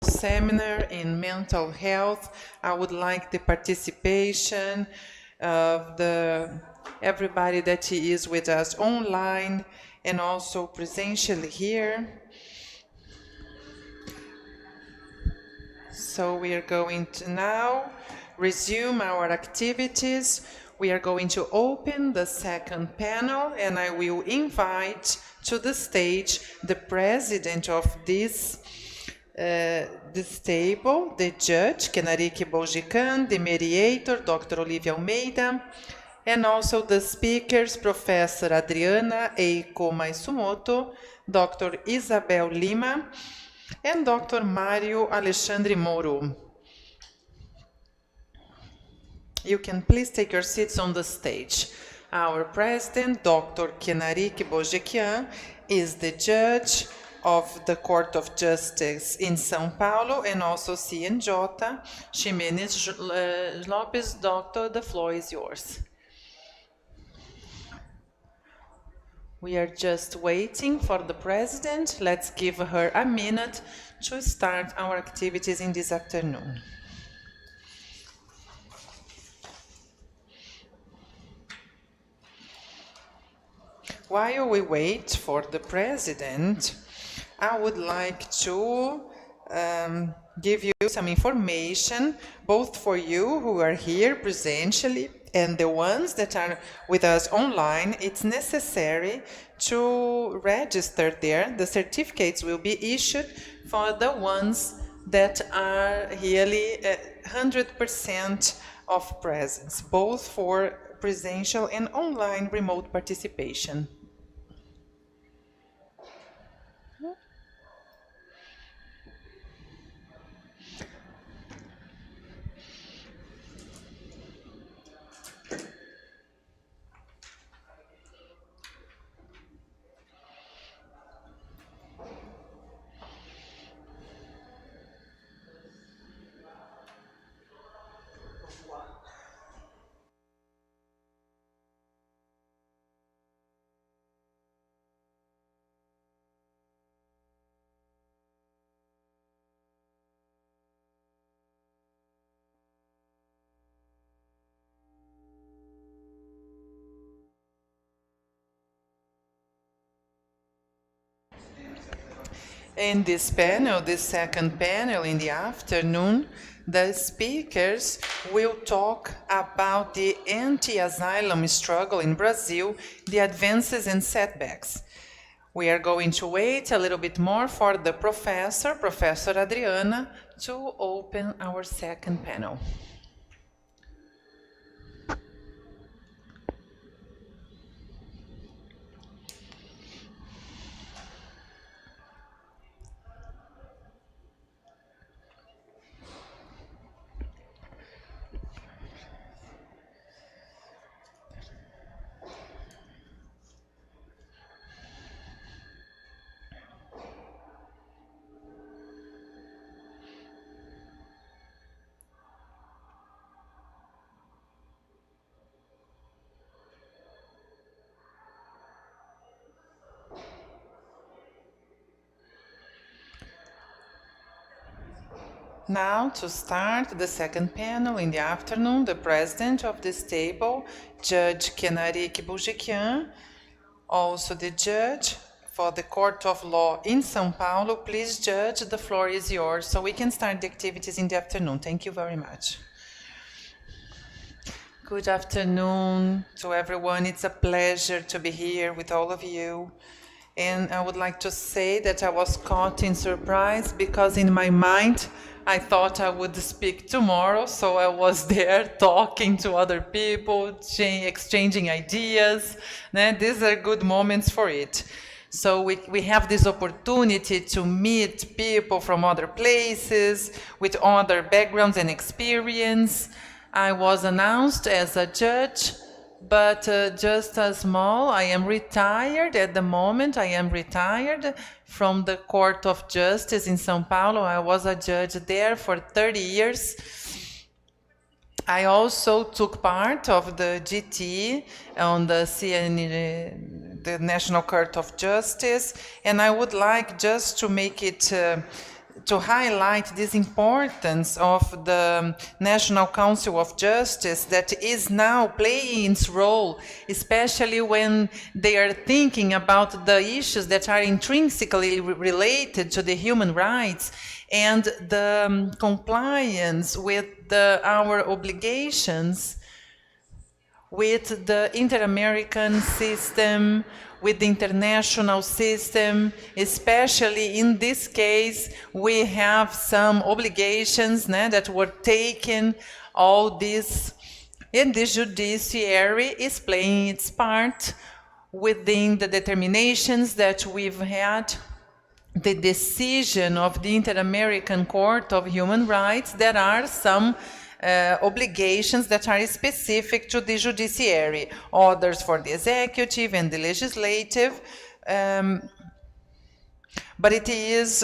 seminar in mental health. I would like the participation of everybody that is with us online and also presentially here. So we are going to now resume our activities. We are going to open the second panel, and I will invite to the stage the president of this table, the judge, Kenariki Boujican, the mediator, Dr. Olivia Almeida, and also the speakers, Professor Adriana Eiko Maisumoto, Dr. Isabel Lima, and Dr. Mário Alexandre Moro. You can please take your seats on the stage. Our president, Dr. Kenariki Boujican, is the judge of the Court of Justice in São Paulo, and also CNJ, Ximenes Lopes. Doctor, the floor is yours. We are just waiting for the president. Let's give her a minute to start our activities in this afternoon. While we wait for the president, I would like to give you some information, both for you who are here presentially and the ones that are with us online. It's necessary to register there. The certificates will be issued for the ones that are really 100% of presence, both for presential and online remote participation. In this panel, this second panel in the afternoon, the speakers will talk about the anti-asylum struggle in Brazil, the advances and setbacks. We are going to wait a little bit more for the Professor Adriana, to open our second panel. Now, to start the second panel in the afternoon, the president of this table, Judge Kenariki Boujican, also the judge for the Court of Law in São Paulo. Please, Judge, the floor is yours, so we can start the activities in the afternoon. Thank you very much. Good afternoon to everyone. It's a pleasure to be here with all of you. And I would like to say that I was caught in surprise, because in my mind, I thought I would speak tomorrow, so I was there talking to other people, exchanging ideas. These are good moments for it. So we have this opportunity to meet people from other places, with other backgrounds and experience. I was announced as a judge, but just a small. I am retired at the moment. I am retired from the Court of Justice in São Paulo. I was a judge there for 30 years. I also took part of the GT on the the National Court of Justice, and I would like just to make it to highlight this importance of the National Council of Justice that is now playing its role, especially when they are thinking about the issues that are intrinsically related to the human rights and the compliance with our obligations with the inter-American system, with the international system, especially in this case, we have some obligations that were taken, all this, and the judiciary is playing its part within the determinations that we've had, the decision of the Inter-American Court of Human Rights. There are some obligations that are specific to the judiciary, others for the executive and the legislative, but it is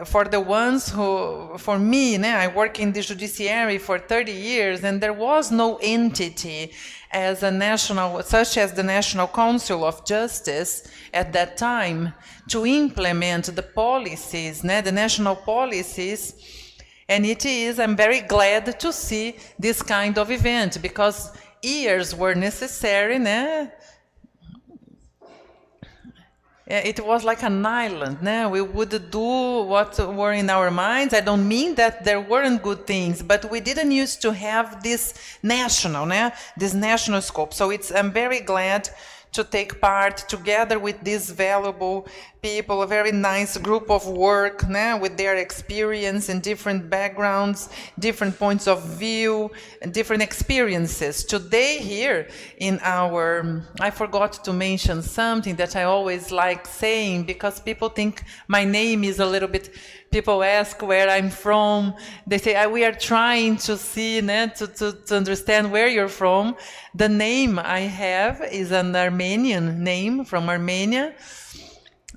for the ones who, for me, I work in the judiciary for 30 years and there was no entity as a national, such as the National Council of Justice at that time to implement the policies, the national policies. And it is, I'm very glad to see this kind of event because years were necessary. It was like an island. We would do what were in our minds. I don't mean that there weren't good things, but we didn't used to have this national scope. So I'm very glad to take part together with these valuable people, a very nice group of work with their experience and different backgrounds, different points of view, and different experiences. Today here in our, I forgot to mention something that I always like saying because people think my name is a little bit, people ask where I'm from. They say, we are trying to see, to understand where you're from. The name I have is an Armenian name from Armenia.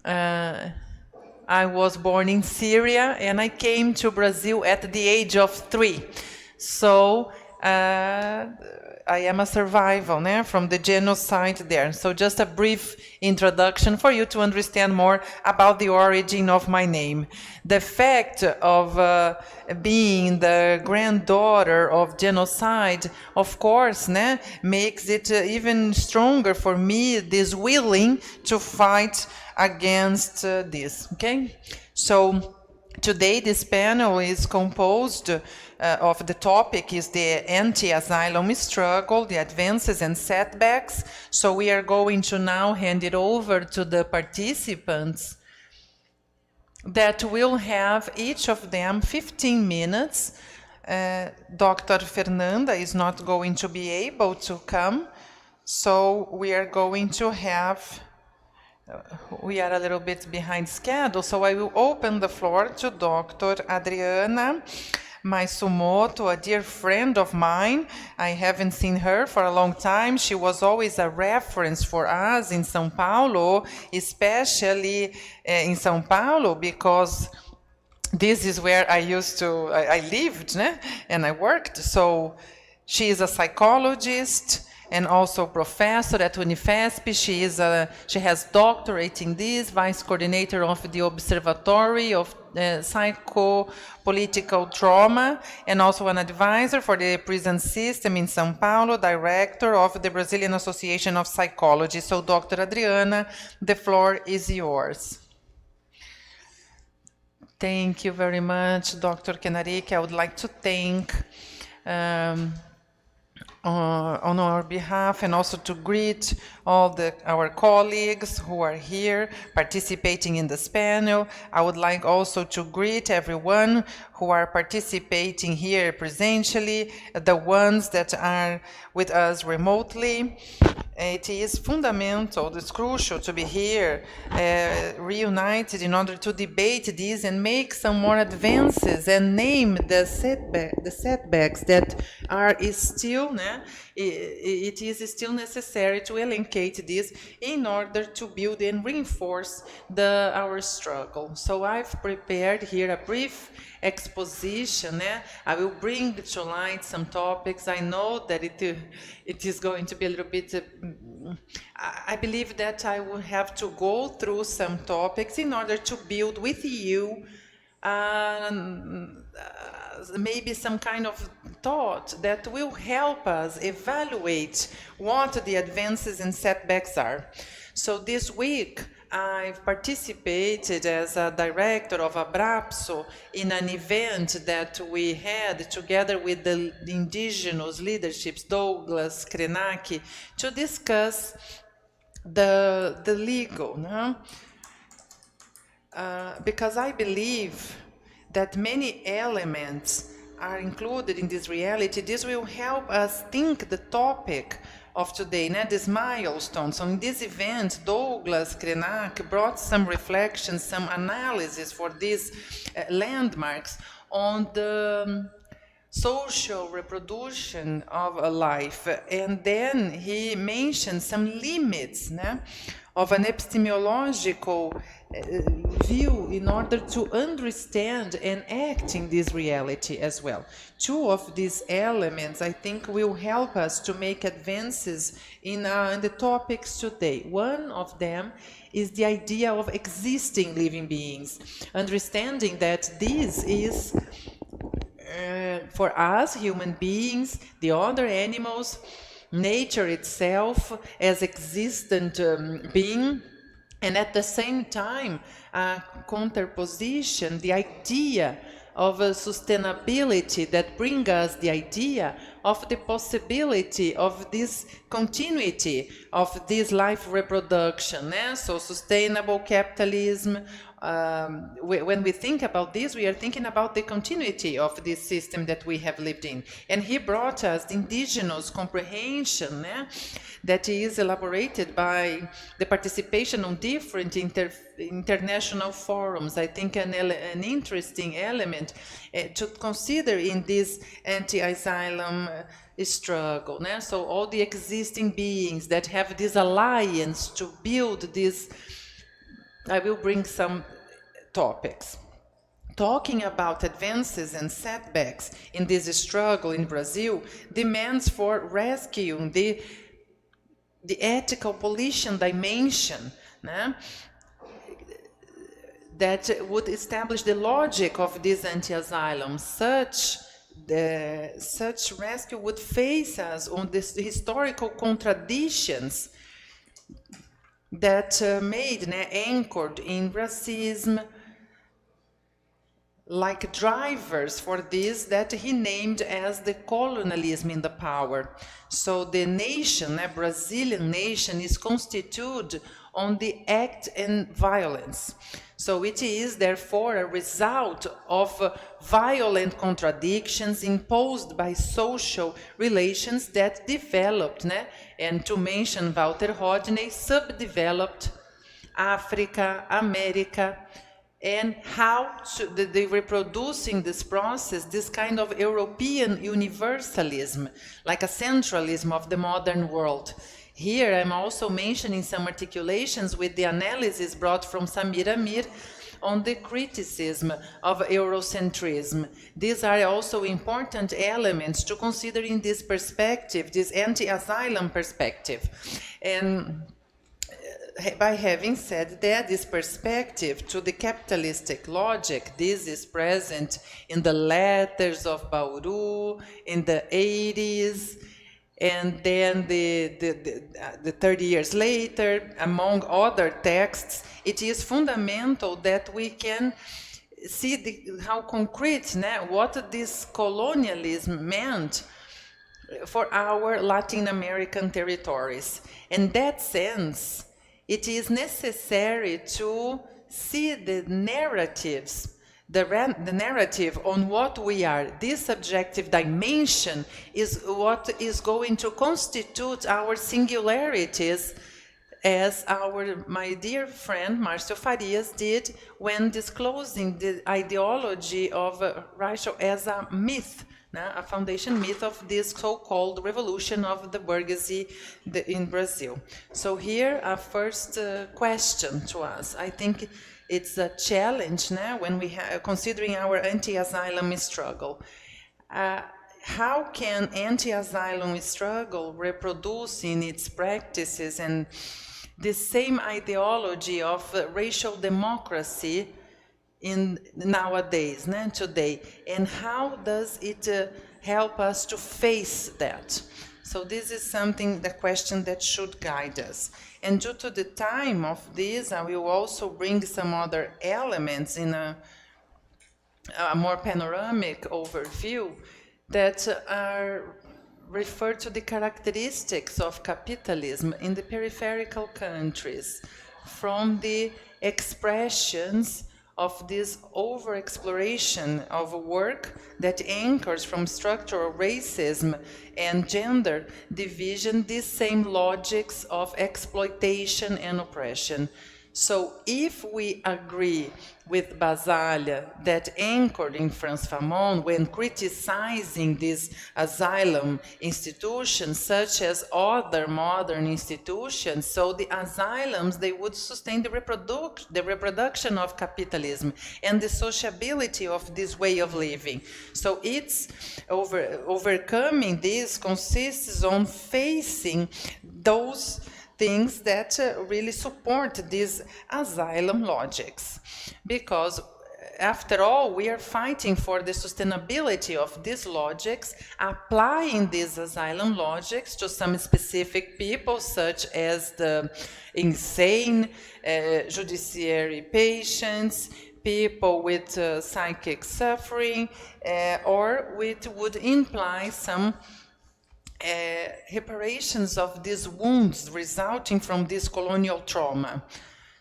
I was born in Syria and I came to Brazil at the age of 3. So I am a survivor from the genocide there. So just a brief introduction for you to understand more about the origin of my name. The fact of being the granddaughter of genocide, of course, makes it even stronger for me, this willing to fight against this, okay? So today this panel is composed of the topic is the anti-asylum struggle, the advances and setbacks. So we are going to now hand it over to the participants that will have each of them 15 minutes. Dr. Fernanda is not going to be able to come, so we are going to have, we are a little bit behind schedule, so I will open the floor to Dr. Adriana Maisumoto, a dear friend of mine. I haven't seen her for a long time. She was always a reference for us in São Paulo, especially in São Paulo, because this is where I lived, and I worked. So she is a psychologist and also professor at Unifesp. She has doctorate in this, vice coordinator of the Observatory of Psychopolitical Trauma, and also an advisor for the prison system in São Paulo, director of the Brazilian Association of Psychology. So, Dr. Adriana, the floor is yours. Thank you very much, Dr. Kenarick. I would like to thank on our behalf and also to greet all our colleagues who are here participating in this panel. I would like also to greet everyone who are participating here presentially, the ones that are with us remotely. It is fundamental, it's crucial to be here, reunited in order to debate this and make some more advances and name the setbacks that are still, it is still necessary to elucidate this in order to build and reinforce our struggle. So I've prepared here a brief exposition. I will bring to light some topics. I know that it is going to be a little bit, I believe that I will have to go through some topics in order to build with you maybe some kind of thought that will help us evaluate what the advances and setbacks are. So this week, I've participated as a director of Abrapso in an event that we had together with the indigenous leaderships, Douglas, Krenak, to discuss the legal, no? Because I believe that many elements are included in this reality. This will help us think the topic of today, this milestone. So in this event, Douglas Krenak brought some reflections, some analysis for these landmarks on the social reproduction of a life. And then he mentioned some limits of an epistemological view in order to understand and act in this reality as well. Two of these elements, I think, will help us to make advances in the topics today. One of them is the idea of existing living beings, understanding that this is for us, human beings, the other animals, nature itself as existent being, and at the same time, counterposition, the idea of a sustainability that brings us the idea of the possibility of this continuity of this life reproduction. So sustainable capitalism, when we think about this, we are thinking about the continuity of this system that we have lived in. And he brought us the indigenous comprehension that is elaborated by the participation on different international forums. I think an interesting element to consider in this anti-asylum struggle. So all the existing beings that have this alliance to build this. I will bring some topics. Talking about advances and setbacks in this struggle in Brazil demands for rescuing the ethical pollution dimension that would establish the logic of this anti-asylum. Such rescue would face us on the historical contradictions that anchored in racism, like drivers for this that he named as the colonialism in the power. So the nation, a Brazilian nation, is constituted on the act and violence. So it is therefore a result of violent contradictions imposed by social relations that developed, and to mention Walter Rodney, subdeveloped Africa, America, and how the reproducing this process, this kind of European universalism, like a centralism of the modern world. Here I'm also mentioning some articulations with the analysis brought from Samir Amir on the criticism of Eurocentrism. These are also important elements to consider in this perspective, this anti-asylum perspective. And by having said that, this perspective to the capitalistic logic, this is present in the letters of Bauru in the 80s, and then the 30 years later, among other texts. It is fundamental that we can see how concrete, what this colonialism meant for our Latin American territories. In that sense, it is necessary to see the narratives, the narrative on what we are. This subjective dimension is what is going to constitute our singularities, as my dear friend Márcio Farias did when disclosing the ideology of Reichel as a myth, a foundation myth of this so-called revolution of the bourgeoisie in Brazil. So here, a first question to us. I think it's a challenge now when we considering our anti-asylum struggle. How can anti-asylum struggle reproduce in its practices and the same ideology of racial democracy in nowadays, today, and how does it help us to face that? So this is something, the question that should guide us. And due to the time of this, I will also bring some other elements in a more panoramic overview that are refer to the characteristics of capitalism in the peripheral countries, from the expressions of this overexploration of work that anchors from structural racism and gender division, these same logics of exploitation and oppression. So if we agree with Basaglia that anchored in Frantz Fanon when criticizing these asylum institutions, such as other modern institutions, so the asylums, they would sustain the reproduction of capitalism and the sociability of this way of living. So it's overcoming this consists on facing those things that really support these asylum logics. Because after all, we are fighting for the sustainability of these logics, applying these asylum logics to some specific people, such as the insane judiciary patients, people with psychic suffering, or it would imply some reparations of these wounds resulting from this colonial trauma.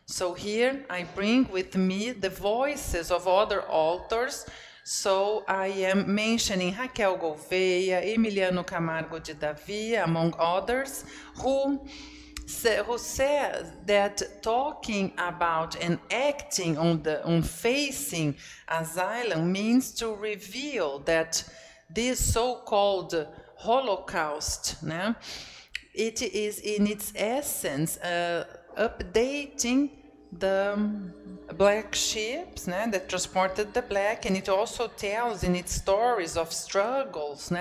So here I bring with me the voices of other authors. So I am mentioning Raquel Gouveia, Emiliano Camargo de Davia, among others, who says that talking about and acting on facing asylum means to reveal that this so-called Holocaust, it is in its essence updating the black ships that transported the black, and it also tells in its stories of struggles.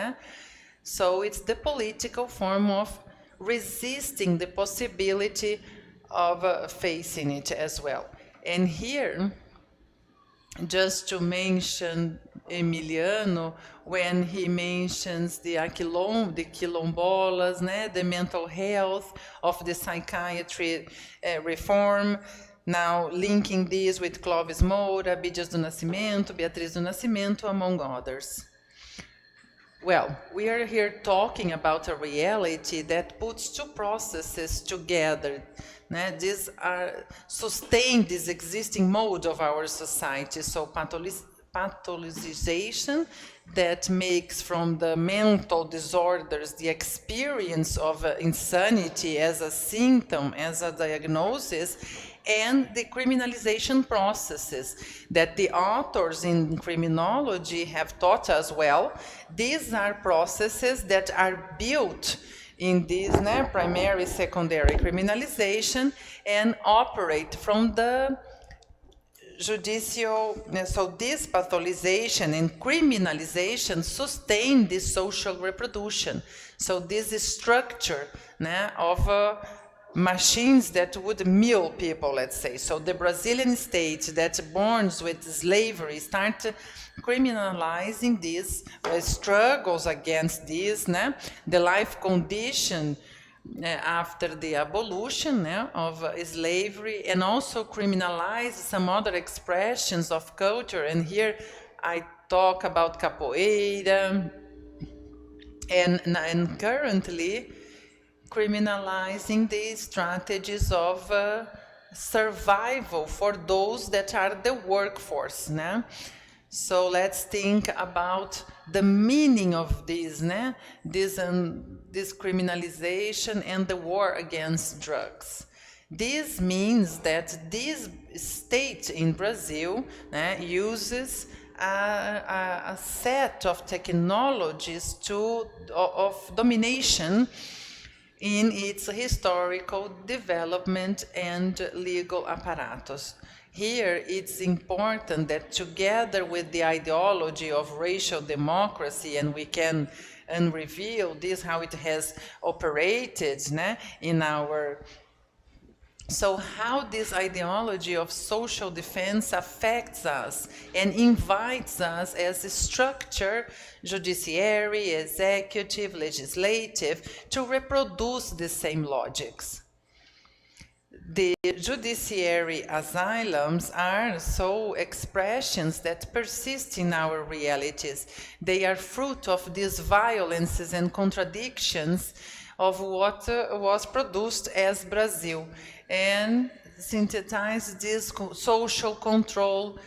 So it's the political form of resisting the possibility of facing it as well. And here, just to mention Emiliano, when he mentions the quilombolas, the mental health of the psychiatry reform, now linking this with Clóvis Moura, Bídias do Nascimento, Beatriz do Nascimento, among others. Well, we are here talking about a reality that puts two processes together. These are sustain this existing mode of our society. So pathologization that makes from the mental disorders the experience of insanity as a symptom, as a diagnosis, and the criminalization processes that the authors in criminology have taught us well. These are processes that are built in this primary, secondary criminalization and operate from the judicial. So this pathologization and criminalization sustain this social reproduction. So this is structure of machines that would mill people, let's say. So the Brazilian state that borns with slavery start criminalizing these struggles against this, the life condition after the abolition of slavery, and also criminalize some other expressions of culture. And here I talk about capoeira, and currently criminalizing the strategies of survival for those that are the workforce. So let's think about the meaning of this, this criminalization and the war against drugs. This means that this state in Brazil uses a set of technologies of domination in its historical development and legal apparatus. Here, it's important that together with the ideology of racial democracy, and we can reveal this, how it has operated in our So how this ideology of social defense affects us and invites us as a structure, judiciary, executive, legislative, to reproduce the same logics. The judiciary asylums are so expressions that persist in our realities. They are fruit of these violences and contradictions of what was produced as Brazil, and synthesize this social control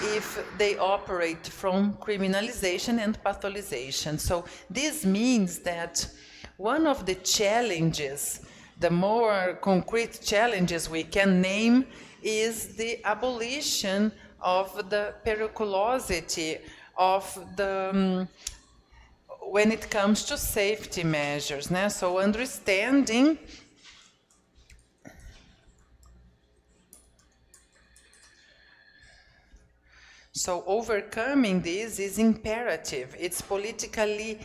if they operate from criminalization and pathologization. So this means that one of the challenges, the more concrete challenges we can name, is the abolition of the periculosity of the when it comes to safety measures. So understanding So overcoming this is imperative. It's politically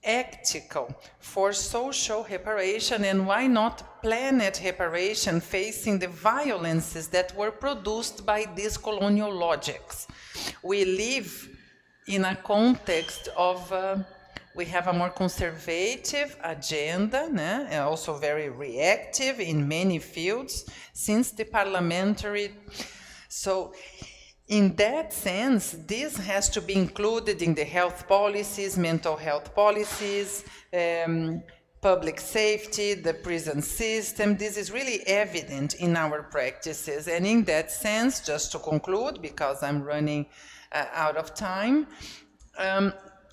ethical for social reparation, and why not planet reparation facing the violences that were produced by these colonial logics. We live in a context of we have a more conservative agenda, and also very reactive in many fields since the parliamentary. So in that sense, this has to be included in the health policies, mental health policies, public safety, the prison system. This is really evident in our practices. And in that sense, just to conclude, because I'm running out of time,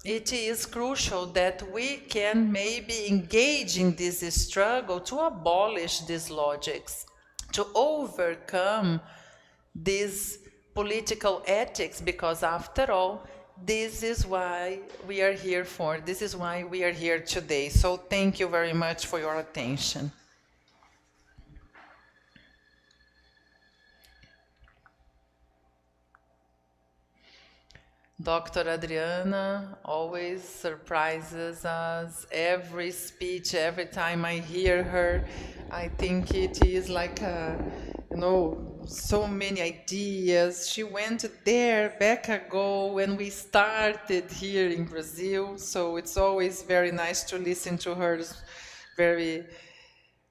it is crucial that we can maybe engage in this struggle to abolish these logics, to overcome these political ethics, because after all, this is why we are here for. This is why we are here today. So thank you very much for your attention. Dr. Adriana always surprises us. Every speech, every time I hear her, I think it is like so many ideas. She went there back ago when we started here in Brazil, so it's always very nice to listen to her very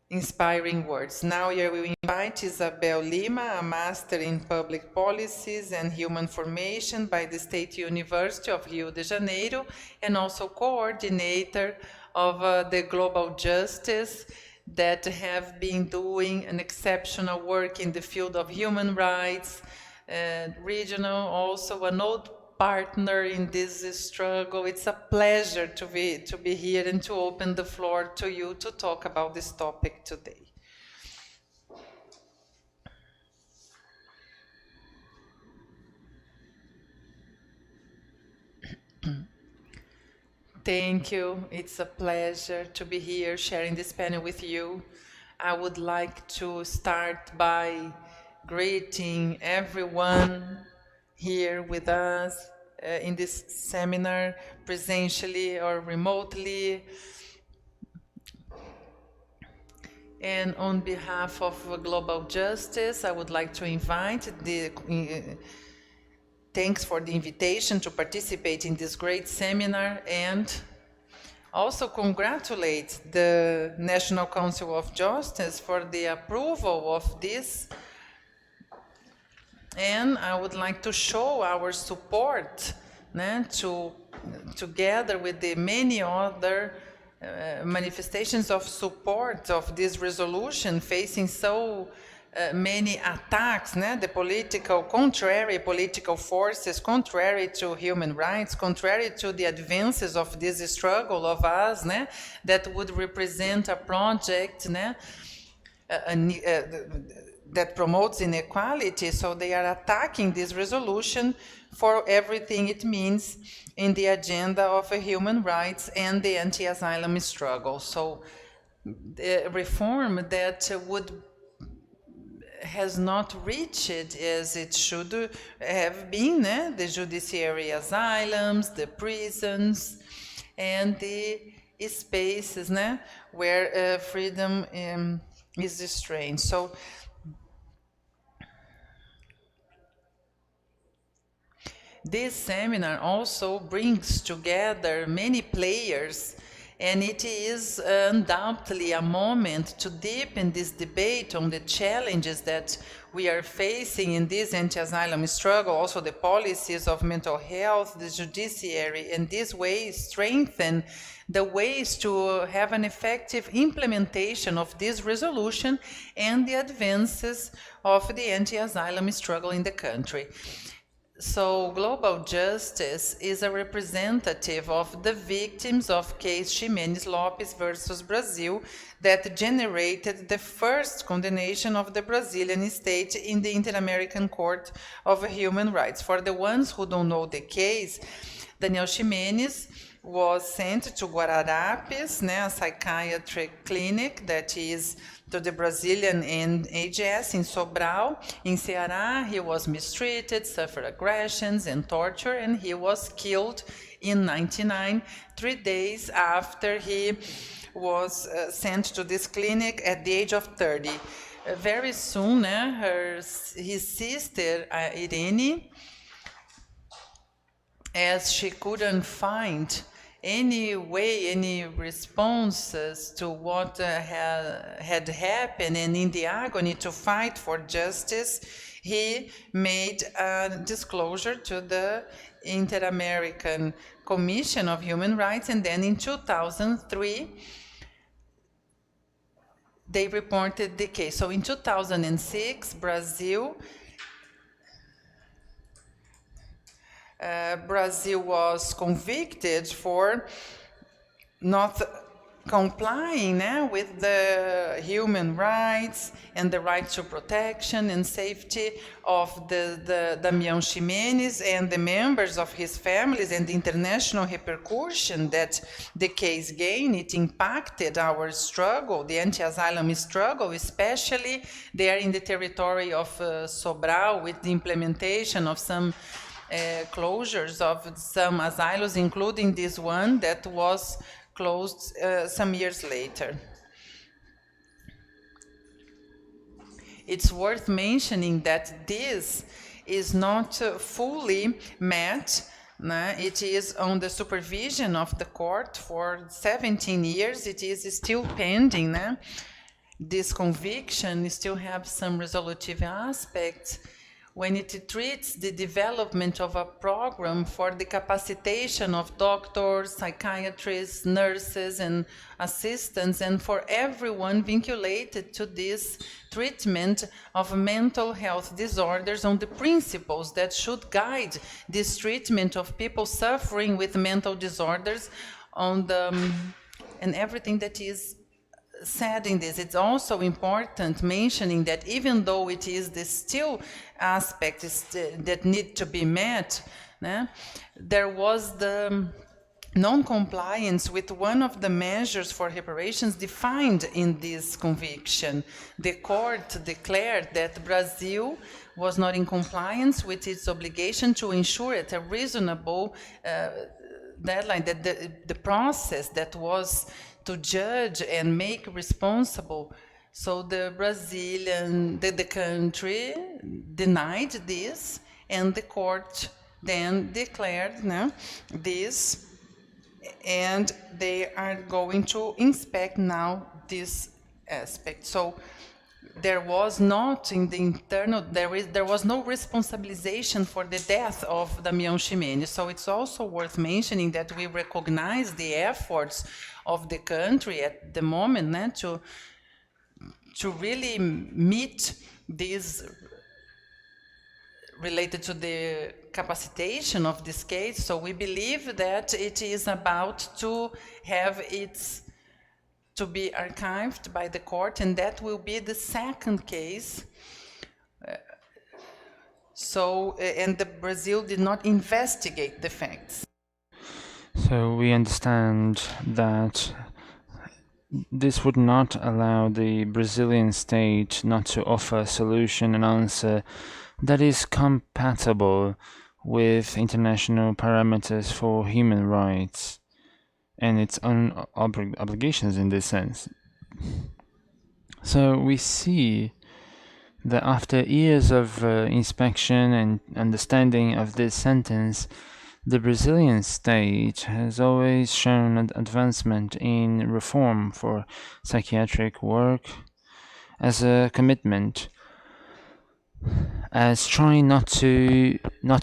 inspiring words. Now we will invite Isabel Lima, a Master in Public Policies and Human Formation by the State University of Rio de Janeiro, and also coordinator of the Global Justice, that have been doing an exceptional work in the field of human rights, regional, also an old partner in this struggle. It's a pleasure to be here and to open the floor to you to talk about this topic today. Thank you. It's a pleasure to be here sharing this panel with you. I would like to start by greeting everyone here with us in this seminar, presentially or remotely. And on behalf of Global Justice, I would like to invite thanks for the invitation to participate in this great seminar, and also congratulate the National Council of Justice for the approval of this. And I would like to show our support together with the many other manifestations of support of this resolution facing so many attacks, the contrary political forces, contrary to human rights, contrary to the advances of this struggle of us, that would represent a project that promotes inequality. So they are attacking this resolution for everything it means in the agenda of human rights and the anti-asylum struggle. So the reform that has not reached as it should have been, the judiciary asylums, the prisons, and the spaces where freedom is strange. So this seminar also brings together many players, and it is undoubtedly a moment to deepen this debate on the challenges that we are facing in this anti-asylum struggle, also the policies of mental health, the judiciary, and this way strengthen the ways to have an effective implementation of this resolution and the advances of the anti-asylum struggle in the country. So, Global Justice is a representative of the victims of case Ximenes Lopes versus Brazil that generated the first condemnation of the Brazilian state in the Inter-American Court of Human Rights. For the ones who don't know the case, Daniel Ximenes was sent to Guararapes, a psychiatric clinic that is to the Brazilian NHS in Sobral. In Ceará, he was mistreated, suffered aggressions and torture, and he was killed in 1999, 3 days after he was sent to this clinic at the age of 30. Very soon, his sister, Irene, as she couldn't find any way, any responses to what had happened, and in the agony to fight for justice, he made a disclosure to the Inter-American Commission of Human Rights, and then in 2003, they reported the case. So in 2006, Brazil was convicted for not complying with the human rights and the right to protection and safety of the Damião Ximenes and the members of his families, and the international repercussion that the case gained. It impacted our struggle, the anti-asylum struggle, especially there in the territory of Sobral, with the implementation of some closures of some asylums, including this one that was closed some years later. It's worth mentioning that this is not fully met. It is on the supervision of the court for 17 years. It is still pending. This conviction still has some resolutive aspects when it treats the development of a program for the capacitation of doctors, psychiatrists, nurses, and assistants, and for everyone vinculated to this treatment of mental health disorders on the principles that should guide this treatment of people suffering with mental disorders and everything that is said in this. It's also important mentioning that even though it is the still aspects that need to be met, there was the non-compliance with one of the measures for reparations defined in this conviction. The court declared that Brazil was not in compliance with its obligation to ensure at a reasonable deadline that the process that was to judge and make responsible. So the country denied this, and the court then declared this, and they are going to inspect now this aspect. So there was not in the internal, there was no responsabilization for the death of Damião Ximenes. So it's also worth mentioning that we recognize the efforts of the country at the moment to really meet these related to the capacitation of this case. So we believe that it is about to have to be archived by the court, and that will be the second case. And the Brazil did not investigate the facts. So we understand that this would not allow the Brazilian state not to offer a solution, an answer that is compatible with international parameters for human rights and its own obligations in this sense. So we see that after years of inspection and understanding of this sentence, the Brazilian state has always shown an advancement in reform for psychiatric work as a commitment, as trying not to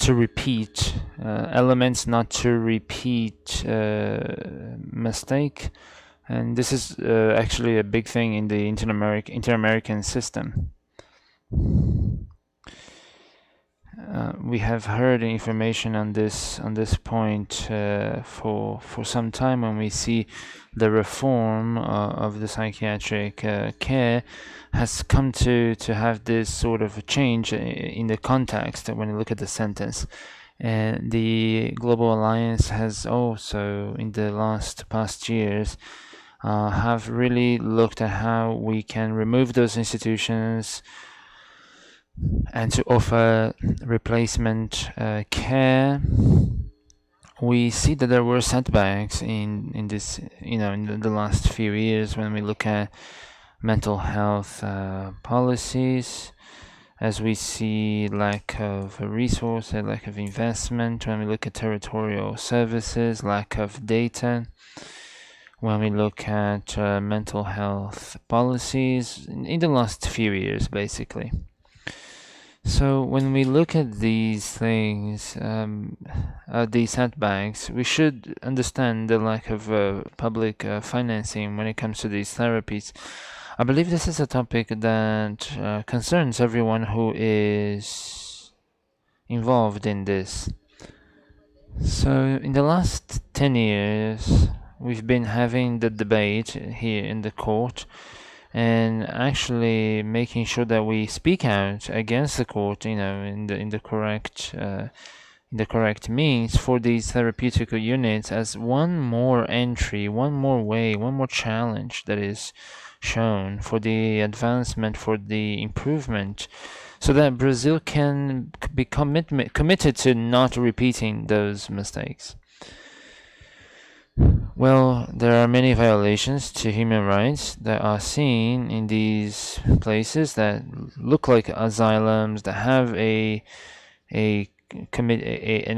repeat elements, not to repeat mistake, and this is actually a big thing in the inter-American system. We have heard information on this point for some time when we see the reform of the psychiatric care has come to have this sort of a change in the context when you look at the sentence. And the Global Alliance has also, in the past years, have really looked at how we can remove those institutions and to offer replacement care. We see that there were setbacks in this, in the last few years when we look at mental health policies, as we see lack of resources, lack of investment, when we look at territorial services, lack of data, when we look at mental health policies in the last few years, basically. So when we look at these things, these setbacks, we should understand the lack of public financing when it comes to these therapies. I believe this is a topic that concerns everyone who is involved in this. So in the last 10 years, we've been having the debate here in the court and actually making sure that we speak out against the court, in the correct means for these therapeutic units as one more entry, one more way, one more challenge that is shown for the advancement, for the improvement, so that Brazil can be committed to not repeating those mistakes. Well, there are many violations to human rights that are seen in these places that look like asylums, that have an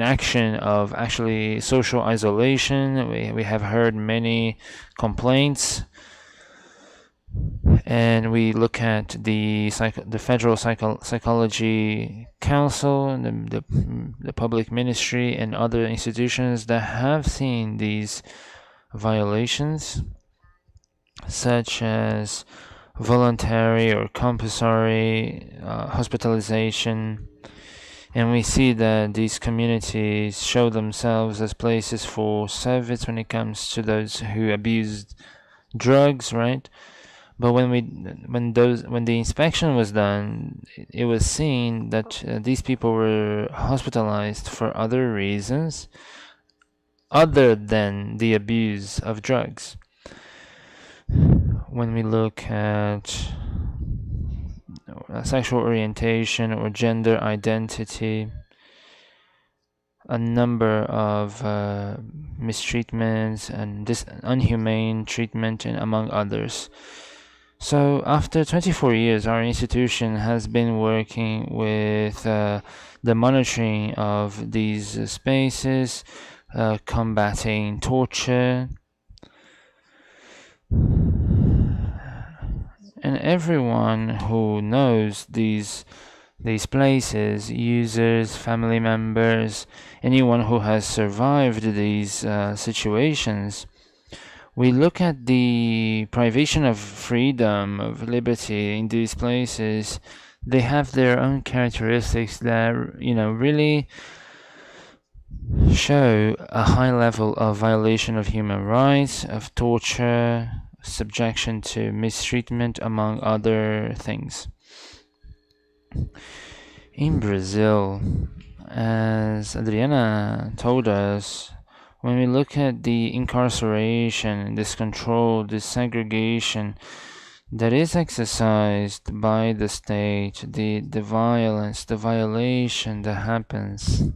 action of actually social isolation. We have heard many complaints, and we look at the Federal Psychology Council and the Public Ministry and other institutions that have seen these violations, such as voluntary or compulsory hospitalization. And we see that these communities show themselves as places for service when it comes to those who abused drugs, right? But when the inspection was done, it was seen that these people were hospitalized for other reasons other than the abuse of drugs. When we look at sexual orientation or gender identity, a number of mistreatments and inhumane treatment, and among others. So after 24 years, our institution has been working with the monitoring of these spaces, combating torture, and everyone who knows these places, users, family members, anyone who has survived these situations, we look at the privation of freedom, of liberty in these places. They have their own characteristics that, really show a high level of violation of human rights, of torture, subjection to mistreatment, among other things. In Brazil, as Adriana told us, when we look at the incarceration, this control, this segregation that is exercised by the state, the violence, the violation that happens,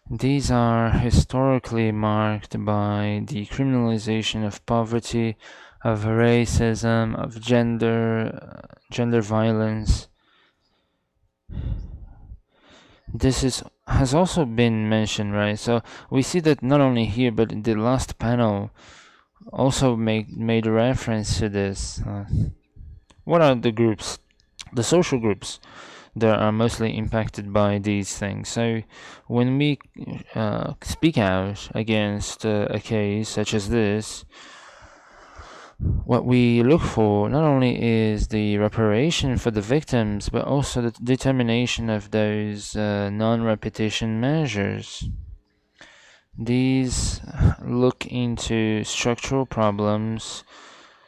these are historically marked by the criminalization of poverty, of racism, of gender violence. This has also been mentioned, right? So we see that not only here, but in the last panel also made a reference to this. What are the groups, the social groups that are mostly impacted by these things? So when we speak out against a case such as this, what we look for not only is the reparation for the victims, but also the determination of those non-repetition measures. These look into structural problems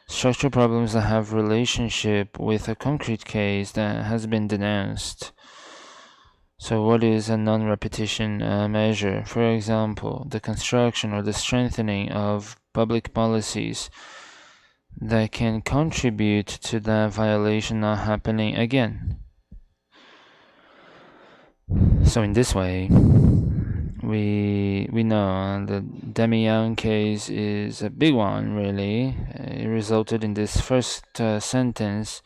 that have relationship with a concrete case that has been denounced. So what is a non-repetition measure? For example, the construction or the strengthening of public policies that can contribute to that violation not happening again. So in this way, we know the Demi Young case is a big one, really. It resulted in this first sentence,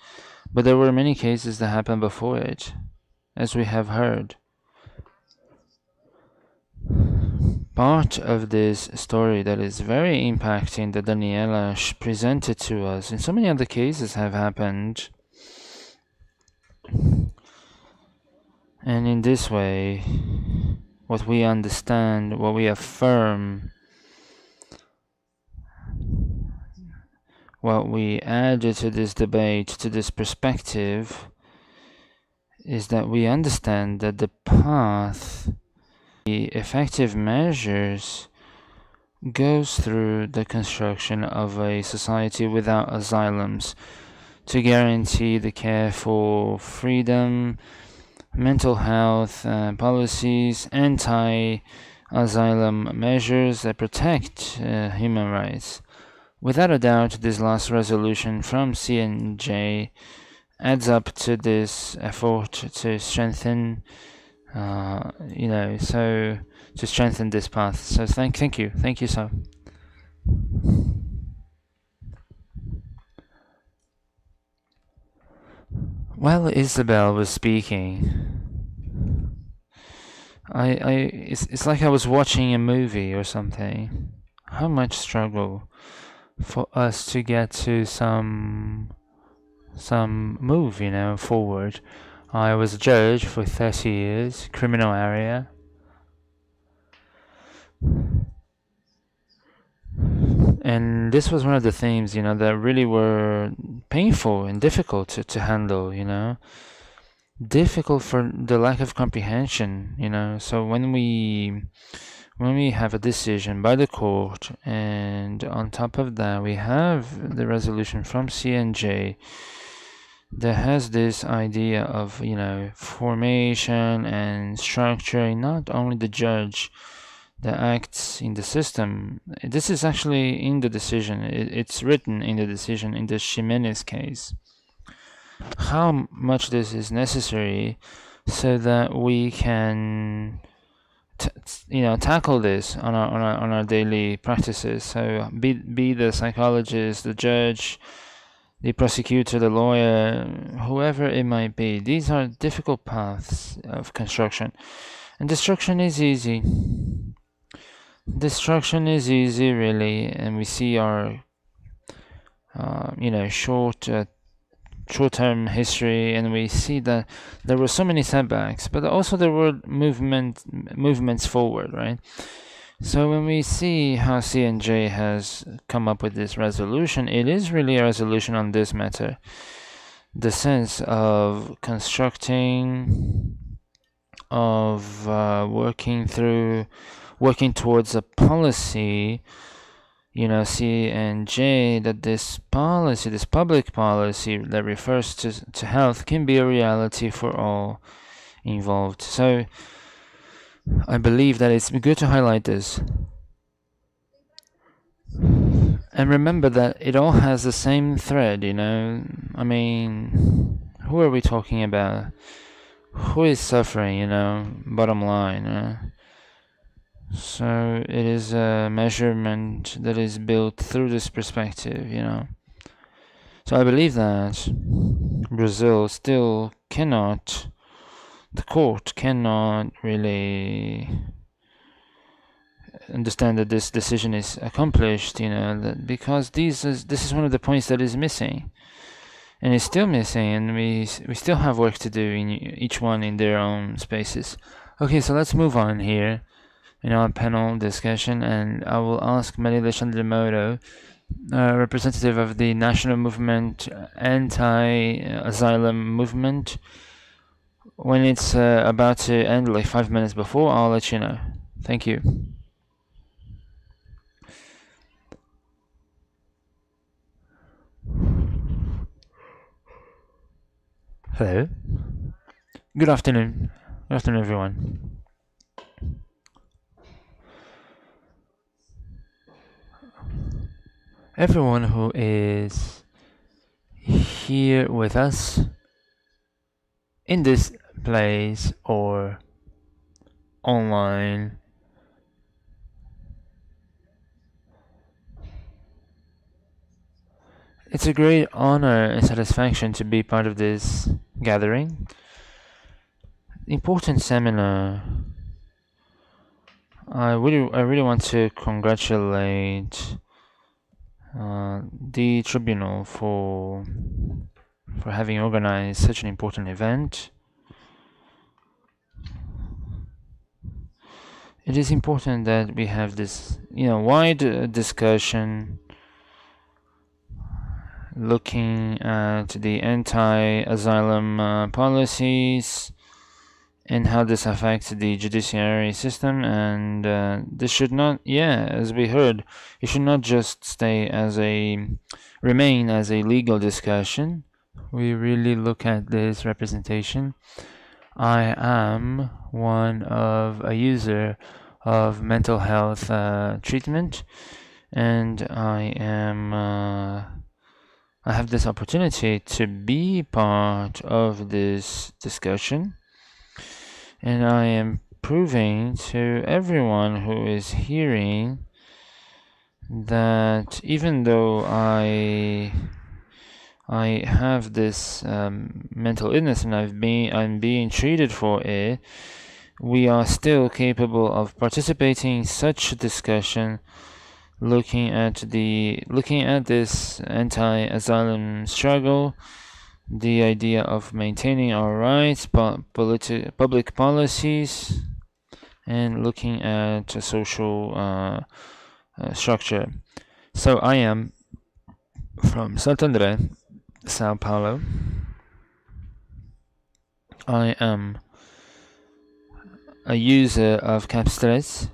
but there were many cases that happened before it, as we have heard. Part of this story that is very impacting that Daniela presented to us, and so many other cases have happened. And in this way, what we understand, what we affirm, what we add to this debate, to this perspective, is that we understand that the path, the effective measures, goes through the construction of a society without asylums to guarantee the care for freedom, mental health policies, anti-asylum measures that protect human rights. Without a doubt, this last resolution from CNJ adds up to this effort to strengthen, to strengthen this path. So thank you, so. While Isabel was speaking, it's like I was watching a movie or something. How much struggle for us to get to some move, forward. I was a judge for 30 years, criminal area. And this was one of the themes, that really were painful and difficult to handle, difficult for the lack of comprehension, So when we have a decision by the court, and on top of that we have the resolution from CNJ that has this idea of, formation and structuring not only the judge that acts in the system. This is actually in the decision. It's written in the decision in the Ximenez case. How much this is necessary so that we can tackle this on our daily practices. So be the psychologist, the judge, the prosecutor, the lawyer, whoever it might be. These are difficult paths of construction, and destruction is easy. Destruction is easy, really, and we see our short-term history, and we see that there were so many setbacks, but also there were movements forward, right? So when we see how CNJ has come up with this resolution, it is really a resolution on this matter. The sense of constructing, of working towards a policy, CNJ, that this policy, this public policy that refers to health, can be a reality for all involved. So I believe that it's good to highlight this. And remember that it all has the same thread, I mean, who are we talking about? Who is suffering, bottom line? So it is a measurement that is built through this perspective, you know. So I believe that Brazil still cannot, the court cannot really understand that this decision is accomplished, you know, because this is one of the points that is missing, and it's still missing, and we still have work to do in each one in their own spaces. Okay, so let's move on here in our panel discussion, and I will ask Maria Alexandra Moro, representative of the National Movement Anti-Asylum Movement. When it's about to end, like 5 minutes before, I'll let you know. Thank you. Hello. Good afternoon. Good afternoon, everyone. Everyone who is here with us in this place or online, it's a great honor and satisfaction to be part of this gathering. Important seminar. I really want to congratulate the tribunal for having organized such an important event. It is important that we have this, you know, wide discussion looking at the anti-asylum policies and how this affects the judiciary system, and this should not, as we heard, it should not just remain as a legal discussion. We really look at this representation. I am one of a user of mental health treatment, and I have this opportunity to be part of this discussion. And I am proving to everyone who is hearing that even though I have this mental illness and I'm being treated for it, we are still capable of participating in such a discussion, looking at this anti-asylum struggle, the idea of maintaining our rights, public policies, and looking at a social structure. So I am from Santo André, Sao Paulo. I am a user of Capstress.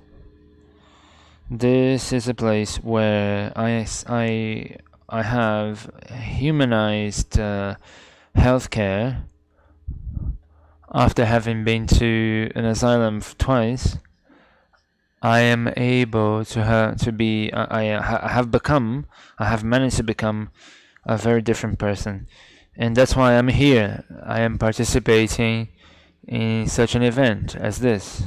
This is a place where I have humanized healthcare after having been to an asylum twice. I am able to I have managed to become a very different person, and that's why I'm here. I am participating in such an event as this.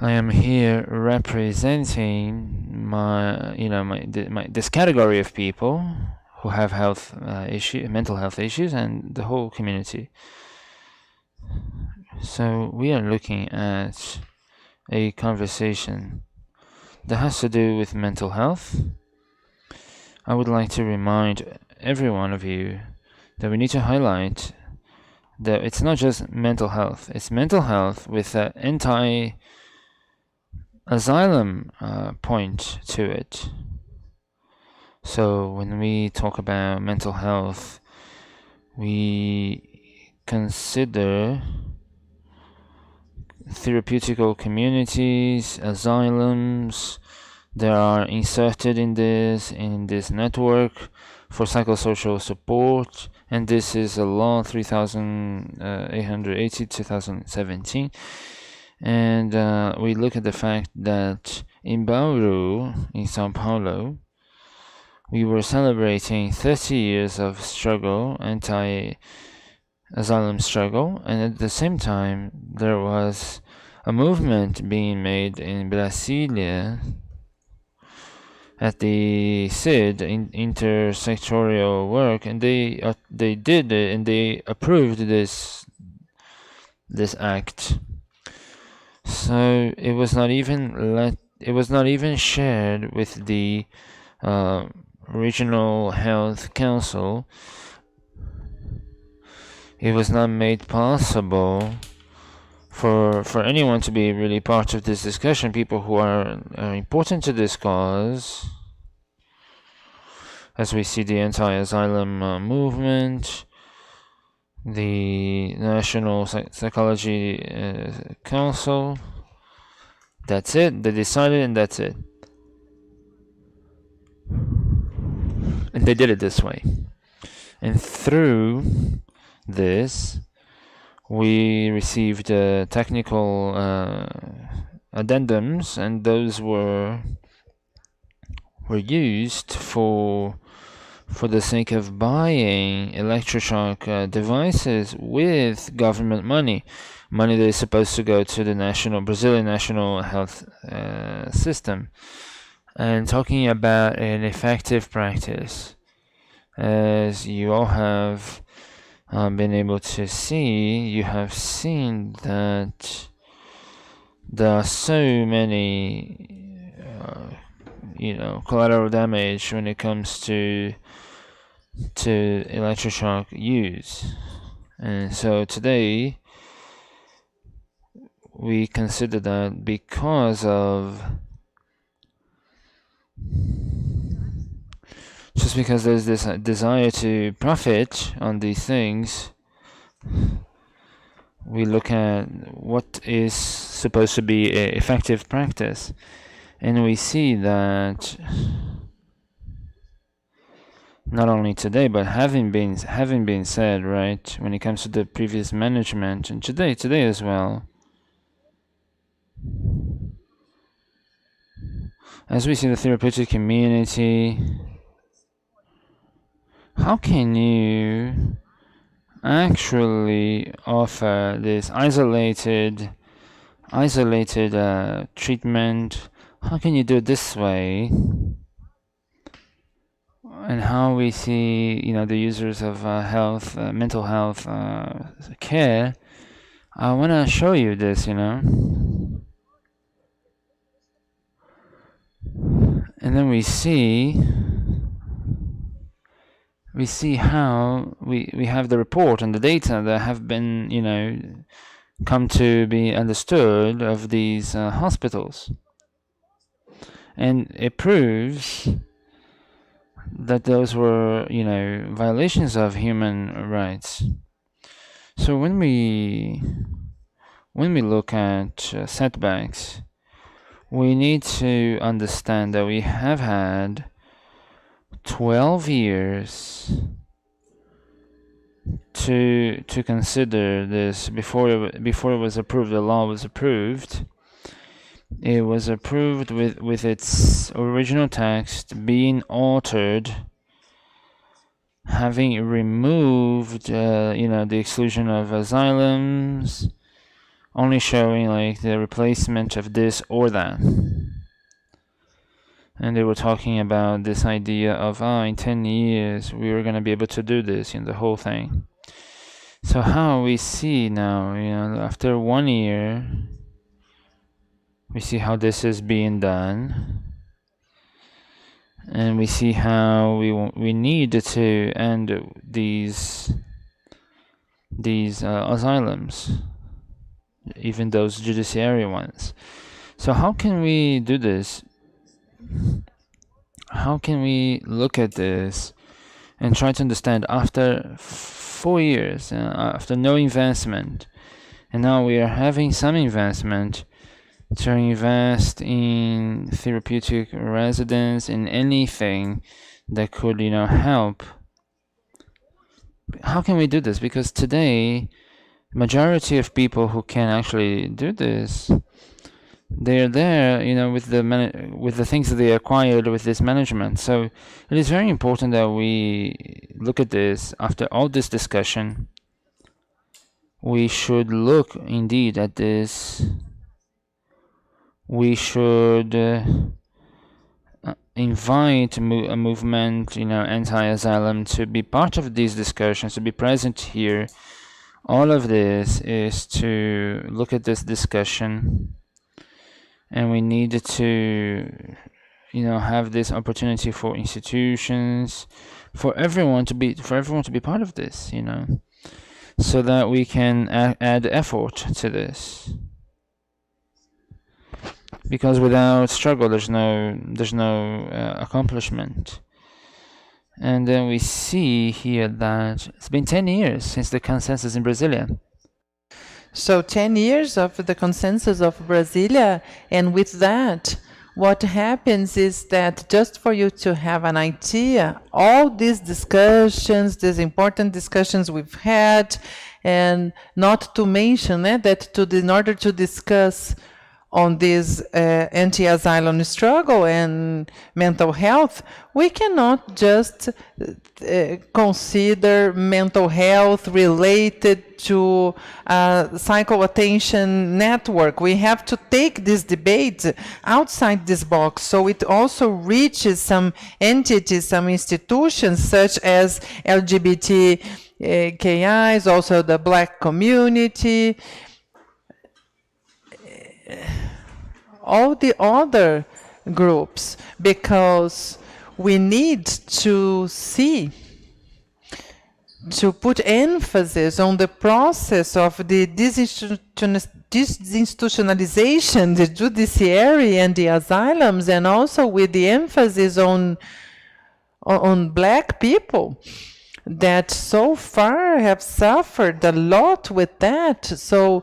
I am here representing this category of people who have mental health issues, and the whole community. So we are looking at a conversation that has to do with mental health. I would like to remind every one of you that we need to highlight that it's not just mental health, it's mental health with an anti-asylum point to it. So when we talk about mental health, we consider therapeutical communities, asylums that are inserted in this network for psychosocial support, and this is a law 3880 2017. And we look at the fact that in Bauru, in Sao Paulo, we were celebrating 30 years of struggle, asylum struggle, and at the same time there was a movement being made in Brasilia at the CID, intersectorial work, and they did it, and they approved this act. So it was not even shared with the regional health council. It was not made possible for anyone to be really part of this discussion. People who are important to this cause, as we see the anti-asylum movement, the National Psychology Council. That's it. They decided, and that's it. And they did it this way. And through this, we received technical addendums, and those were used for the sake of buying electroshock devices with government money that is supposed to go to the Brazilian national health system. And talking about an effective practice, as you all have been able to see, you have seen that there are so many collateral damage when it comes to electroshock use. And so today we consider that because there's this desire to profit on these things, we look at what is supposed to be an effective practice, and we see that not only today, but having been said, right, when it comes to the previous management, and today as well, as we see the therapeutic community, how can you actually offer this isolated treatment? How can you do it this way? And how we see, the users of health, mental health care. I want to show you this, And then we see how we have the report and the data that have been, come to be understood of these hospitals. And it proves that those were, violations of human rights. So when we look at setbacks, we need to understand that we have had 12 years to consider this before it was approved. The law was approved. It was approved with its original text being altered, having removed the exclusion of asylums, only showing like the replacement of this or that. And they were talking about this idea of in 10 years we were going to be able to do this in the whole thing. So how we see now, after 1 year, we see how this is being done, and we see how we need to end these asylums, even those judiciary ones. So how can we do this? How can we look at this and try to understand after 4 years, after no investment, and now we are having some investment to invest in therapeutic residence, in anything that could, help. How can we do this? Because today, majority of people who can actually do this, they're there, with the things that they acquired with this management. So it is very important that we look at this after all this discussion we should look indeed at this. We should invite a movement, anti-asylum, to be part of these discussions, to be present here. All of this is to look at this discussion, and we need to, have this opportunity for institutions, for everyone to be part of this, so that we can add effort to this. Because without struggle, there's no accomplishment. And then we see here that it's been 10 years since the consensus in Brasilia. So 10 years of the consensus of Brasilia, and with that, what happens is that, just for you to have an idea, all these discussions, these important discussions we've had, and not to mention that in order to discuss on this anti-asylum struggle and mental health, we cannot just consider mental health related to psycho-attention network. We have to take this debate outside this box, so it also reaches some entities, some institutions, such as LGBTQIs, also the Black community, all the other groups, because we need to put emphasis on the process of the disinstitutionalization, the judiciary and the asylums, and also with the emphasis on Black people that so far have suffered a lot with that. So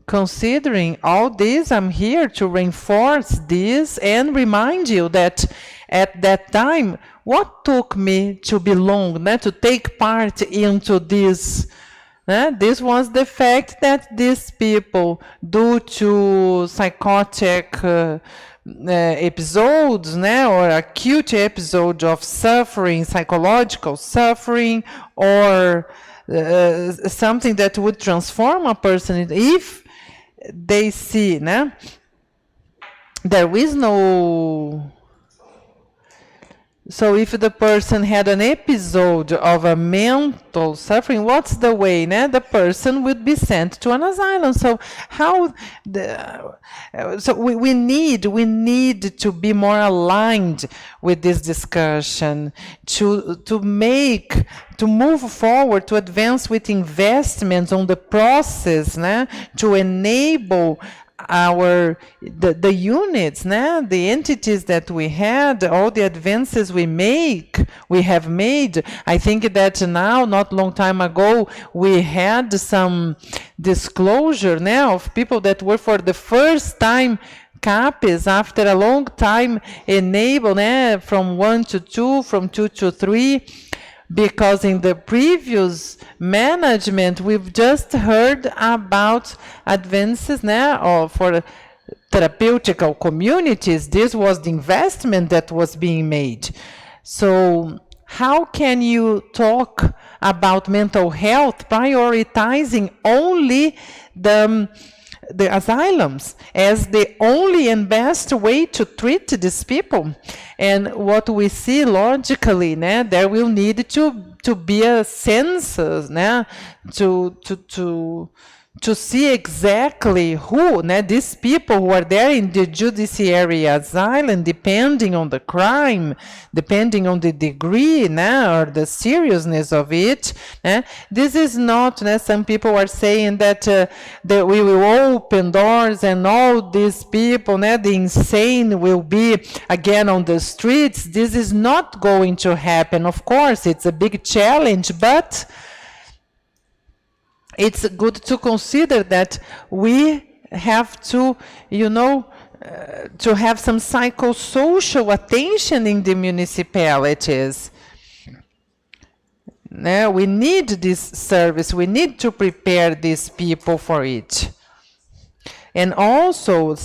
considering all this, I'm here to reinforce this and remind you that at that time, what took me to belong, to take part into this, this was the fact that these people, due to psychotic episodes, or acute episode of suffering, psychological suffering, or something that would transform a person, if they see, there is no. So if the person had an episode of a mental suffering, what's the way? The person would be sent to an asylum. So we need to be more aligned with this discussion, to move forward, to advance with investments on the process, to enable the units, the entities that we had, all the advances we have made. I think that now, not long time ago, we had some disclosure of people that were for the first time CAPES after a long time enabled, from 1 to 2, from 2 to 3. Because in the previous management, we've just heard about advances for therapeutical communities. This was the investment that was being made. So how can you talk about mental health prioritizing only the asylums as the only and best way to treat these people? And what we see logically, there will need to be a census, to see exactly who, these people who are there in the judiciary asylum, depending on the crime, depending on the degree, or the seriousness of it. This is not, some people are saying that we will open doors and all these people, the insane will be again on the streets. This is not going to happen. Of course, it's a big challenge, but it's good to consider that we have to, to have some psychosocial attention in the municipalities. We need this service. We need to prepare these people for it. And also,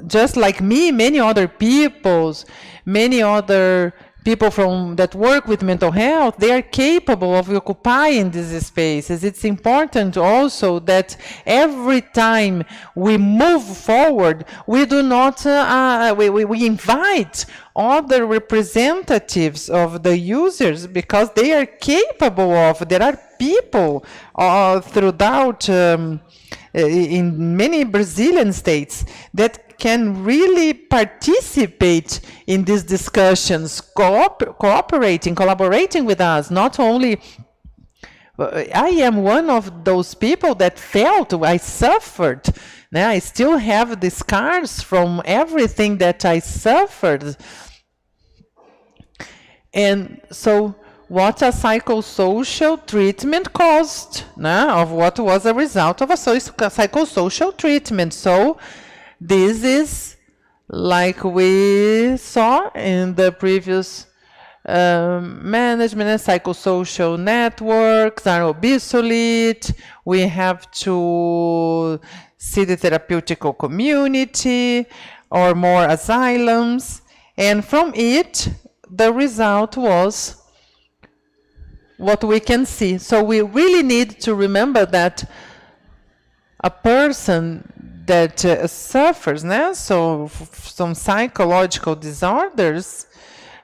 just like me, many other people that work with mental health, they are capable of occupying these spaces. It's important also that every time we move forward, we do not, we invite other representatives of the users because they are capable of, there are people throughout in many Brazilian states that can really participate in these discussions, collaborating with us. Not only, I am one of those people that felt, I suffered. Now, I still have the scars from everything that I suffered. And so what a psychosocial treatment caused, of what was a result of a psychosocial treatment. So this is, like we saw in the previous management and psychosocial networks are obsolete. We have to see the therapeutic community or more asylums. And from it, the result was what we can see. So we really need to remember that a person that suffers, so some psychological disorders,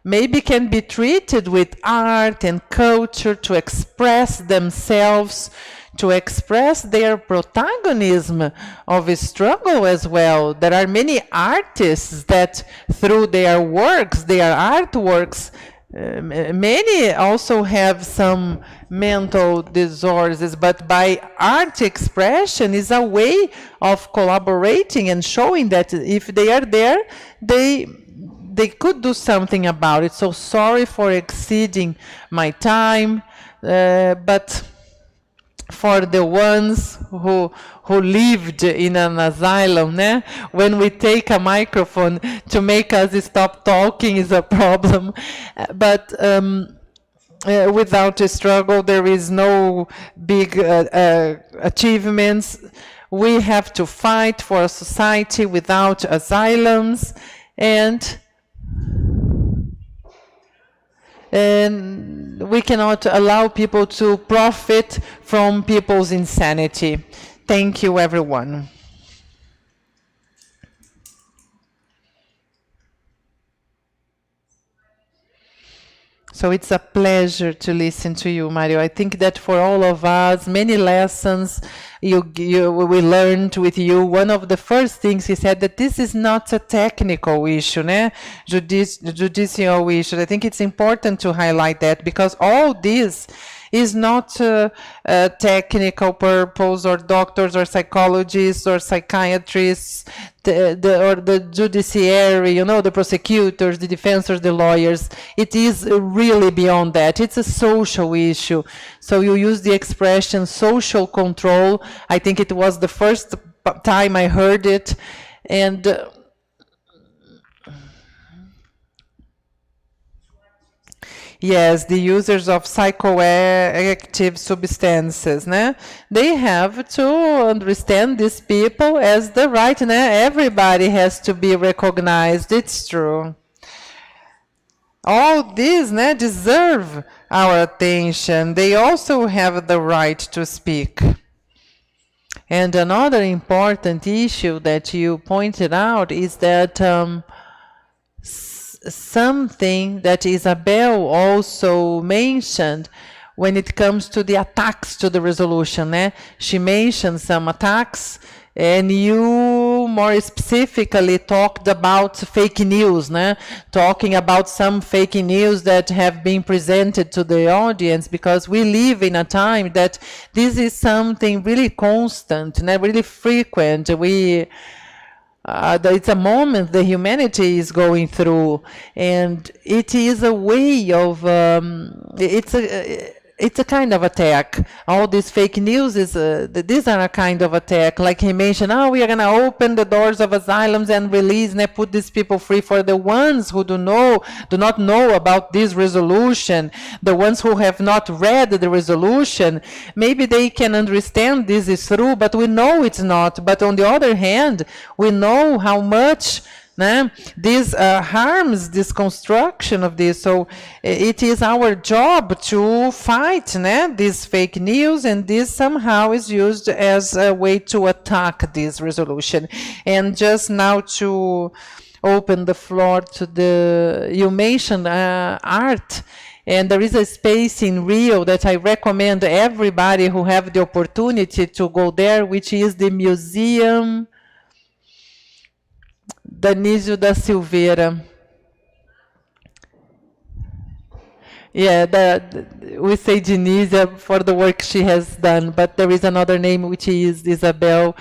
maybe can be treated with art and culture to express themselves, to express their protagonism of a struggle as well. There are many artists that through their works, their artworks, many also have some mental disorders, but by art expression is a way of collaborating and showing that if they are there, they could do something about it. So sorry for exceeding my time, but for the ones who lived in an asylum, when we take a microphone to make us stop talking is a problem. But without a struggle, there is no big achievements. We have to fight for a society without asylums, and we cannot allow people to profit from people's insanity. Thank you, everyone. So it's a pleasure to listen to you, Mario. I think that for all of us, many lessons we learned with you. One of the first things he said that this is not a technical issue, judicial issue. I think it's important to highlight that because all this is not a technical purpose, or doctors or psychologists or psychiatrists or the judiciary, the prosecutors, the defenders, the lawyers. It is really beyond that. It's a social issue. So you use the expression social control. I think it was the first time I heard it. And yes, the users of psychoactive substances, they have to understand these people as the right, everybody has to be recognized, it's true. All these deserve our attention. They also have the right to speak. And another important issue that you pointed out is that something that Isabel also mentioned when it comes to the attacks to the resolution. She mentioned some attacks, and you more specifically talked about fake news, talking about some fake news that have been presented to the audience, because we live in a time that this is something really constant, really frequent. It's a moment the humanity is going through, and it is a way of it's a kind of attack. All this fake news is these are a kind of attack. Like he mentioned, we are gonna open the doors of asylums and release, put these people free. For the ones who do not know about this resolution, the ones who have not read the resolution, maybe they can understand this is true, but we know it's not. But on the other hand, we know how much né? This harms this construction of this. So it is our job to fight, né, this fake news, and this somehow is used as a way to attack this resolution. And just now to open the floor to the, you mentioned art, and there is a space in Rio that I recommend everybody who have the opportunity to go there, which is the Museum Danísio da Silveira. Yeah, we say Denisia for the work she has done, but there is another name which is Isabel.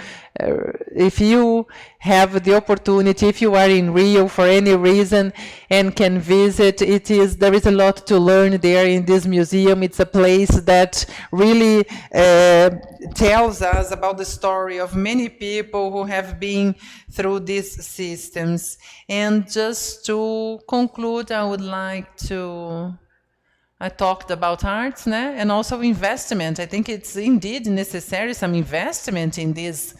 If you have the opportunity, if you are in Rio for any reason and can visit, there is a lot to learn there in this museum. It's a place that really tells us about the story of many people who have been through these systems. And just to conclude, I would like to... I talked about arts, né? And also investment. I think it's indeed necessary some investment in this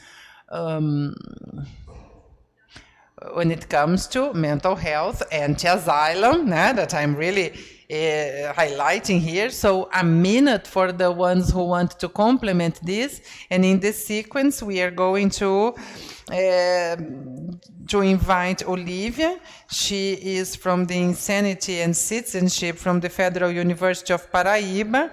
when it comes to mental health, anti-asylum, né? That I'm really highlighting here. So a minute for the ones who want to complement this. And in this sequence, we are going to invite Olivia. She is from the Insanity and Citizenship from the Federal University of Paraíba,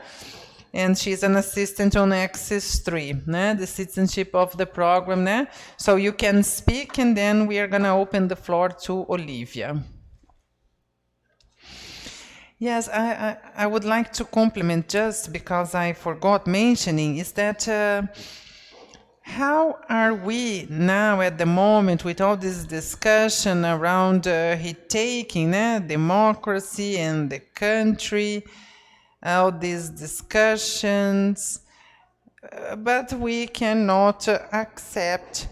and she's an assistant on Axis 3, né? The citizenship of the program. Né? So you can speak, and then we are going to open the floor to Olivia. Yes, I would like to compliment, just because I forgot mentioning, is that how are we now at the moment with all this discussion around retaking democracy and the country, all these discussions, but we cannot accept.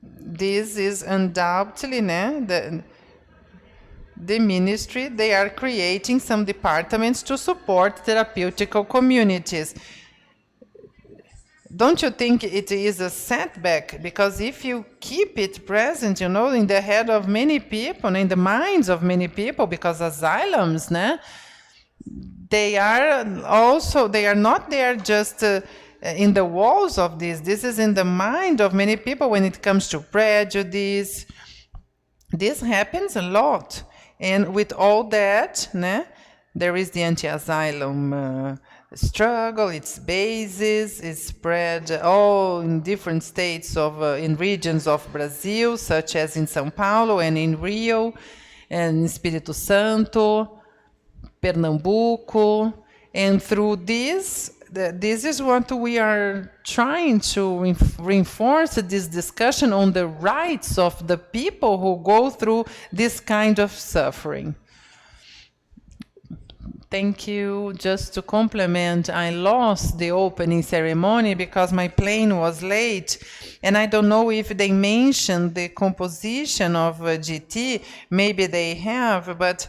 This is undoubtedly the ministry, they are creating some departments to support therapeutical communities. Don't you think it is a setback? Because if you keep it present, in the head of many people, in the minds of many people, because asylums, they are not there just in the walls of this. This is in the mind of many people when it comes to prejudice. This happens a lot. And with all that, there is the anti-asylum struggle, its basis is spread all in different states in regions of Brazil, such as in São Paulo and in Rio, and Espírito Santo, Pernambuco. And through this is what we are trying to reinforce, this discussion on the rights of the people who go through this kind of suffering. Thank you. Just to complement, I lost the opening ceremony because my plane was late, and I don't know if they mentioned the composition of GT. Maybe they have, but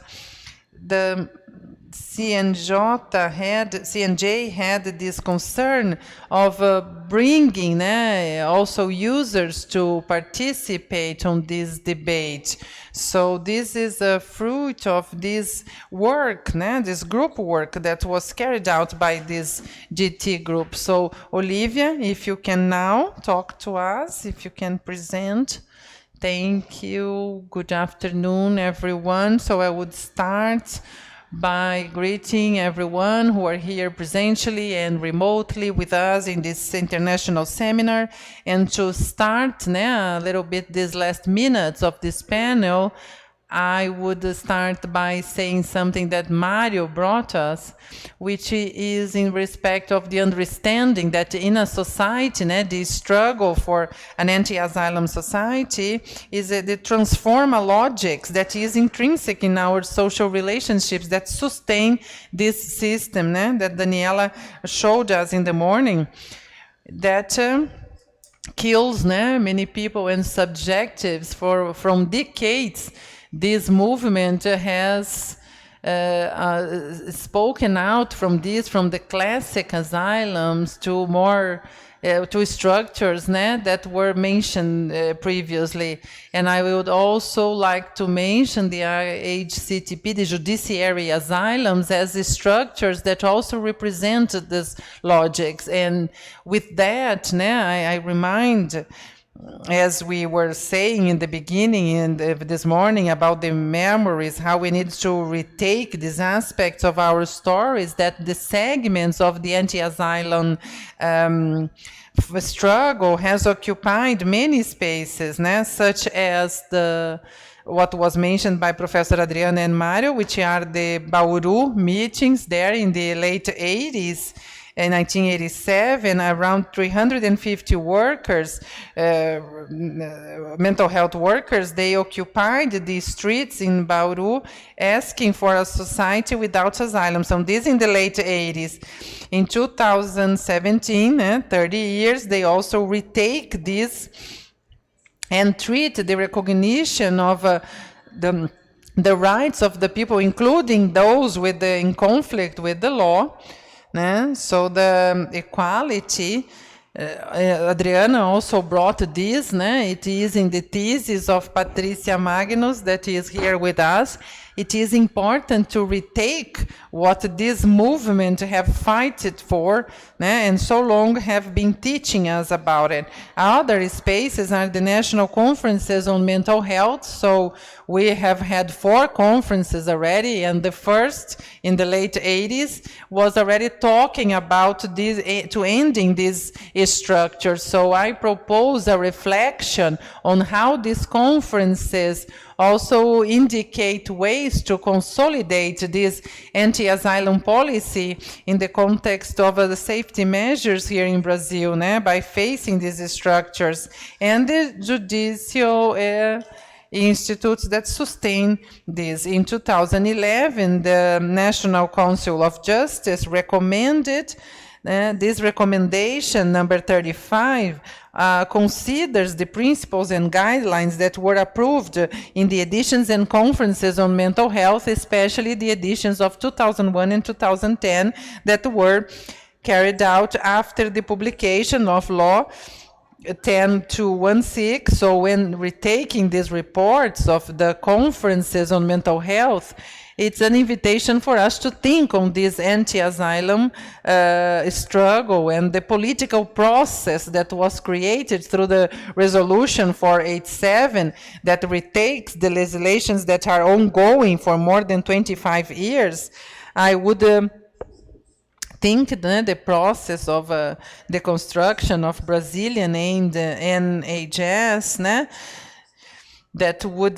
the CNJ had this concern of bringing also users to participate on this debate. So this is a fruit of this work, this group work that was carried out by this GT group. So Olivia, if you can now talk to us, if you can present. Thank you. Good afternoon, everyone. So I would start by greeting everyone who are here presentially and remotely with us in this international seminar. And to start a little bit these last minutes of this panel, I would start by saying something that Mario brought us, which is in respect of the understanding that in a society, the struggle for an anti-asylum society is the transforma logics that is intrinsic in our social relationships that sustain this system that Daniela showed us in the morning, that kills many people and subjectives from decades. This movement has spoken out from the classic asylums to more two structures that were mentioned previously. And I would also like to mention the HCTP, the judiciary asylums, as the structures that also represent this logics. And with that, I remind, as we were saying in the beginning and this morning about the memories, how we need to retake these aspects of our stories, that the segments of the anti-asylum struggle has occupied many spaces, such as what was mentioned by Professor Adriana and Mario, which are the Bauru meetings there in the late 80s. In 1987, around 350 workers, mental health workers, they occupied the streets in Bauru asking for a society without asylum. So this in the late 80s. In 2017, 30 years, they also retake this and treat the recognition of the rights of the people, including those in conflict with the law. So the equality, Adriana also brought this, it is in the thesis of Patricia Magnus that is here with us. It is important to retake what this movement have fighted for, and so long have been teaching us about it. Other spaces are the national conferences on mental health. So we have had 4 conferences already, and the first in the late 80s was already talking about this, to ending these structures. So I propose a reflection on how these conferences also indicate ways to consolidate this anti-asylum policy in the context of the safety measures here in Brazil, by facing these structures, and the judicial institutes that sustain this. In 2011, the National Council of Justice recommended this recommendation number 35 considers the principles and guidelines that were approved in the editions and conferences on mental health, especially the editions of 2001 and 2010 that were carried out after the publication of Law 10216. So when retaking these reports of the conferences on mental health, it's an invitation for us to think on this anti-asylum struggle and the political process that was created through the resolution 487 that retakes the legislations that are ongoing for more than 25 years. I would think the process of the construction of Brazilian aimed NHS, that would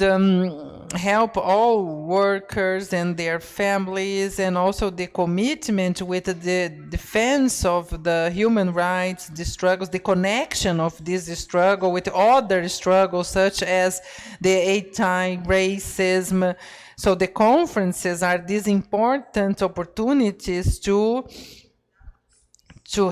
help all workers and their families, and also the commitment with the defense of the human rights, the struggles, the connection of this struggle with other struggles such as the anti-racism. So the conferences are these important opportunities to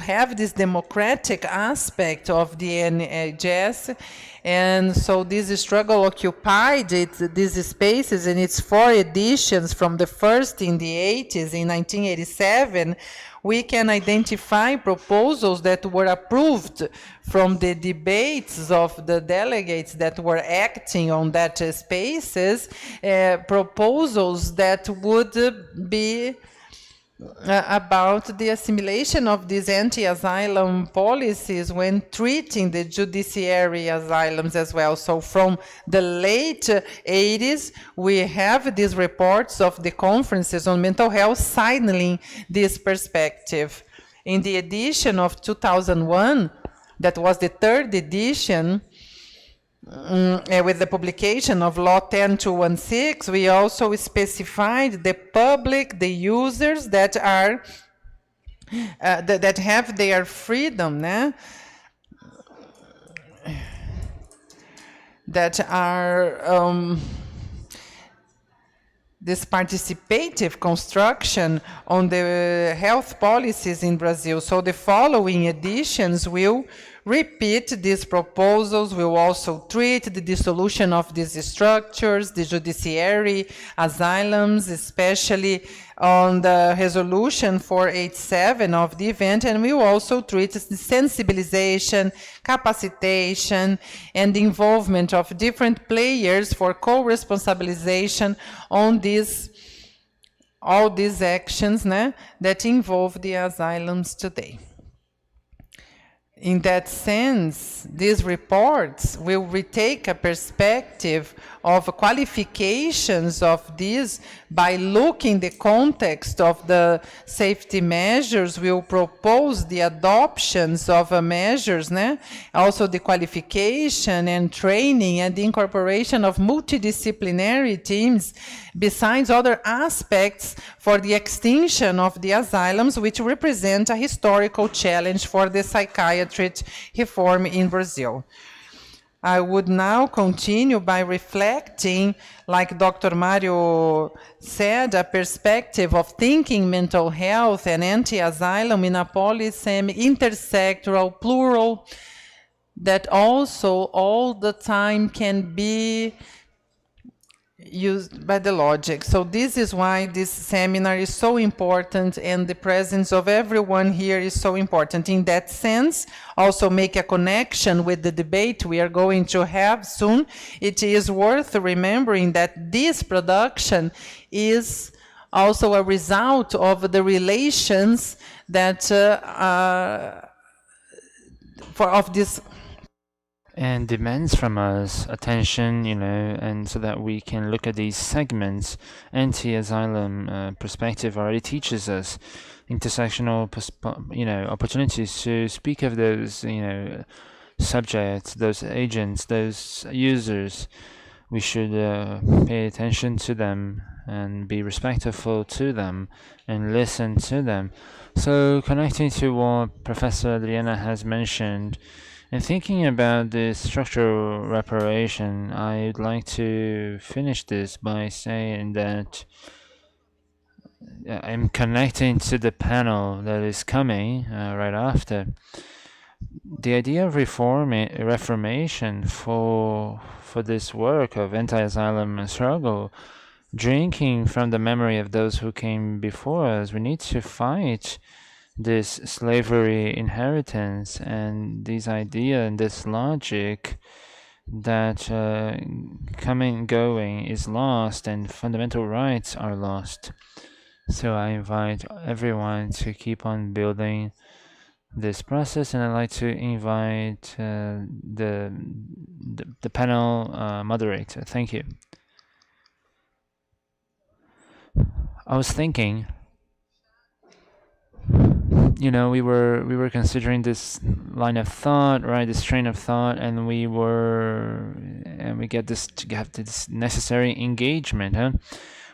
have this democratic aspect of the NHS. And so this struggle occupied these spaces in its 4 editions, from the first in the 80s, in 1987. We can identify proposals that were approved from the debates of the delegates that were acting on that spaces, proposals that would be about the assimilation of these anti-asylum policies when treating the judiciary asylums as well. So from the late 80s, we have these reports of the conferences on mental health signaling this perspective. In the edition of 2001, that was the 3rd edition, with the publication of Law 10216, we also specified the public, the users that are that have their freedom, that are this participative construction on the health policies in Brazil. So the following editions will repeat these proposals. We will also treat the dissolution of these structures, the judiciary, asylums, especially on the resolution 487 of the event, and we will also treat the sensibilization, capacitation, and the involvement of different players for co-responsabilization on all these actions that involve the asylums today. In that sense, these reports will retake a perspective of qualifications of these by looking the context of the safety measures. Will propose the adoptions of measures, also the qualification and training and the incorporation of multidisciplinary teams, besides other aspects for the extinction of the asylums, which represent a historical challenge for the psychiatry reform in Brazil. I would now continue by reflecting, like Dr. Mario said, a perspective of thinking mental health and anti-asylum in a polysemic, intersectoral, plural, that also all the time can be used by the logic. So this is why this seminar is so important, and the presence of everyone here is so important. In that sense, also make a connection with the debate we are going to have soon. It is worth remembering that this production is also a result of the relations that of this and demands from us attention, and so that we can look at these segments. Anti-asylum perspective already teaches us intersectional, opportunities to speak of those, subjects, those agents, those users. We should pay attention to them and be respectful to them and listen to them. So connecting to what Professor Adriana has mentioned, and thinking about the structural reparation, I'd like to finish this by saying that I'm connecting to the panel that is coming right after. The idea of reformation for this work of anti-asylum struggle, drinking from the memory of those who came before us, we need to fight this slavery inheritance and this idea and this logic that coming and going is lost and fundamental rights are lost. So I invite everyone to keep on building this process, and I'd like to invite the panel moderator. Thank you. I was thinking, we were considering this line of thought, right? This train of thought, and we get this to have this necessary engagement, huh?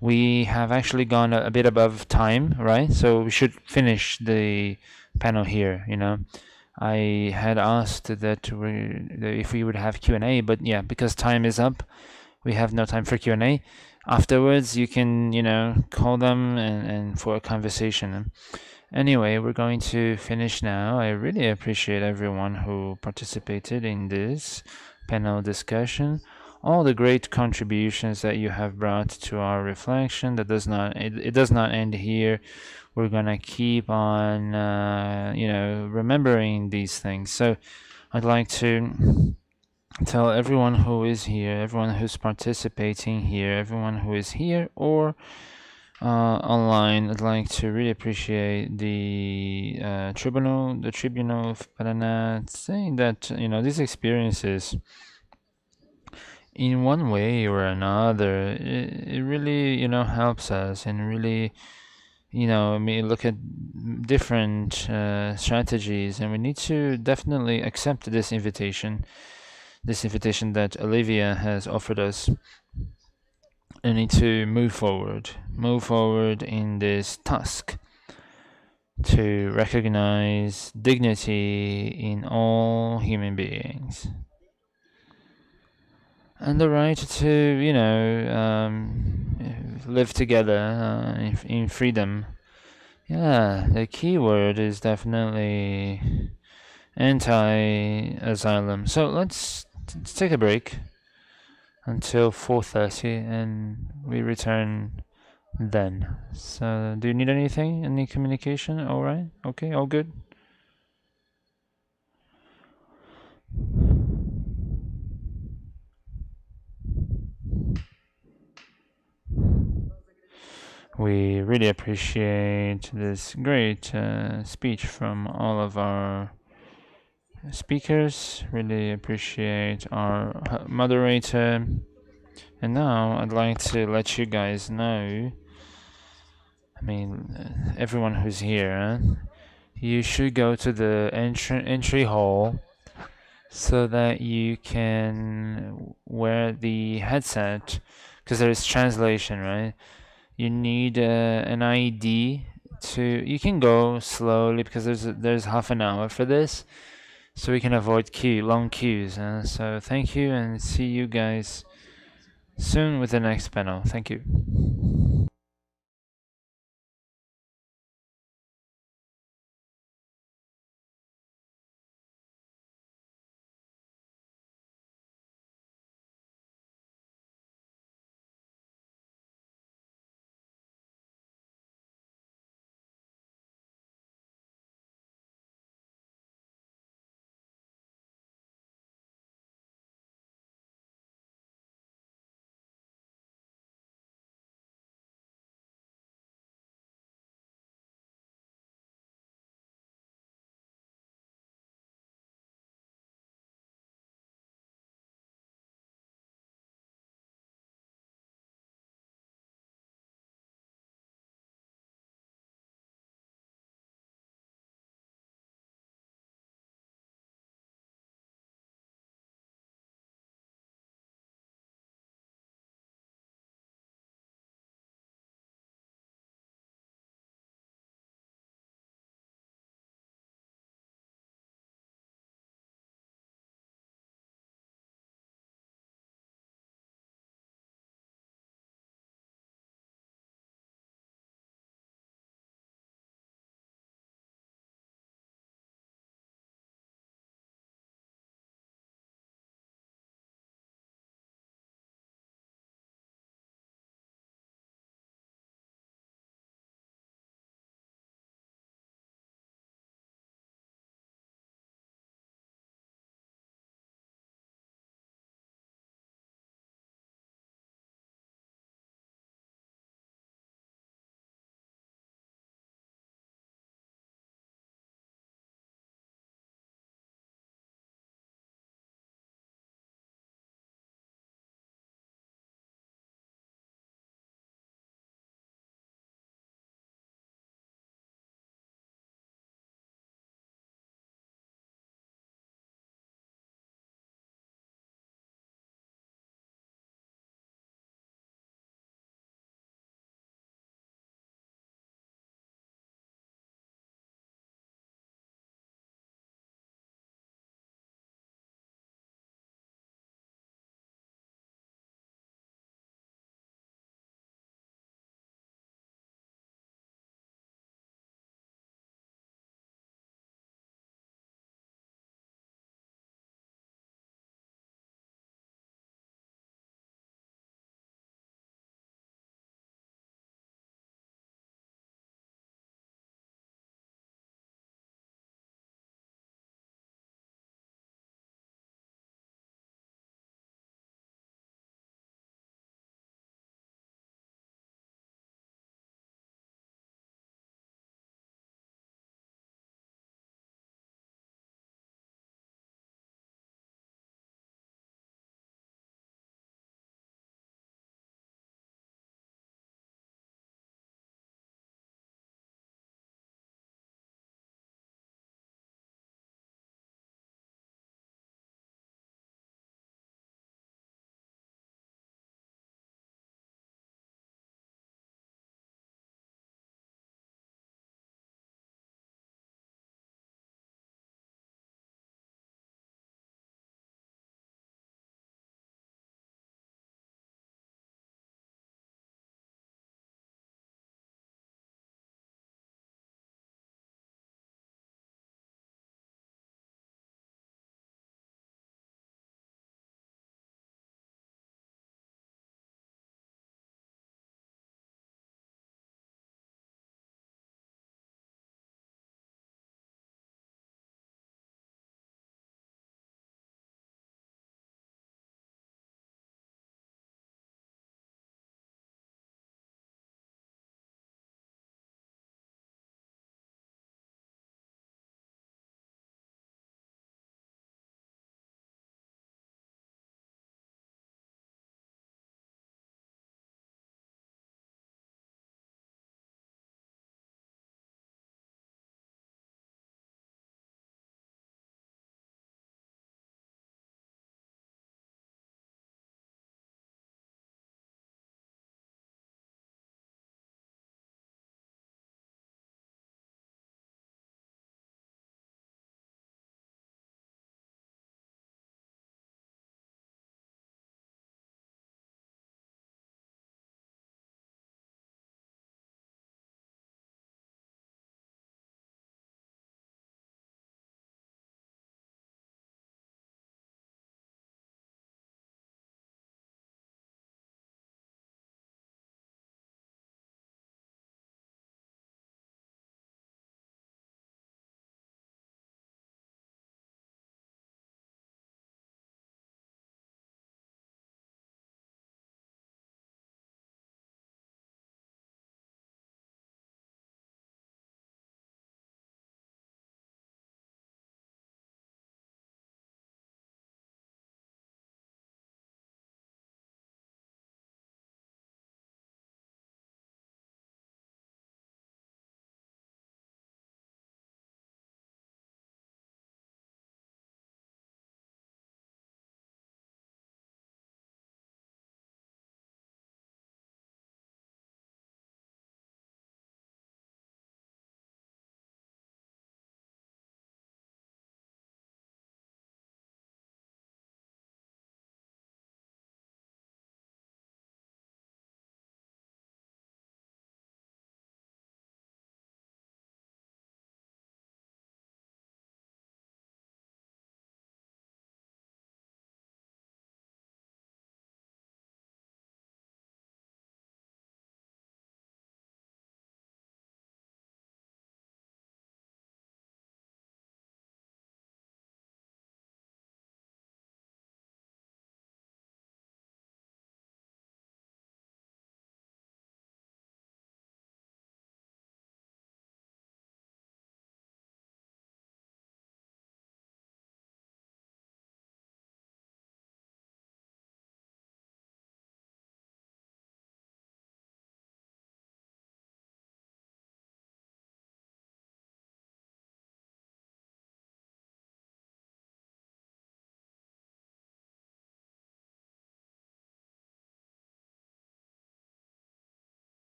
We have actually gone a bit above time, right? So we should finish the panel here. I had asked that if we would have Q&A, but yeah, because time is up, we have no time for Q&A. Afterwards, you can call them and for a conversation. Anyway, we're going to finish now. I really appreciate everyone who participated in this panel discussion, all the great contributions that you have brought to our reflection. It does not end here. We're gonna keep on remembering these things. So I'd like to tell everyone who is here, everyone who's participating here, everyone who is here or online, I'd like to really appreciate the Tribunal of Paraná, saying that these experiences, in one way or another, it really helps us and really look at different strategies, and we need to definitely accept this invitation that Olivia has offered us. I need to move forward in this task to recognize dignity in all human beings and the right to live together in freedom. Yeah, the key word is definitely anti-asylum. So let's take a break until 4:30, and we return then. So, do you need anything? Any communication? All right. Okay. All good. We really appreciate this great speech from all of our speakers. Really appreciate our moderator. And now I'd like to let you guys know, I mean, everyone who's here, you should go to the entry hall so that you can wear the headset, because there is translation, right? You need an ID to. You can go slowly because there's half an hour for this, so we can avoid long queues. So thank you, and see you guys soon with the next panel. Thank you.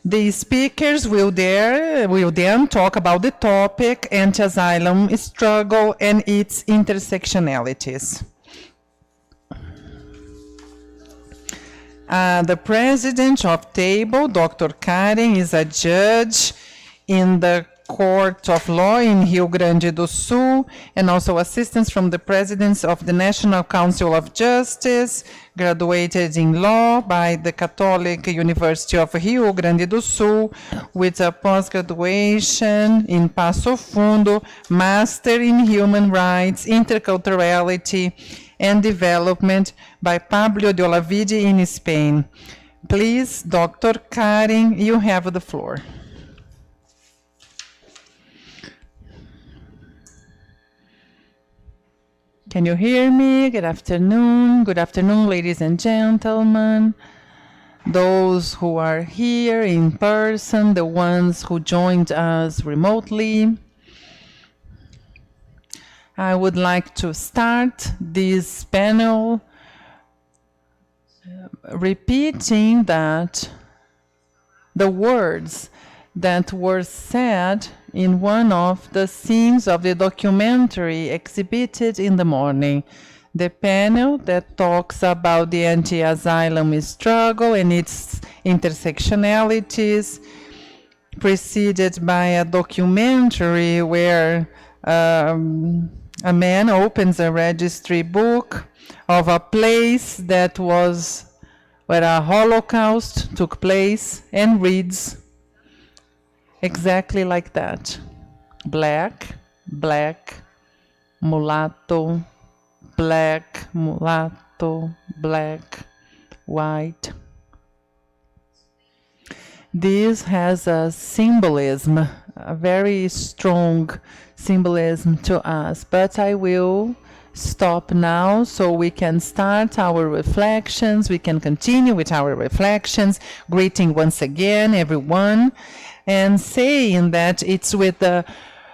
The speakers will then talk about the topic anti-asylum struggle and its intersectionalities. The president of table, Dr. Karen, is a judge in the Court of Law in Rio Grande do Sul, and also assistance from the presidents of the National Council of Justice, graduated in law by the Catholic University of Rio Grande do Sul, with a post-graduation in Passo Fundo, master in human rights, interculturality, and development by Pablo de Olavide in Spain. Please, Dr. Karen, you have the floor. Can you hear me? Good afternoon. Good afternoon, ladies and gentlemen. Those who are here in person, the ones who joined us remotely. I would like to start this panel repeating that the words that were said in one of the scenes of the documentary exhibited in the morning. The panel that talks about the anti-asylum struggle and its intersectionalities, preceded by a documentary where a man opens a registry book of a place that was where a Holocaust took place and reads exactly like that. Black, black, mulatto, black, mulatto, black, white. This has a symbolism, a very strong symbolism to us, but I will stop now so we can start our reflections. We can continue with our reflections, greeting once again everyone, and saying that it's with the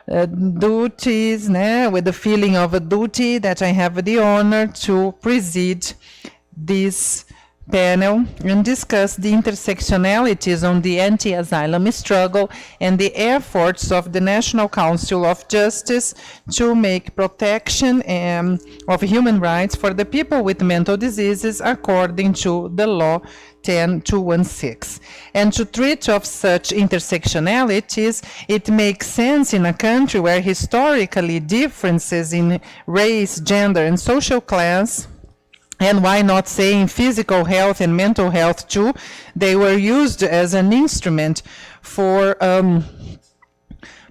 duties, with the feeling of a duty that I have the honor to preside this panel and discuss the intersectionalities on the anti-asylum struggle and the efforts of the National Council of Justice to make protection of human rights for the people with mental diseases according to the law 10216. And to treat of such intersectionalities, it makes sense in a country where historically differences in race, gender, and social class, and why not saying physical health and mental health too, they were used as an instrument for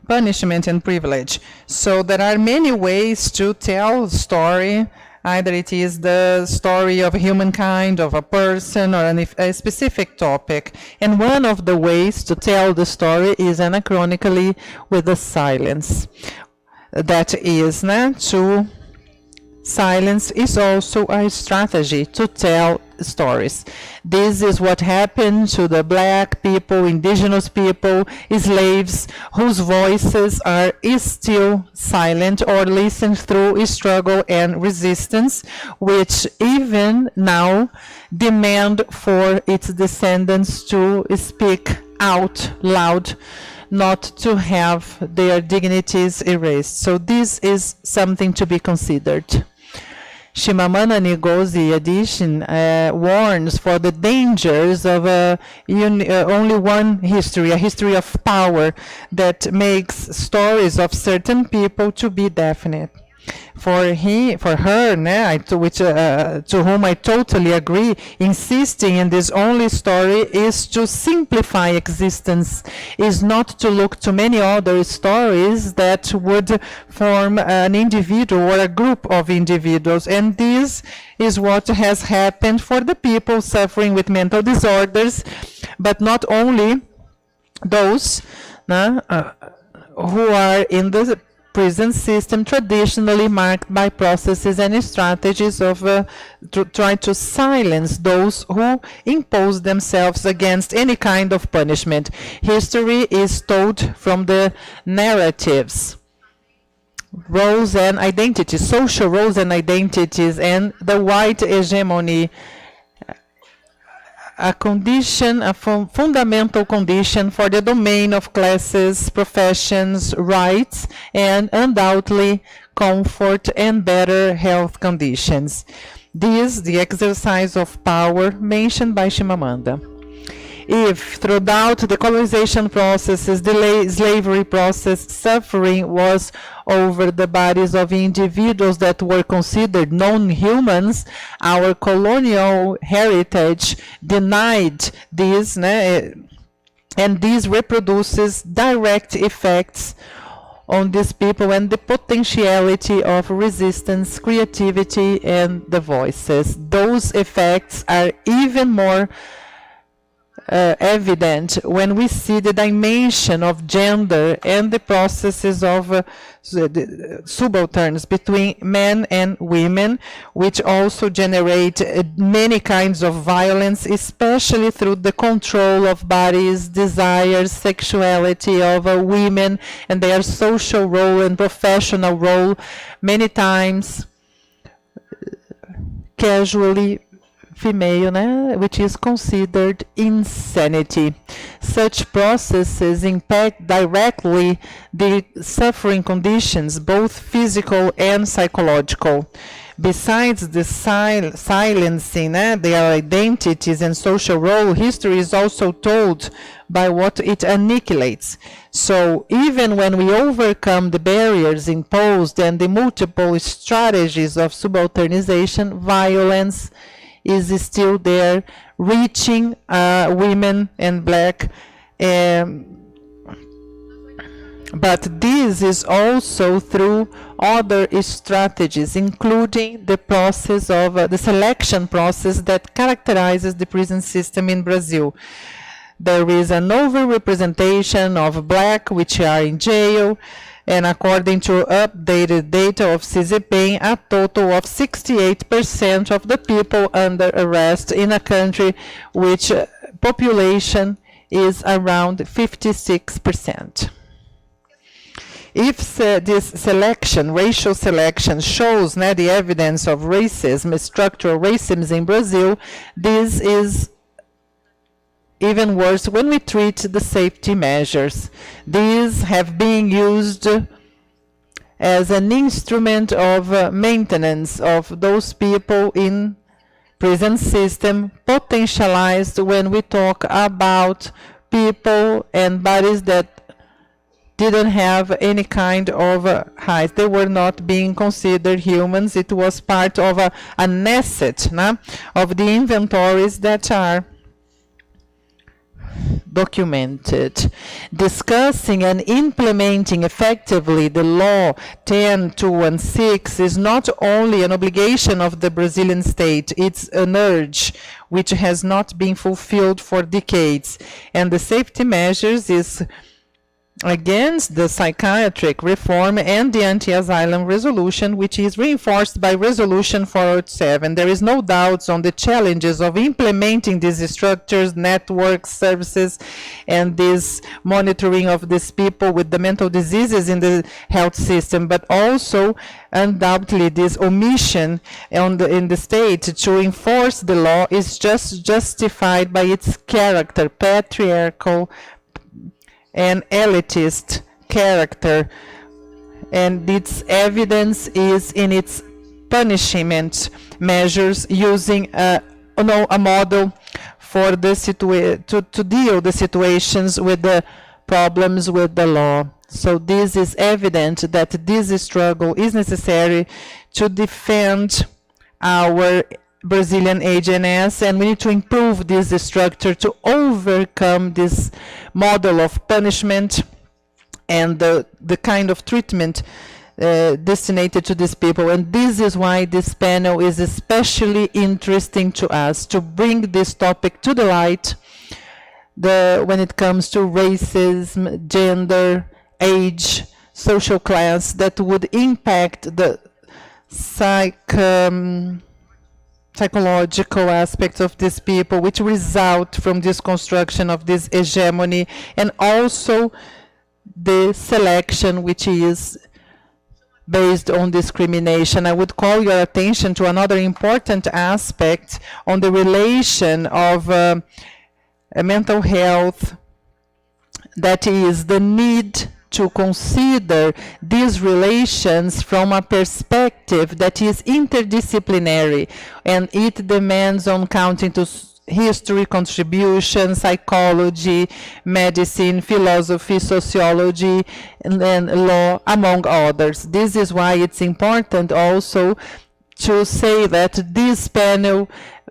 punishment and privilege. So there are many ways to tell story. Either it is the story of humankind, of a person, or a specific topic. And one of the ways to tell the story is anachronically with the silence. That is, to silence is also a strategy to tell stories. This is what happened to the black people, indigenous people, slaves, whose voices are still silent or listened through struggle and resistance, which even now demand for its descendants to speak out loud, not to have their dignities erased. So this is something to be considered. Chimamanda Ngozi Adichie warns for the dangers of only one history, a history of power that makes stories of certain people to be definite. For her, to whom I totally agree, insisting in this only story is to simplify existence, is not to look to many other stories that would form an individual or a group of individuals. And this is what has happened for the people suffering with mental disorders, but not only those who are in the prison system traditionally marked by processes and strategies of to try to silence those who impose themselves against any kind of punishment. History is told from the narratives, roles and identities, social roles and identities, and the white hegemony a condition, a fundamental condition for the domain of classes, professions, rights, and undoubtedly comfort and better health conditions. This, the exercise of power mentioned by Chimamanda. If throughout the colonization processes, the slavery process, suffering was over the bodies of individuals that were considered non-humans, our colonial heritage denied this, and this reproduces direct effects on these people and the potentiality of resistance, creativity, and the voices. Those effects are even more evident when we see the dimension of gender and the processes of the subalterns between men and women, which also generate many kinds of violence, especially through the control of bodies, desires, sexuality of women and their social role and professional role, many times casually female, which is considered insanity. Such processes impact directly the suffering conditions, both physical and psychological. Besides the silencing their identities and social role, history is also told by what it annihilates. So even when we overcome the barriers imposed and the multiple strategies of subalternization, violence is still there, reaching women and black. But this is also through other strategies, including the process of the selection process that characterizes the prison system in Brazil. There is an overrepresentation of black which are in jail, and according to updated data of CZPEM, a total of 68% of the people under arrest in a country which population is around 56%. If this selection, racial selection, shows the evidence of racism, structural racism in Brazil, this is even worse when we treat the safety measures. These have been used as an instrument of maintenance of those people in prison system, potentialized when we talk about people and bodies that didn't have any kind of height. They were not being considered humans. It was part of an asset of the inventories that are documented. Discussing and implementing effectively the law 10216 is not only an obligation of the Brazilian state, it's an urge which has not been fulfilled for decades. And the safety measures is against the psychiatric reform and the anti-asylum resolution, which is reinforced by Resolution 407. There is no doubt on the challenges of implementing these structures, networks, services, and this monitoring of these people with the mental diseases in the health system, but also undoubtedly this omission in the state to enforce the law is just justified by its character, patriarchal and elitist character, and its evidence is in its punishment measures, using a model for the to deal the situations with the problems with the law. So this is evident that this struggle is necessary to defend our Brazilian HNS, and we need to improve this structure to overcome this model of punishment and the kind of treatment destined to these people. And this is why this panel is especially interesting to us, to bring this topic to the light when it comes to racism, gender, age, social class, that would impact the psychological aspects of these people, which result from this construction of this hegemony, and also the selection, which is based on discrimination. I would call your attention to another important aspect on the relation of mental health, that is the need to consider these relations from a perspective that is interdisciplinary, and it demands on counting to history, contribution, psychology, medicine, philosophy, sociology, and law, among others. This is why it's important also to say that this panel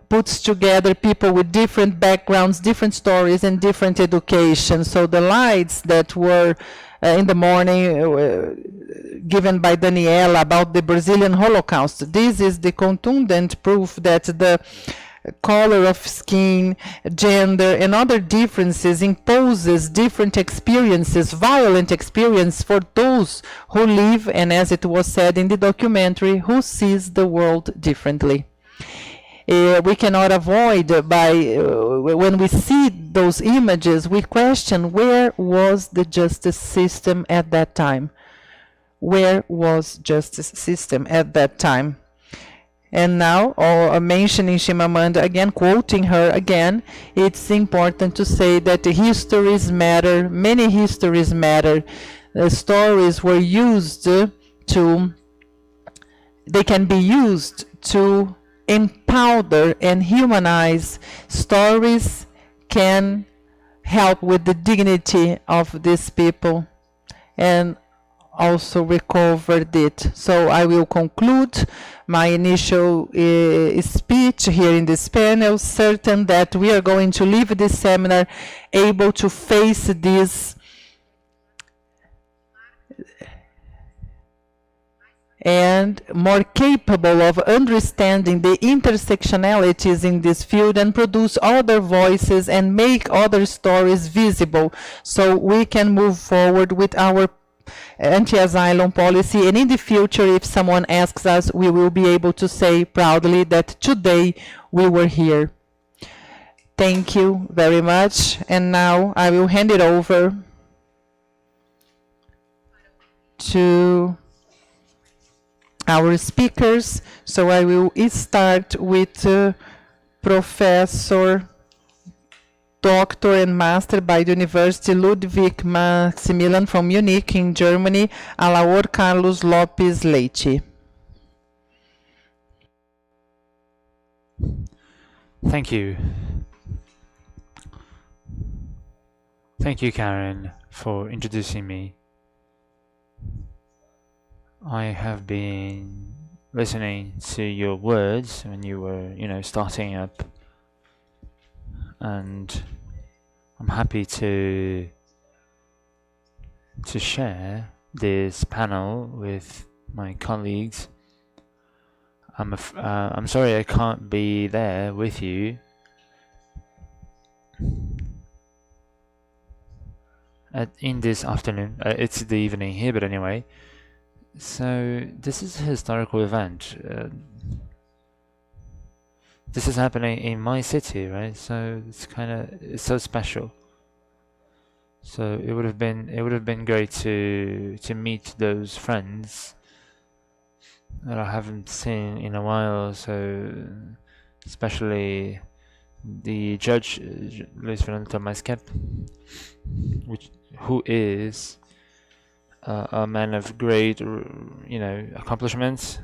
puts together people with different backgrounds, different stories, and different education. So the lights that were in the morning given by Daniela about the Brazilian Holocaust, this is the contundent proof that the color of skin, gender, and other differences imposes different experiences, violent experience for those who live, and as it was said in the documentary, who sees the world differently. We cannot avoid when we see those images, we question where was the justice system at that time? Where was justice system at that time? And now, mentioning Chimamanda again, quoting her again, it's important to say that the histories matter, many histories matter. The stories were used they can be used to empower and humanize. Stories can help with the dignity of these people and also recovered it. So I will conclude my initial speech here in this panel, certain that we are going to leave this seminar able to face this and more capable of understanding the intersectionalities in this field and produce other voices and make other stories visible, so we can move forward with our anti-asylum policy. And in the future, if someone asks us, we will be able to say proudly that today we were here. Thank you very much. And now I will hand it over to our speakers. So I will start with Professor Doctor and Master by the University Ludwig Maximilian from Munich in Germany, Alaor Carlos Lopes Leite. Thank you. Thank you, Karen, for introducing me. I have been listening to your words when you were, starting up, and I'm happy to share this panel with my colleagues. I'm sorry I can't be there with you. In this afternoon. It's the evening here, but anyway. So this is a historical event. This is happening in my city, right? So it's so special. So it would have been great to meet those friends that I haven't seen in a while. So especially the judge, Luis Fernando Tomás-Kempf, who is a man of great, accomplishments.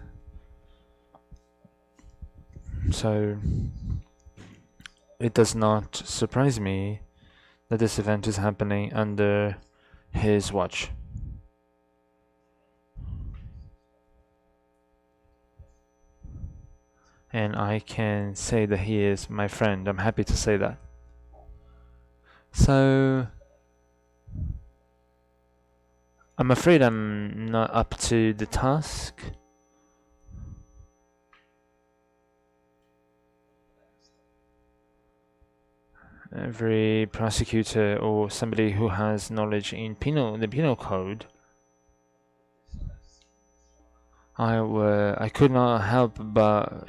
So it does not surprise me that this event is happening under his watch. And I can say that he is my friend. I'm happy to say that. So I'm afraid I'm not up to the task. Every prosecutor or somebody who has knowledge in the penal code, I could not help but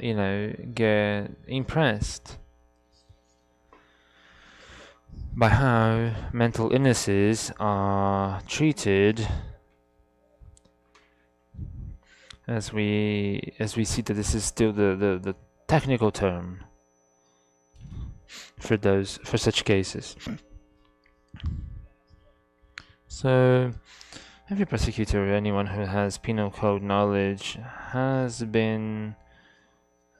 get impressed by how mental illnesses are treated as we see that this is still the technical term for such cases. So every prosecutor or anyone who has penal code knowledge has been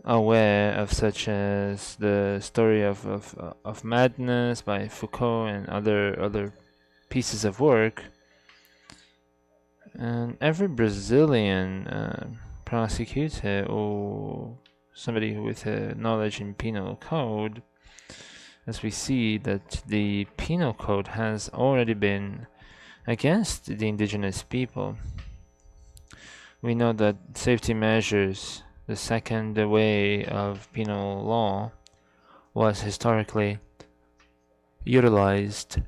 aware of such as the story of madness by Foucault and other pieces of work. And every Brazilian prosecutor or somebody with knowledge in penal code, as we see that the penal code has already been against the indigenous people. We know that safety measures, the second way of penal law, was historically utilized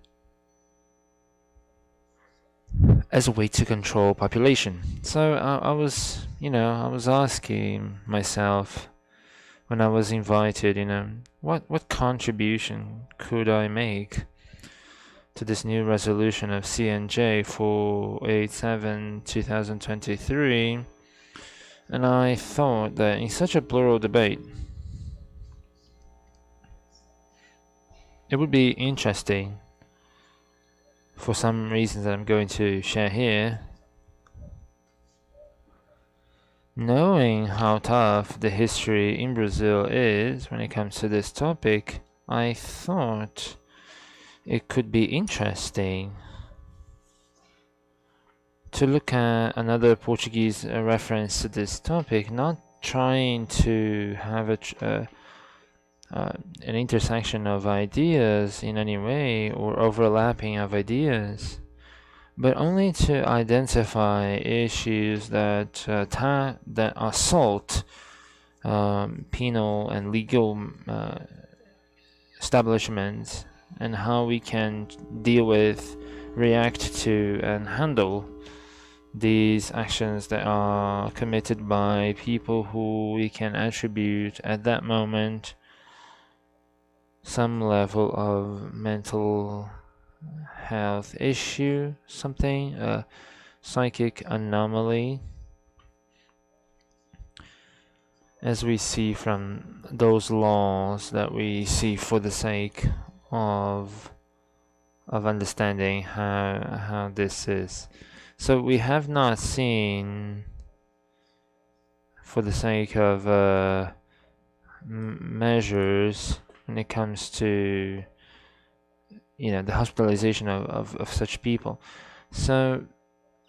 as a way to control population. So I was asking myself when I was invited, what contribution could I make to this new resolution of CNJ 487/2023, and I thought that in such a plural debate, it would be interesting, for some reasons that I'm going to share here, knowing how tough the history in Brazil is when it comes to this topic. I thought it could be interesting to look at another Portuguese reference to this topic, not trying to have an intersection of ideas in any way or overlapping of ideas, but only to identify issues that assault penal and legal establishments, and how we can deal with, react to, and handle these actions that are committed by people who we can attribute at that moment some level of mental health issue, something, a psychic anomaly, as we see from those laws that we see for the sake of understanding how this is. So we have not seen, for the sake of measures when it comes to the hospitalization of such people. So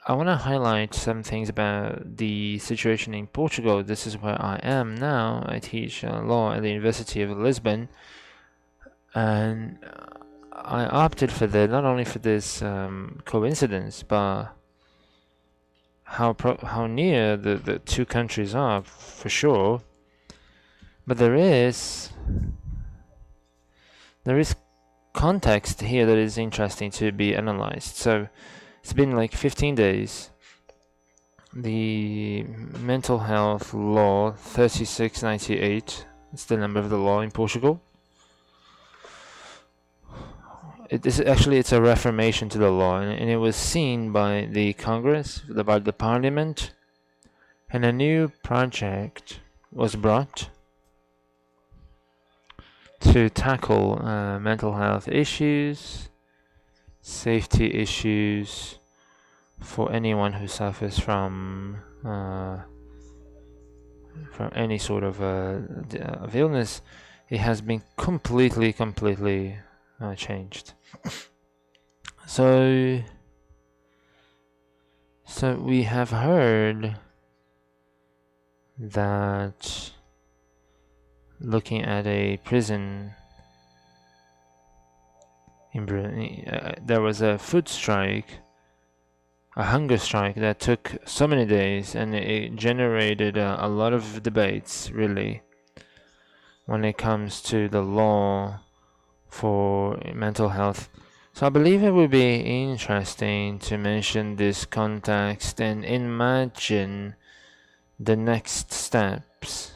I want to highlight some things about the situation in Portugal. This is where I am now. I teach law at the University of Lisbon, and I opted for that not only for this coincidence, but how near the two countries are, for sure. But there is context here that is interesting to be analyzed. So it's been like 15 days. The mental health law 3698, it's the number of the law in Portugal. It's a reformation to the law, and it was seen by the Congress, by the Parliament, and a new project was brought to tackle mental health issues, safety issues for anyone who suffers from any sort of illness. It has been completely changed. So we have heard that looking at a prison in there was a food strike, a hunger strike that took so many days, and it generated a lot of debates, really, when it comes to the law for mental health. So I believe it would be interesting to mention this context and imagine the next steps.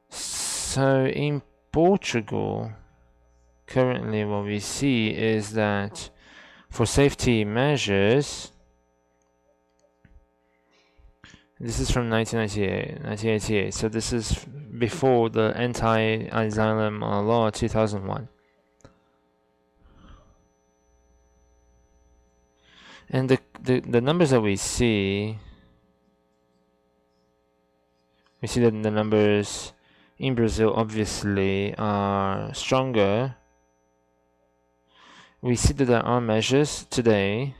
So in Portugal, currently what we see is that for safety measures, This is from 1988. So this is before the anti-asylum law 2001. And the numbers that we see that the numbers in Brazil obviously are stronger. We see that there are measures today.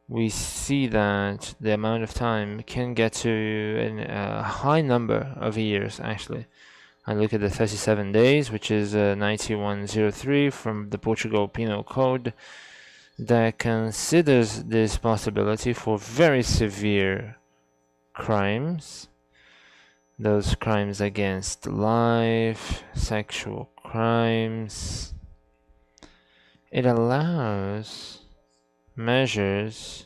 We see that the amount of time can get to a high number of years, actually. I look at the 37 days, which is 9103 from the Portugal Penal Code, that considers this possibility for very severe crimes, those crimes against life, sexual crimes. It allows measures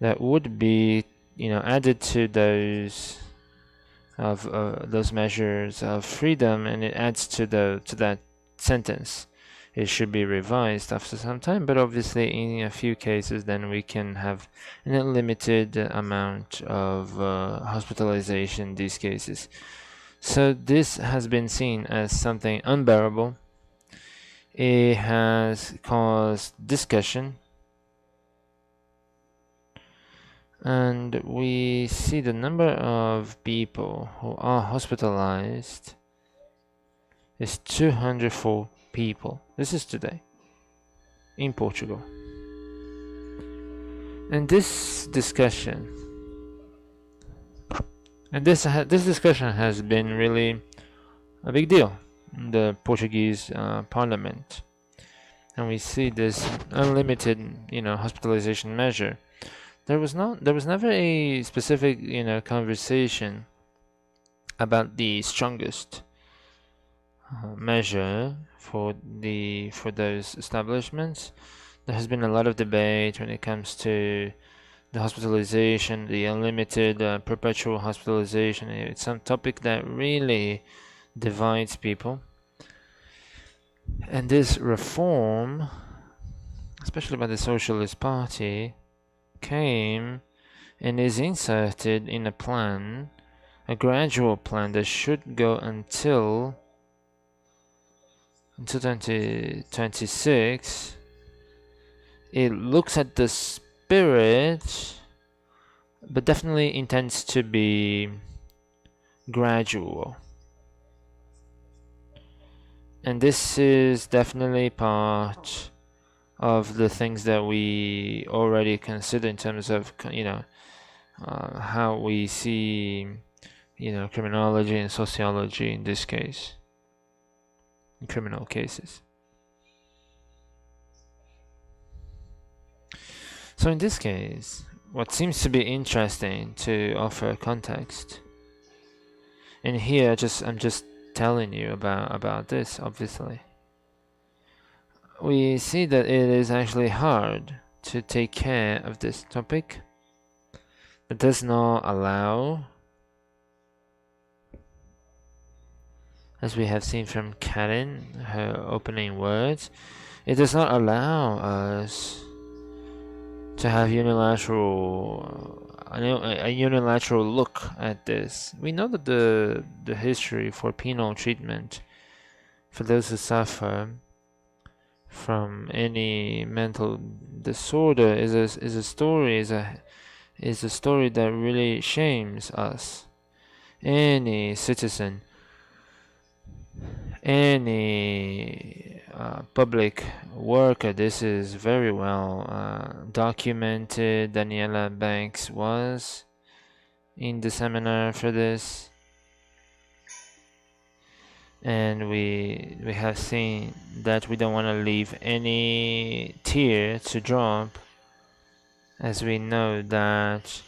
that would be, added to those measures of freedom, and it adds to that sentence. It should be revised after some time, but obviously in a few cases then we can have an unlimited amount of hospitalization in these cases. So this has been seen as something unbearable. It has caused discussion, and we see the number of people who are hospitalized is 204 people. This is today in Portugal. And this discussion has been really a big deal in the Portuguese parliament. And we see this unlimited, hospitalization measure. There was never a specific, conversation about the strongest measure for those establishments. There has been a lot of debate when it comes to the hospitalization, the unlimited perpetual hospitalization. It's some topic that really divides people. And this reform, especially by the Socialist Party, came and is inserted in a plan, a gradual plan that should go until 2026. It looks at the spirit, but definitely intends to be gradual. And this is definitely part of the things that we already consider in terms of, how we see, criminology and sociology in this case, in criminal cases. So in this case, what seems to be interesting to offer context, and here I'm just telling you about this, obviously. We see that it is actually hard to take care of this topic. It does not allow, as we have seen from Karen, her opening words, it does not allow us to have a unilateral look at this. We know that the history for penal treatment for those who suffer from any mental disorder is a story that really shames us. Any citizen, any public worker, this is very well documented. Daniela Banks was in the seminar for this, and we have seen that we don't want to leave any tear to drop, as we know that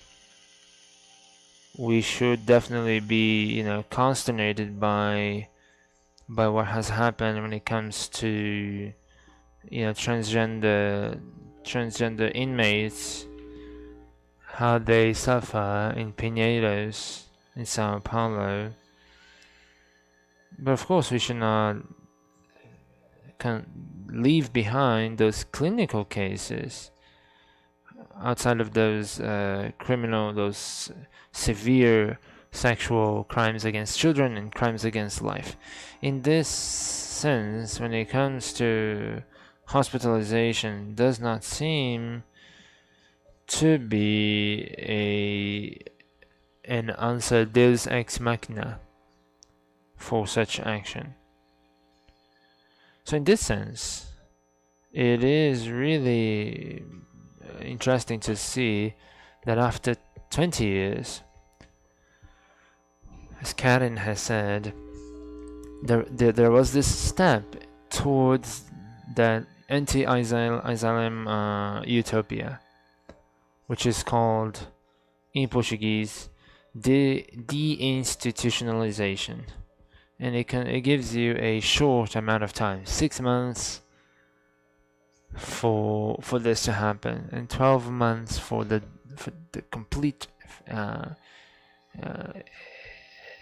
we should definitely be consternated by what has happened when it comes to transgender inmates, how they suffer in Pinheiros in Sao Paulo. But of course we should not leave behind those clinical cases outside of those those severe sexual crimes against children and crimes against life. In this sense, when it comes to hospitalization, does not seem to be an answer deus ex machina for such action. So in this sense, it is really interesting to see that after 20 years, as Karen has said, there was this step towards that anti-asylum utopia, which is called, in Portuguese, deinstitutionalization. And it gives you a short amount of time, 6 months for this to happen, and 12 months for the complete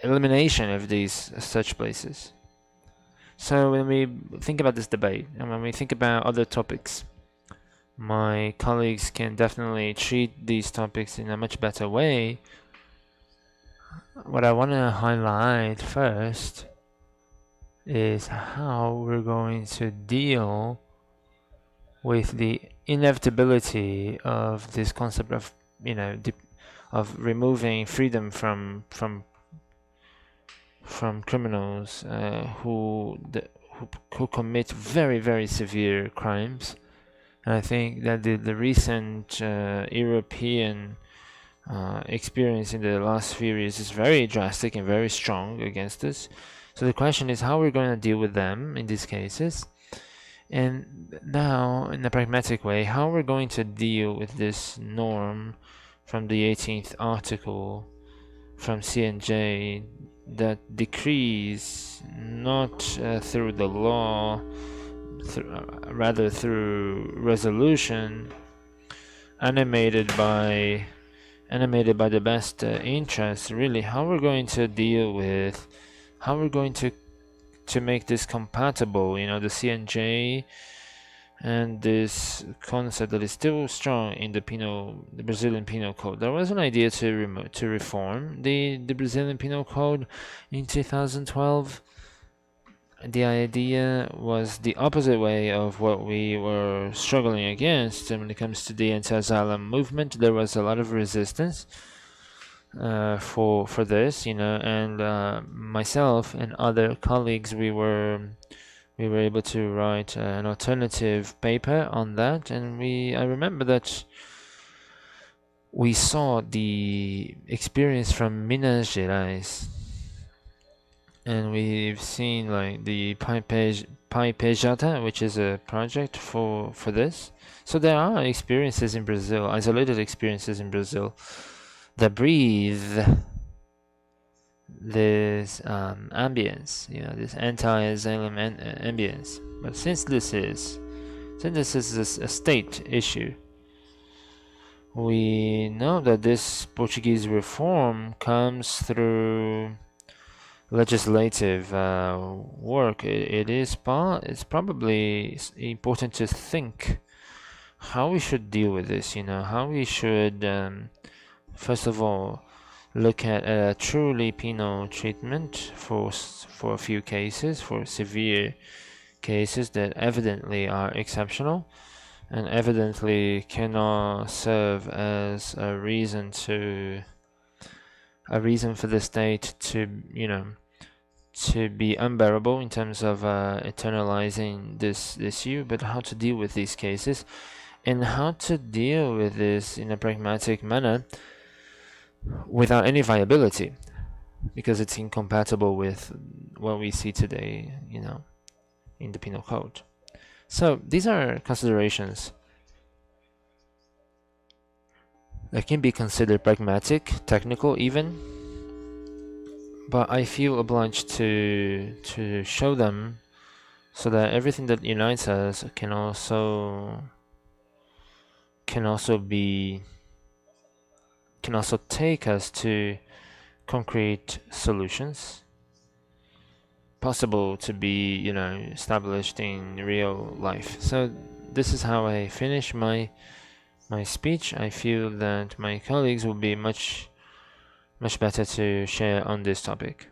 elimination of these such places. So when we think about this debate, and when we think about other topics, my colleagues can definitely treat these topics in a much better way. What I want to highlight first is how we're going to deal with the inevitability of this concept of, of removing freedom from criminals who commit very, very severe crimes. And I think that the recent European experience in the last few years is very drastic and very strong against us. So the question is how we're going to deal with them in these cases. And now, in a pragmatic way, how we're going to deal with this norm from the 18th article from CNJ that decrees not through the law, rather through resolution, animated by the best interest. Really, how we're going to deal with, how we're going to make this compatible, the CNJ and this concept that is still strong in the Brazilian Penal Code. There was an idea to reform the Brazilian Penal Code in 2012. The idea was the opposite way of what we were struggling against. And when it comes to the anti-asylum movement, there was a lot of resistance for this, and myself and other colleagues, we were able to write an alternative paper on that, and I remember that we saw the experience from Minas Gerais, and we've seen like the Pai Pejata, which is a project for this. So there are experiences in Brazil, isolated experiences in Brazil, that breathe this ambience, this anti-asylum ambience. But since this is a state issue, we know that this Portuguese reform comes through legislative work. It's probably important to think how we should deal with this. How we should first of all look at a truly penal treatment for a few cases, for severe cases that evidently are exceptional and evidently cannot serve as a reason for the state to be unbearable in terms of eternalizing this issue, but how to deal with these cases and how to deal with this in a pragmatic manner without any viability, because it's incompatible with what we see today, in the penal code. So these are considerations that can be considered pragmatic, technical even, but I feel obliged to show them so that everything that unites us can also take us to concrete solutions possible to be established in real life. So this is how I finish my my speech, I feel that my colleagues will be much better to share on this topic.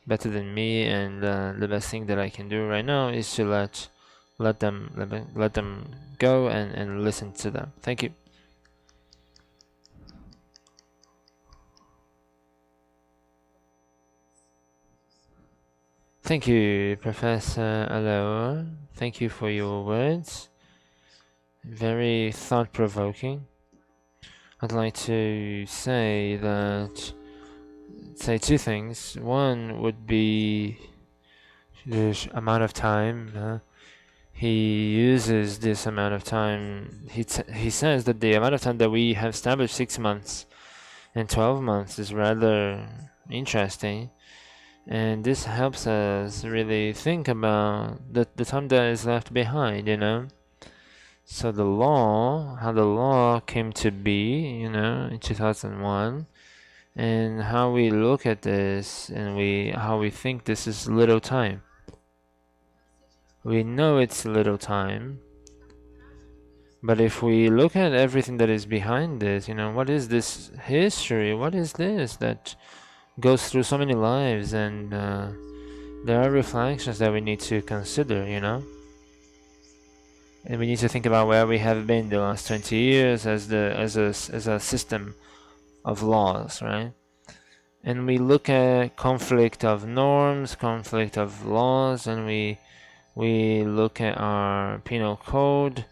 Better than me, and the best thing that I can do right now is to let them go and listen to them. Thank you. Thank you, Professor Aloa. Thank you for your words. Very thought-provoking. I'd like to say two things. One would be the amount of time. He uses this amount of time. He says that the amount of time that we have established, 6 months and 12 months, is rather interesting. And this helps us really think about the time that is left behind, So how the law came to be, in 2001, and how we look at this and how we think this is little time. We know it's little time, but if we look at everything that is behind this, what is this history? What is this that goes through so many lives, and there are reflections that we need to consider, and we need to think about where we have been the last 20 years as a system of laws, right? And we look at conflict of norms, conflict of laws, and we look at our penal code,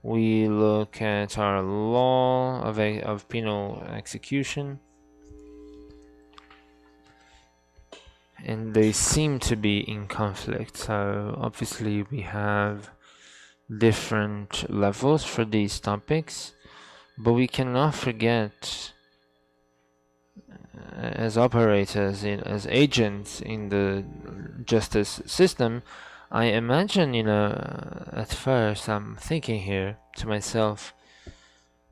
we look at our law of penal execution, and they seem to be in conflict. So obviously we have different levels for these topics, but we cannot forget, as operators, as agents in the justice system, I imagine, at first I'm thinking here to myself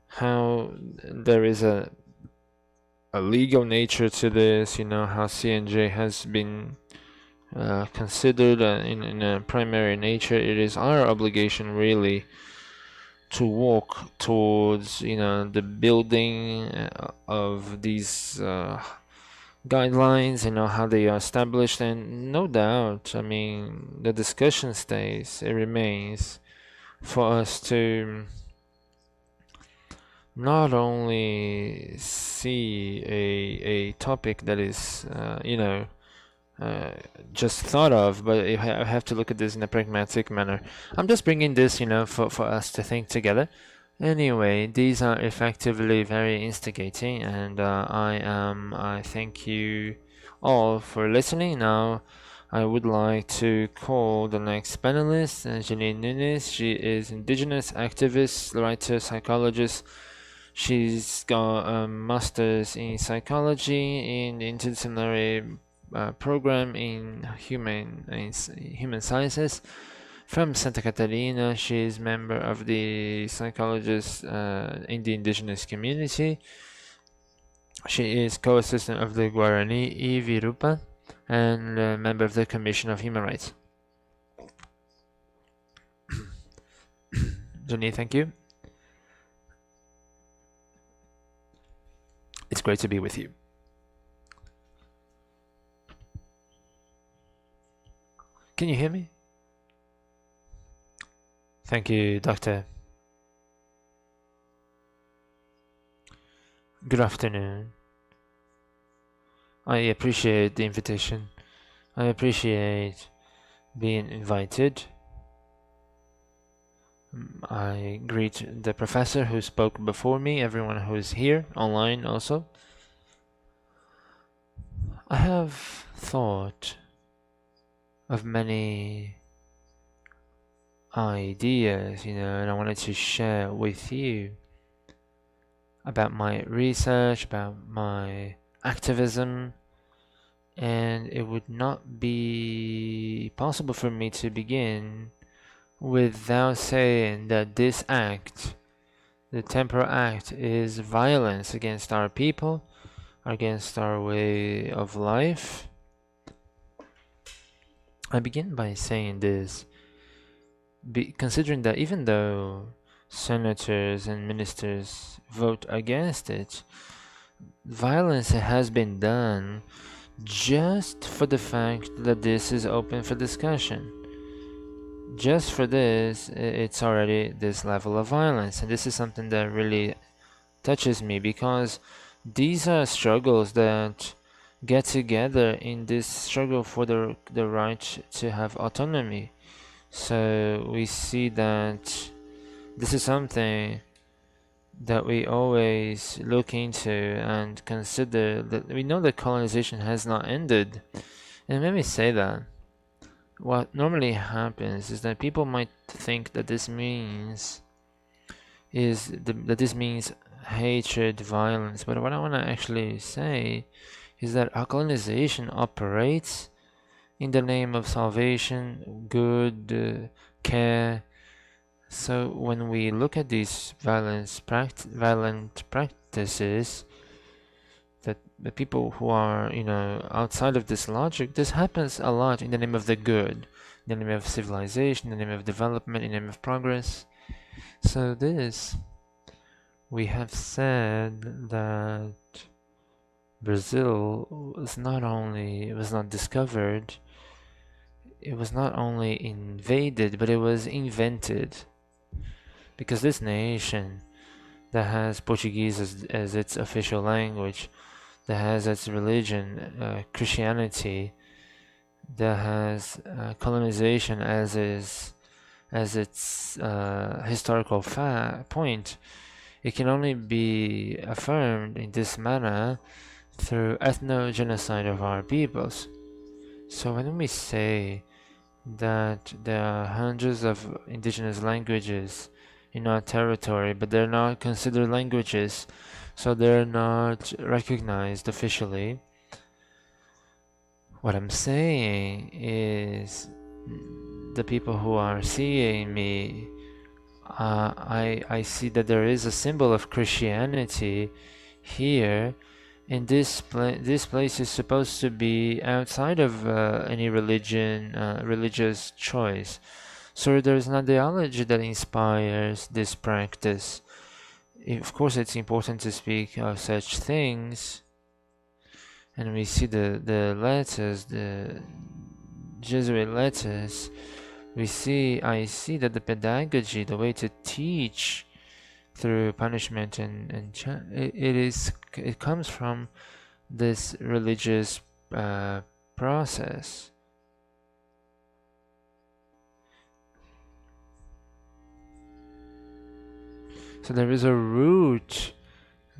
how there is a legal nature to this, how CNJ has been considered in a primary nature. It is our obligation really to walk towards, the building of these guidelines, how they are established, and no doubt, the discussion stays, it remains for us to not only see a topic that is, just thought of, but I have to look at this in a pragmatic manner. I'm just bringing this, for us to think together. Anyway, these are effectively very instigating, and I thank you all for listening. Now, I would like to call the next panelist, Janine Nunes. She is indigenous activist, writer, psychologist. She's got a master's in psychology in the interdisciplinary program in human sciences. From Santa Catarina, she is member of the psychologists in the indigenous community. She is co-assistant of the Guarani Ivirupa and a member of the Commission of Human Rights. Johnny, thank you. It's great to be with you. Can you hear me? Thank you, Doctor. Good afternoon. I appreciate the invitation. I appreciate being invited. I greet the professor who spoke before me, everyone who is here, online also. I have thought of many ideas, and I wanted to share with you about my research, about my activism, and it would not be possible for me to begin without saying that this act, the temporal act, is violence against our people, against our way of life. I begin by saying this, considering that even though senators and ministers vote against it. Violence has been done just for the fact that this is open for discussion. Just for this, it's already this level of violence, and this is something that really touches me because these are struggles that get together in this struggle for the right to have autonomy. So we see that this is something that we always look into and consider, that we know that colonization has not ended. And let me say that what normally happens is that people might think that this means hatred, violence, but what I want to actually say is that our colonization operates in the name of salvation, good, care. So when we look at these violent practices, that the people who are, outside of this logic, this happens a lot in the name of the good, in the name of civilization, in the name of development, in the name of progress. So we have said that Brazil was not discovered, it was not only invaded, but it was invented. Because this nation that has Portuguese as its official language, that has its religion, Christianity, that has colonization as its historical point, it can only be affirmed in this manner through ethno-genocide of our peoples. So when we say that there are hundreds of indigenous languages in our territory, but they're not considered languages, so they're not recognized officially, what I'm saying is the people who are seeing me, I see that there is a symbol of Christianity here, and this place is supposed to be outside of any religious choice. So there's an ideology that inspires this practice. Of course, it's important to speak of such things, and we see the letters, the Jesuit letters. I see that the pedagogy, the way to teach through punishment it comes from this religious process. So there is a root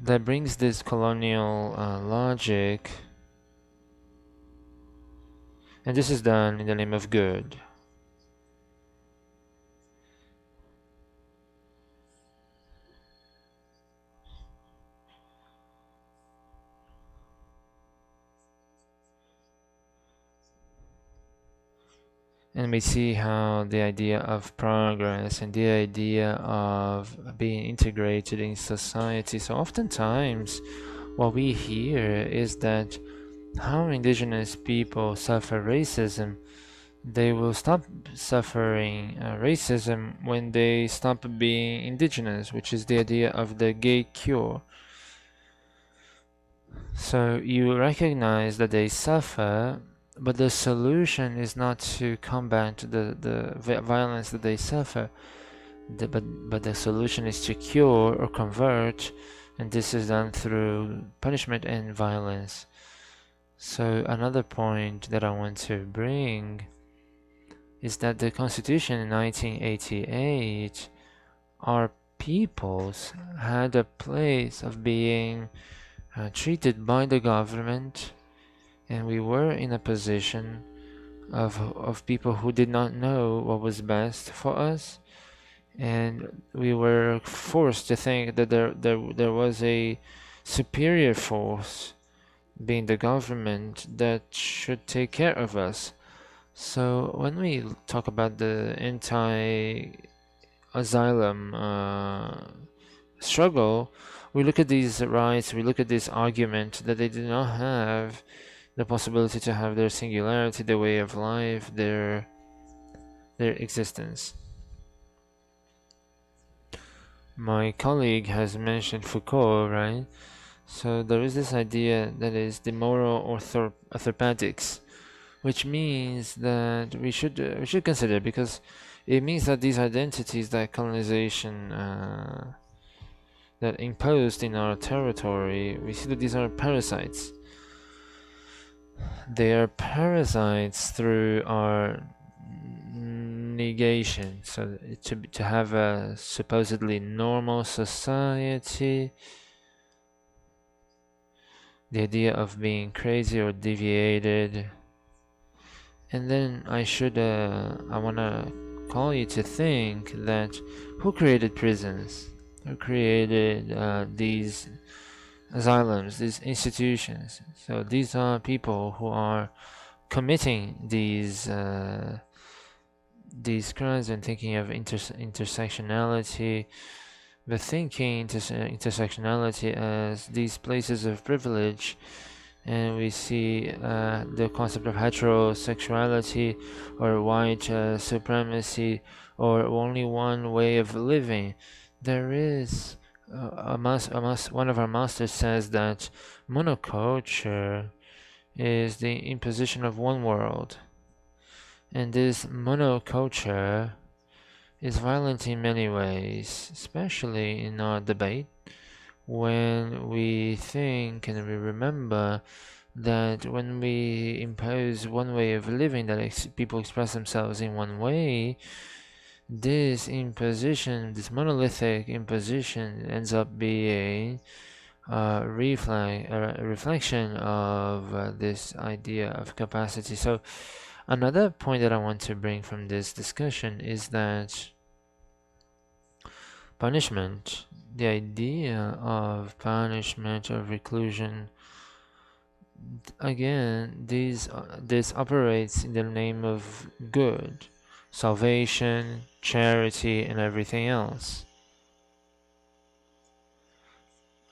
that brings this colonial logic, and this is done in the name of good. And we see how the idea of progress and the idea of being integrated in society. So oftentimes what we hear is that how indigenous people suffer racism, they will stop suffering racism when they stop being indigenous, which is the idea of the gay cure. So you recognize that they suffer, but the solution is not to combat the violence that they suffer, but the solution is to cure or convert, and this is done through punishment and violence. So another point that I want to bring is that the Constitution in 1988, our peoples had a place of being treated by the government, and we were in a position of people who did not know what was best for us, and we were forced to think that there was a superior force, being the government, that should take care of us. So when we talk about the anti-asylum struggle, we look at these rights, we look at this argument that they do not have the possibility to have their singularity, their way of life, their existence. My colleague has mentioned Foucault, right? So there is this idea that is the moral orthopedics, which means that we should consider, because it means that these identities that colonization that imposed in our territory, we see that these are parasites. They are parasites through our negation. So to have a supposedly normal society, the idea of being crazy or deviated. And then I wanna call you to think that who created prisons? Who created these asylums, these institutions? So these are people who are committing these crimes and thinking of intersectionality, but thinking intersectionality as these places of privilege. And we see the concept of heterosexuality or white supremacy or only one way of living. There is one of our masters says that monoculture is the imposition of one world, and this monoculture is violent in many ways, especially in our debate, when we think and we remember that when we impose one way of living, that people express themselves in one way, this imposition, this monolithic imposition, ends up being a reflection of this idea of capacity. So another point that I want to bring from this discussion is that punishment, the idea of punishment, of reclusion, again, this operates in the name of good, salvation, charity, and everything else.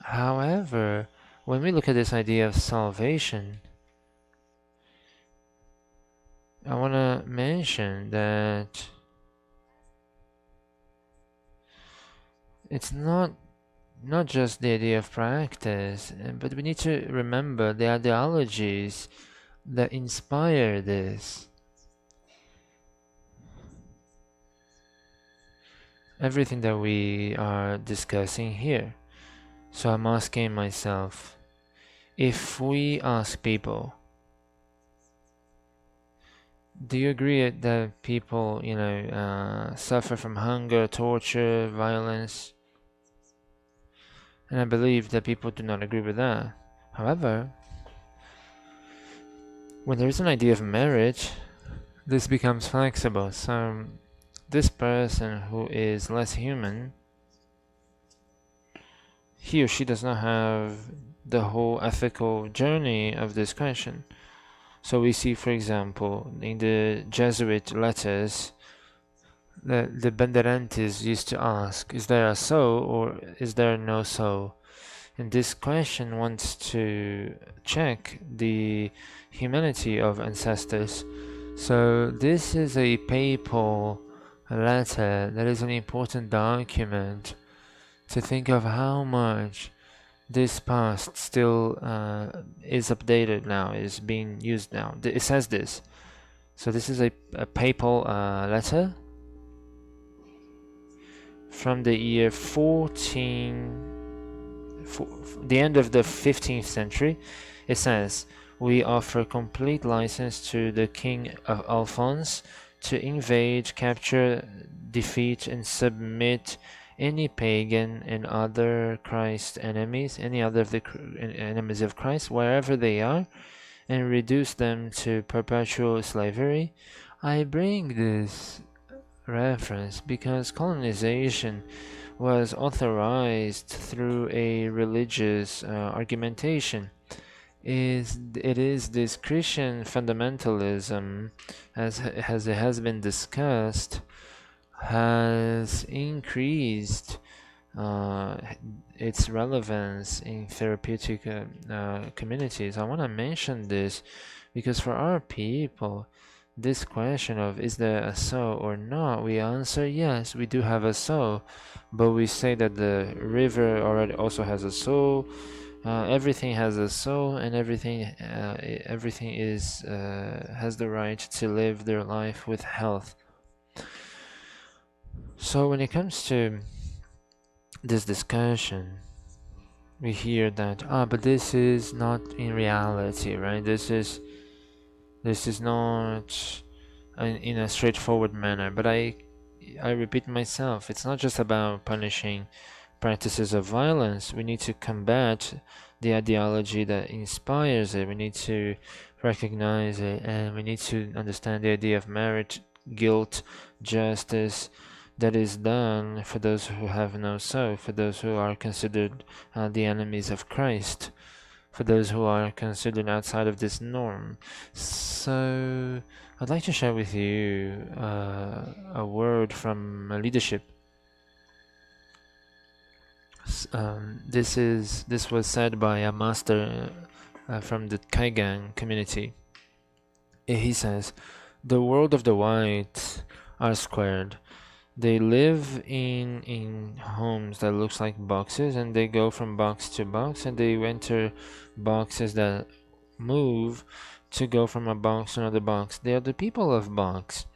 However, when we look at this idea of salvation, I want to mention that it's not just the idea of practice, but we need to remember the ideologies that inspire this. Everything that we are discussing here. So I'm asking myself, if we ask people, do you agree that people, suffer from hunger, torture, violence? And I believe that people do not agree with that. However, when there is an idea of marriage, this becomes flexible. So this person who is less human, he or she does not have the whole ethical journey of this question. So we see, for example, in the Jesuit letters, the Banderantes used to ask, is there a soul or is there no soul? And this question wants to check the humanity of ancestors. So this is a papal letter that is an important document to think of how much this past still is updated now, is being used now. It says this. So this is a papal letter from the year the end of the 15th century. It says, we offer complete license to the King of Alphonse to invade, capture, defeat, and submit any pagan and other Christ enemies, any other of the enemies of Christ, wherever they are, and reduce them to perpetual slavery. I bring this reference because colonization was authorized through a religious argumentation. It is this Christian fundamentalism, as it has been discussed, has increased its relevance in therapeutic communities. I want to mention this because for our people, this question of is there a soul or not, we answer yes, we do have a soul, but we say that the river already also has a soul. Everything has a soul, and everything is has the right to live their life with health. So when it comes to this discussion, we hear that but this is not in reality, right? This is not in a straightforward manner. But I repeat myself, it's not just about punishing practices of violence. We need to combat the ideology that inspires it. We need to recognize it, and we need to understand the idea of merit, guilt, justice that is done for those who have no soul, for those who are considered the enemies of Christ, for those who are considered outside of this norm. So I'd like to share with you a word from leadership. This was said by a master from the Kaigan community. He says, "The world of the whites are squared. They live in homes that looks like boxes, and they go from box to box, and they enter boxes that move to go from a box to another box. They are the people of box."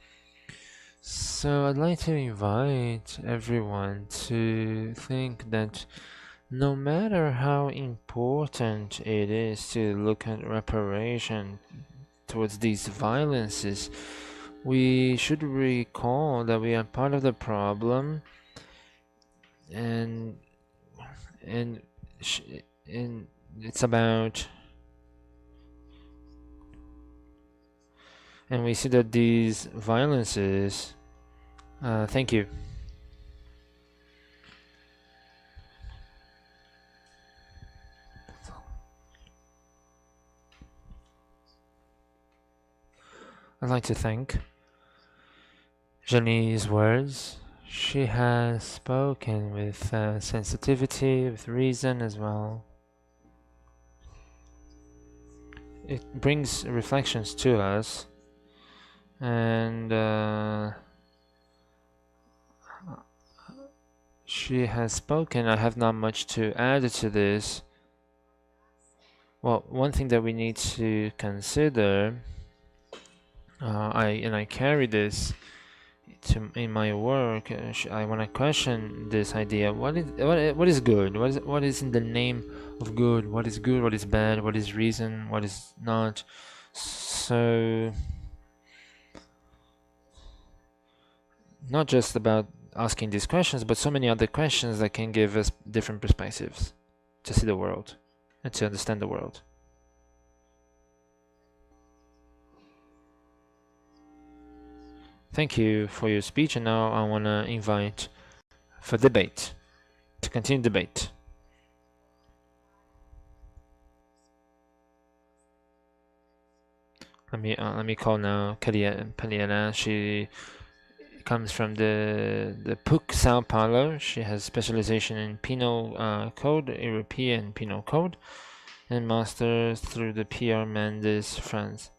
So I'd like to invite everyone to think that no matter how important it is to look at reparation towards these violences, we should recall that we are part of the problem, and and and it's about, and we see that these violences thank you. I'd like to thank Janine's words. She has spoken with sensitivity, with reason as well. It brings reflections to us, and she has spoken. I have not much to add to this. Well, one thing that we need to consider, I carry this in my work. I want to question this idea. What is good? What is in the name of good? What is good? What is bad? What is reason? What is not? So not just about asking these questions, but so many other questions that can give us different perspectives to see the world and to understand the world. Thank you for your speech, and now I want to invite for debate, to continue debate. Let me call now Paliana. She comes from the PUC Sao Paulo. She has specialization in Penal Code, European Penal Code, and masters through the PR Mendes France.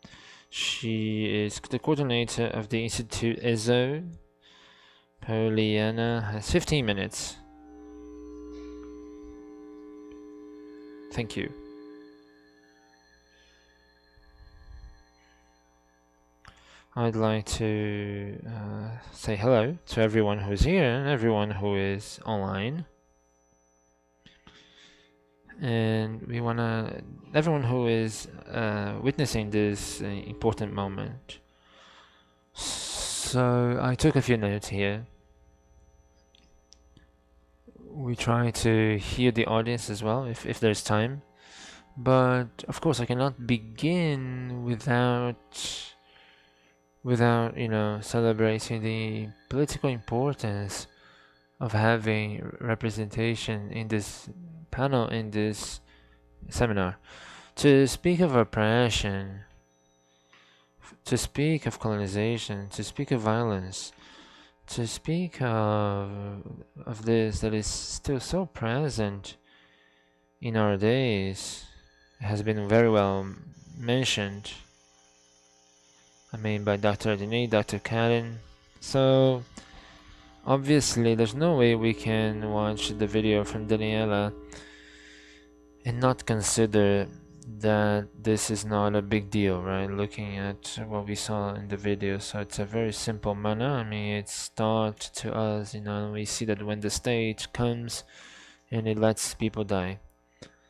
She is the coordinator of the Institute EZO. Poliana has 15 minutes. Thank you. I'd like to say hello to everyone who is here and everyone who is online. And we want to, everyone who is witnessing this important moment. So I took a few notes here. We try to hear the audience as well, if there's time. But of course, I cannot begin without celebrating the political importance of having representation in this panel, in this seminar. To speak of oppression, to speak of colonization, to speak of violence, to speak of this that is still so present in our days, has been very well mentioned. I mean by Dr. Denis, Dr. Karen. So obviously there's no way we can watch the video from Daniela and not consider that this is not a big deal, right? Looking at what we saw in the video. So it's a very simple manner. I mean, it's taught to us, we see that when the state comes and it lets people die.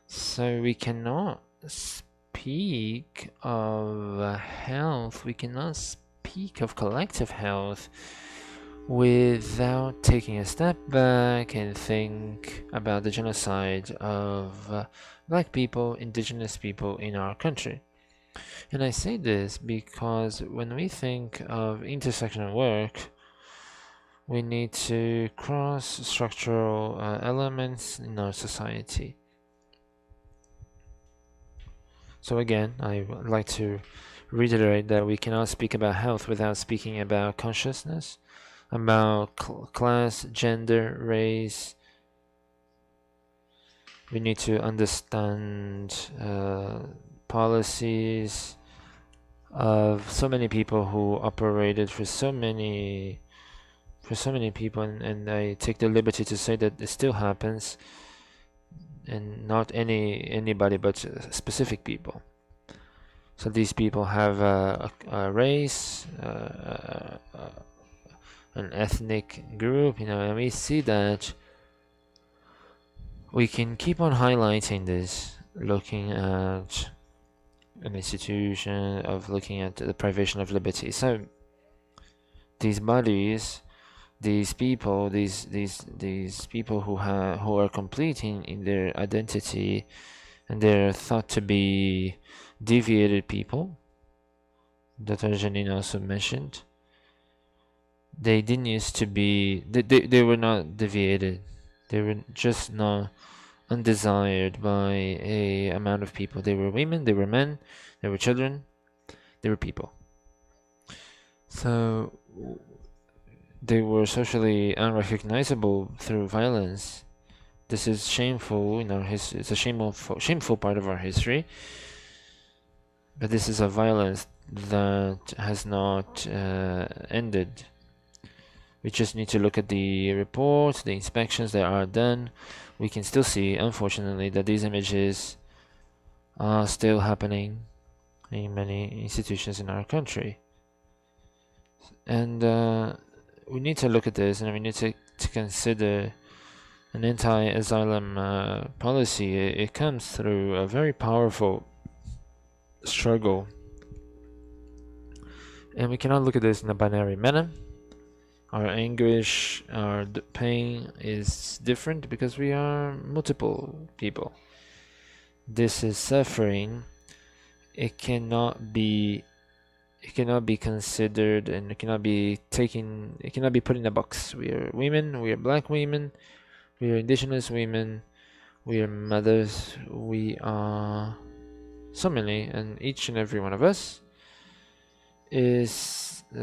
So we cannot speak of health, we cannot speak of collective health without taking a step back and think about the genocide of black people, indigenous people in our country. And I say this because when we think of intersectional work, we need to cross structural elements in our society. So again, I would like to reiterate that we cannot speak about health without speaking about consciousness, about class, gender, race. We need to understand policies of so many people who operated for so many people, and I take the liberty to say that it still happens, and not anybody but specific people. So these people have a race, an ethnic group, and we see that we can keep on highlighting this, looking at an institution, of looking at the privation of liberty. So these bodies, these people, these people who are complete in their identity, and they're thought to be deviated people, that Janine also mentioned. They didn't used to be. They were not deviated. They were just not undesired by a amount of people. They were women. They were men. They were children. They were people. So they were socially unrecognizable through violence. This is shameful in our history. It's a shameful part of our history. But this is a violence that has not ended. We just need to look at the reports, the inspections that are done. We can still see, unfortunately, that these images are still happening in many institutions in our country. And we need to look at this, and we need to consider an anti-asylum policy. It comes through a very powerful struggle. And we cannot look at this in a binary manner. Our anguish, our pain is different because we are multiple people. This is suffering. It cannot be considered, and it cannot be taken. It cannot be put in a box. We are women. We are black women. We are indigenous women. We are mothers. We are so many, and each and every one of us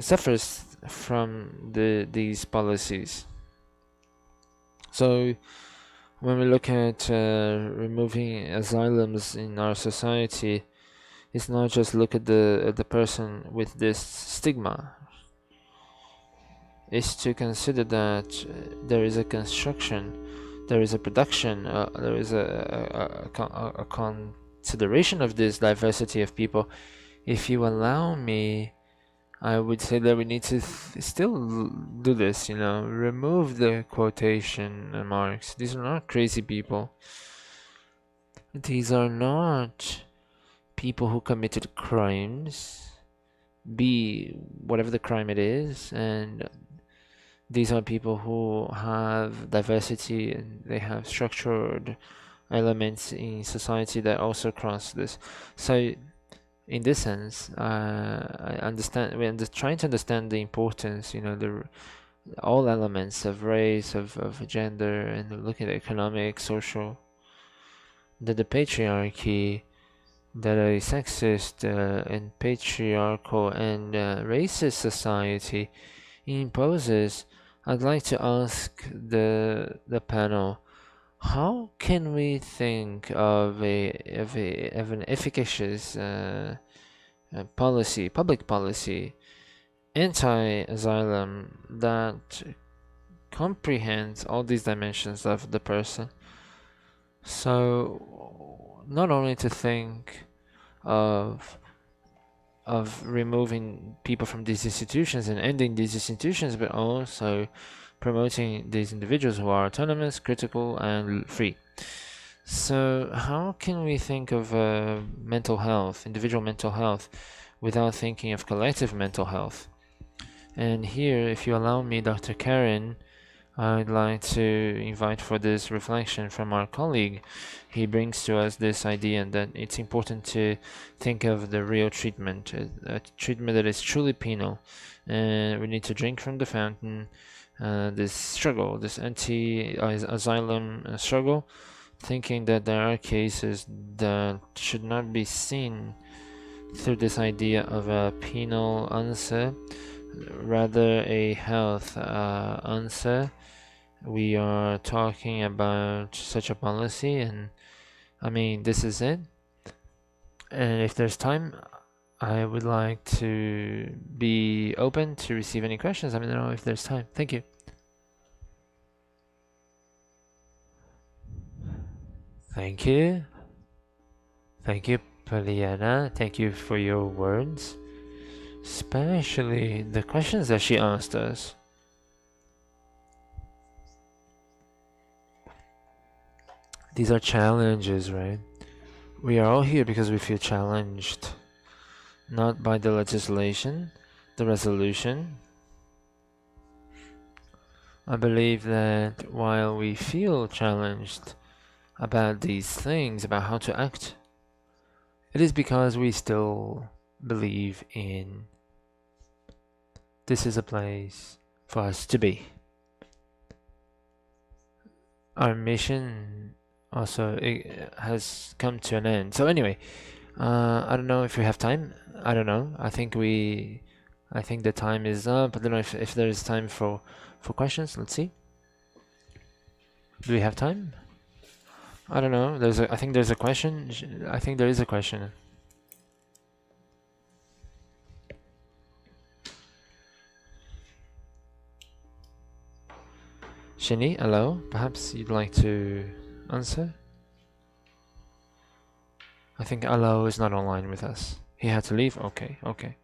suffers from these policies. So when we look at removing asylums in our society, it's not just look at the person with this stigma. It's to consider that there is a construction, there is a production, there is a consideration of this diversity of people. If you allow me, I would say that we need to still do this, remove the quotation marks. These are not crazy people. These are not people who committed crimes, be whatever the crime it is, and these are people who have diversity, and they have structured elements in society that also cross this. So in this sense, I understand. We're trying to understand the importance, all elements of race, of gender, and look at economic, social. That the patriarchy, that a sexist and patriarchal and racist society imposes. I'd like to ask the panel, how can we think of an efficacious public policy, anti-asylum that comprehends all these dimensions of the person. So not only to think of removing people from these institutions and ending these institutions, but also promoting these individuals who are autonomous, critical, and free. So how can we think of mental health, individual mental health, without thinking of collective mental health? And here, if you allow me, Dr. Karen, I'd like to invite for this reflection from our colleague. He brings to us this idea that it's important to think of the real treatment, a treatment that is truly penal. And we need to drink from the fountain. This struggle, this anti-asylum struggle, thinking that there are cases that should not be seen through this idea of a penal answer, rather a health answer. We are talking about such a policy, and I mean, this is it. And if there's time, I would like to be open to receive any questions. I don't know if there's time. Thank you. Thank you. Thank you, Poliana. Thank you for your words, especially the questions that she asked us. These are challenges, right? We are all here because we feel challenged, not by the legislation, the resolution. I believe that while we feel challenged about these things, about how to act, it is because we still believe in this is a place for us to be. Our mission also has come to an end. So anyway, I don't know if we have time. I don't know. I think the time is up. I don't know if there is time for questions. Let's see. Do we have time? I don't know. I think there's a question. I think there is a question. Shini, hello. Perhaps you'd like to answer? I think Alo is not online with us. He had to leave? Okay.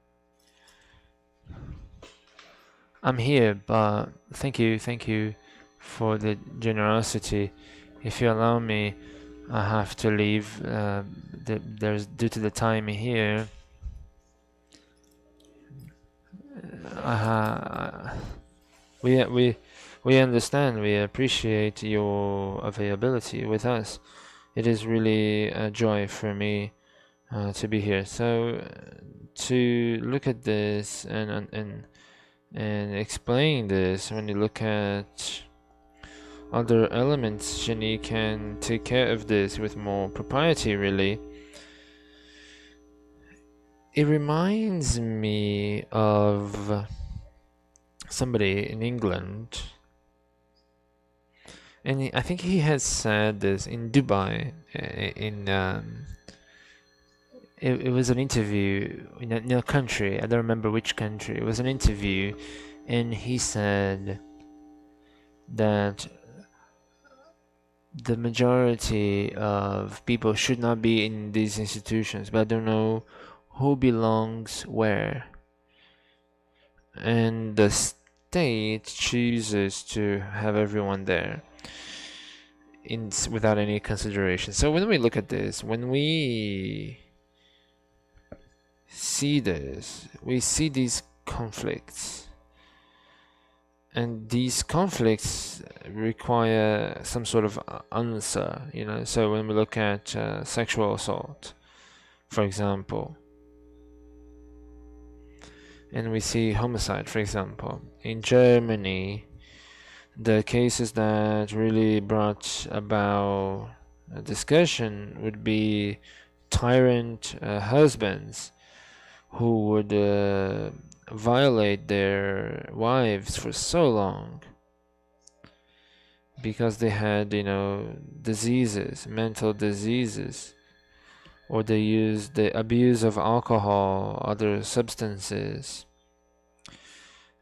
I'm here, but thank you for the generosity. If you allow me, I have to leave. There's due to the time here. We understand. We appreciate your availability with us. It is really a joy for me to be here. So to look at this and explain this, when you look at other elements, Jenny can take care of this with more propriety, really. It reminds me of somebody in England, and I think he has said this in Dubai. It was an interview in a country. I don't remember which country. It was an interview, and he said that the majority of people should not be in these institutions, but I don't know who belongs where. And the state chooses to have everyone there without any consideration. So when we look at this, when we see this, we see these conflicts. And these conflicts require some sort of answer, So when we look at sexual assault, for example, and we see homicide, for example, in Germany, the cases that really brought about a discussion would be tyrant husbands who would violate their wives for so long because they had, diseases, mental diseases, or the abuse of alcohol, other substances,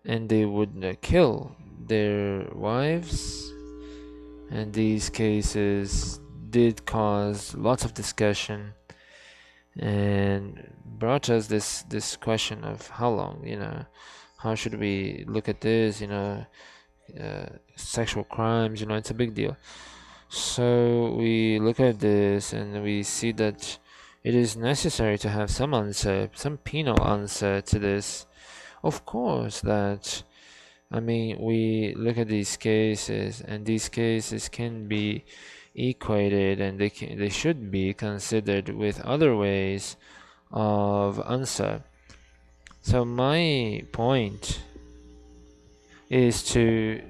and they would kill their wives. And these cases did cause lots of discussion and brought us this question of how long, how should we look at this, sexual crimes, it's a big deal. So we look at this and we see that it is necessary to have some answer, some penal answer to this. Of course, we look at these cases, and these cases can be equated, and they should be considered with other ways of answer. So my point is to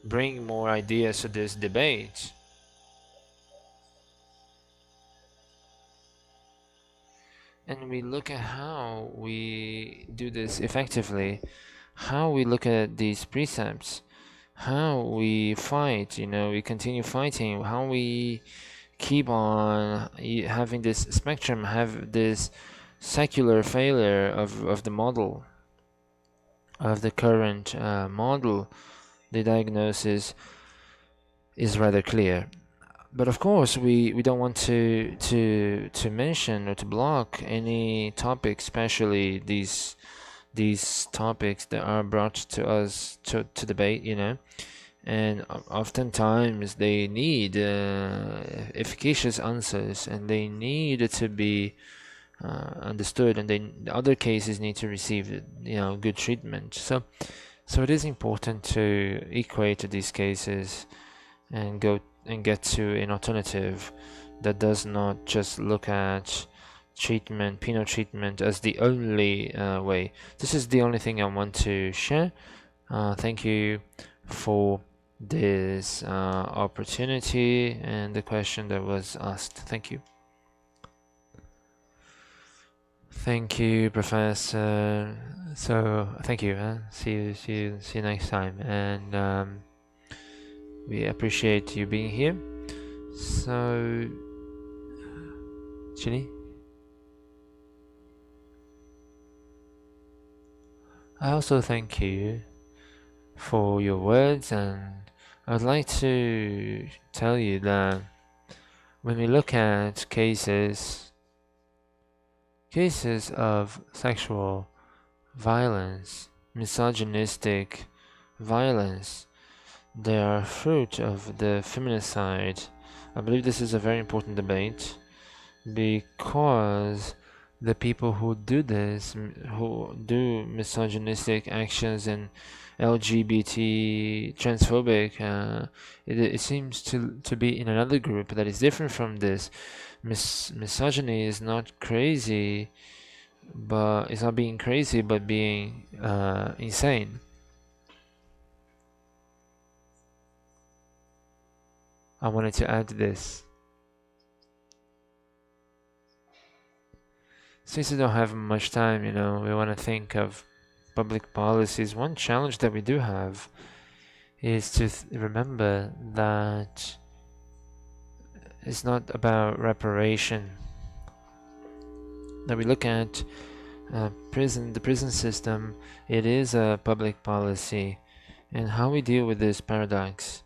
bring more ideas to this debate. And we look at how we do this effectively, how we look at these precepts, how we fight, we continue fighting, how we keep on having this spectrum, have this secular failure of the model, of the current model. The diagnosis is rather clear. But of course, we don't want to mention or to block any topic, especially these topics that are brought to us to debate, and oftentimes they need efficacious answers, and they need to be understood, and the other cases need to receive good treatment. So it is important to equate these cases and get to an alternative that does not just look at penal treatment as the only way. This is the only thing I want to share. Thank you for this opportunity and the question that was asked. Thank you. Thank you, Professor. So thank you. See you next time, and we appreciate you being here. So, Ginny? I also thank you for your words, and I'd like to tell you that when we look at cases of sexual violence, misogynistic violence, they are fruit of the feminicide. I believe this is a very important debate, because the people who do this, who do misogynistic actions and LGBT transphobic, it seems to be in another group that is different from this. Misogyny is not crazy, but it's not being crazy, but being insane. I wanted to add this. Since we don't have much time, we want to think of public policies. One challenge that we do have is to remember that it's not about reparation. That we look at the prison system, it is a public policy, and how we deal with this paradox.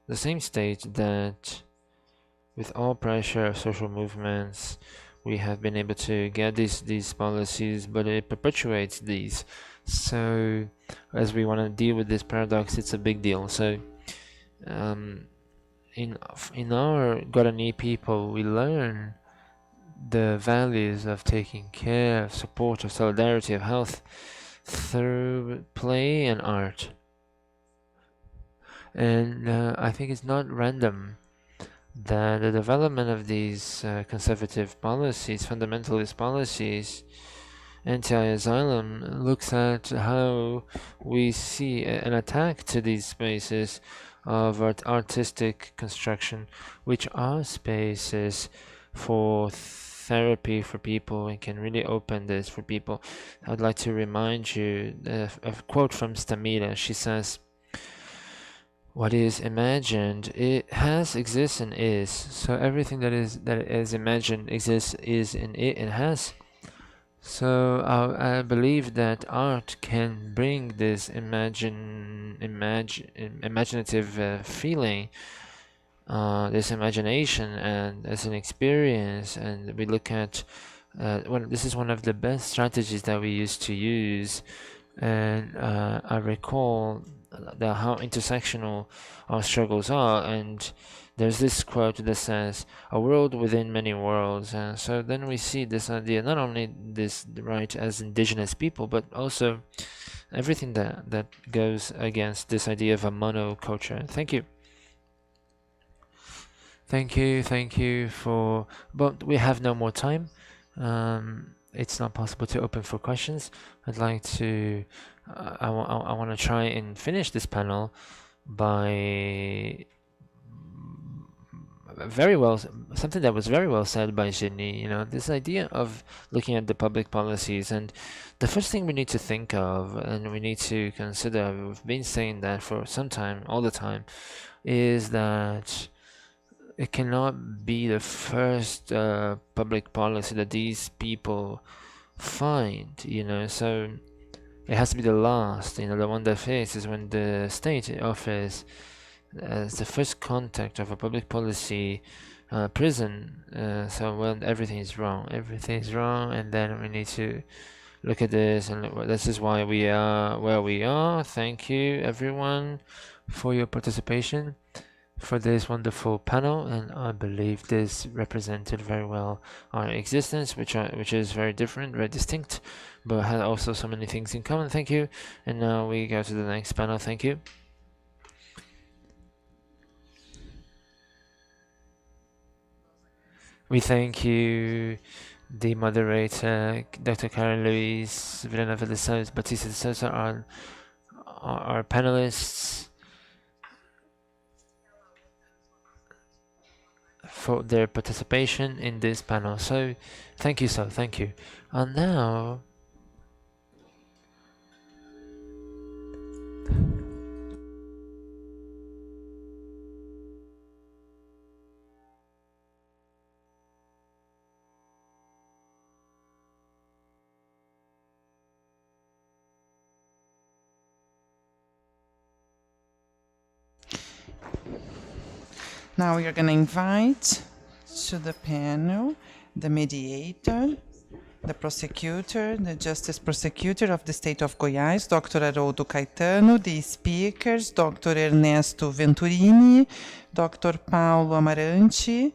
The same state that with all pressure of social movements, we have been able to get these policies, but it perpetuates these. So as we want to deal with this paradox, it's a big deal. So in our Guarani people, we learn the values of taking care, of support, of solidarity, of health through play and art. And I think it's not random that the development of these conservative policies, fundamentalist policies, anti-asylum, looks at how we see an attack to these spaces of artistic construction, which are spaces for therapy for people and can really open this for people. I'd like to remind you of a quote from Stamila. She says, what is imagined, it has, exists, and is. So everything that is imagined exists, is, and it, and has. So I believe that art can bring this imaginative feeling, this imagination, and as an experience. And we look at this is one of the best strategies that we used to use. And I recall how intersectional our struggles are. And there's this quote that says, "A world within many worlds." And so then we see this idea, not only this right as indigenous people, but also everything that goes against this idea of a monoculture. Thank you. Thank you for. But we have no more time. It's not possible to open for questions. I'd like to. I want to try and finish this panel by something that was very well said by Jenny. This idea of looking at the public policies, and the first thing we need to think of and we need to consider, we've been saying that for some time, all the time, is that it cannot be the first public policy that these people find, so it has to be the last, the one that faces when the state offers as the first contact of a public policy prison. So when everything is wrong, and then we need to look at this, and this is why we are where we are. Thank you everyone for your participation, for this wonderful panel, and I believe this represented very well our existence, which is very different, very distinct, but had also so many things in common. Thank you. And now we go to the next panel. Thank you. We thank you, the moderator, Dr. Karen Louise Villanova de Souza, Batista de Souza, our panelists, for their participation in this panel. So thank you. And now Now we are going to invite to the panel the mediator, the prosecutor, the justice prosecutor of the state of Goiás, Dr. Haroldo Caetano, the speakers, Dr. Ernesto Venturini, Dr. Paulo Amarante,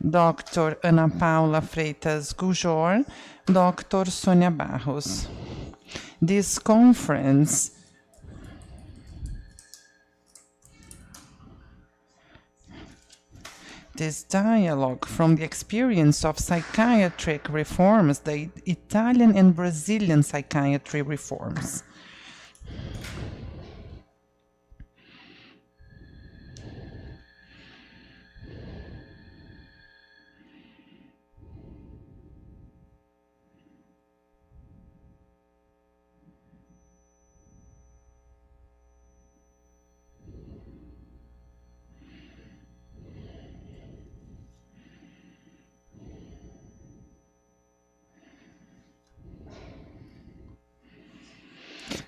Dr. Ana Paula Freitas Gujor, Dr. Sônia Barros. This conference this dialogue from the experience of psychiatric reforms, the Italian and Brazilian psychiatry reforms.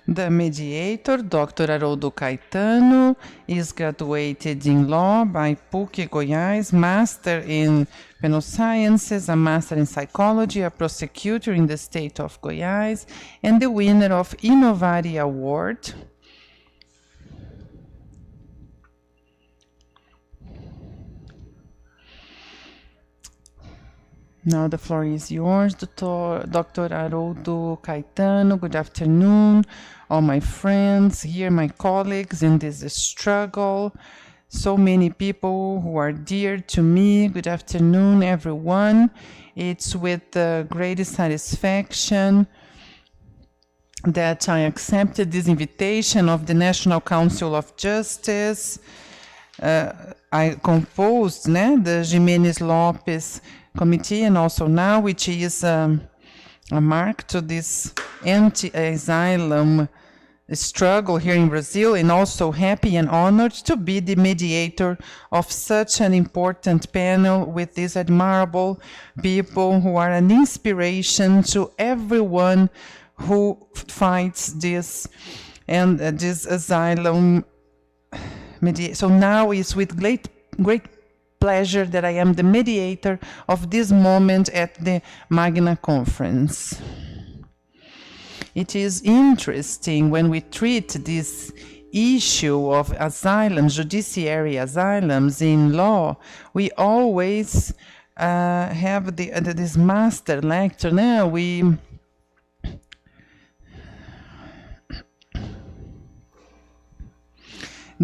The mediator, Dr. Haroldo Caetano, is graduated in law by PUC Goiás, master in penal sciences, a master in psychology, a prosecutor in the state of Goiás, and the winner of Innovari Award. Now the floor is yours, Dr. Haroldo Caetano. Good afternoon, all my friends here, my colleagues in this struggle. So many people who are dear to me. Good afternoon, everyone. It's with the greatest satisfaction that I accepted this invitation of the National Council of Justice. I composed the Jimenez Lopes Committee, and also now, which is a mark to this anti-asylum struggle here in Brazil, and also happy and honored to be the mediator of such an important panel with these admirable people who are an inspiration to everyone who fights this and this asylum mediation. So now it's with great pleasure that I am the mediator of this moment at the Magna Conference. It is interesting when we treat this issue of asylums, judiciary asylums in law, we always have this master lecture. Now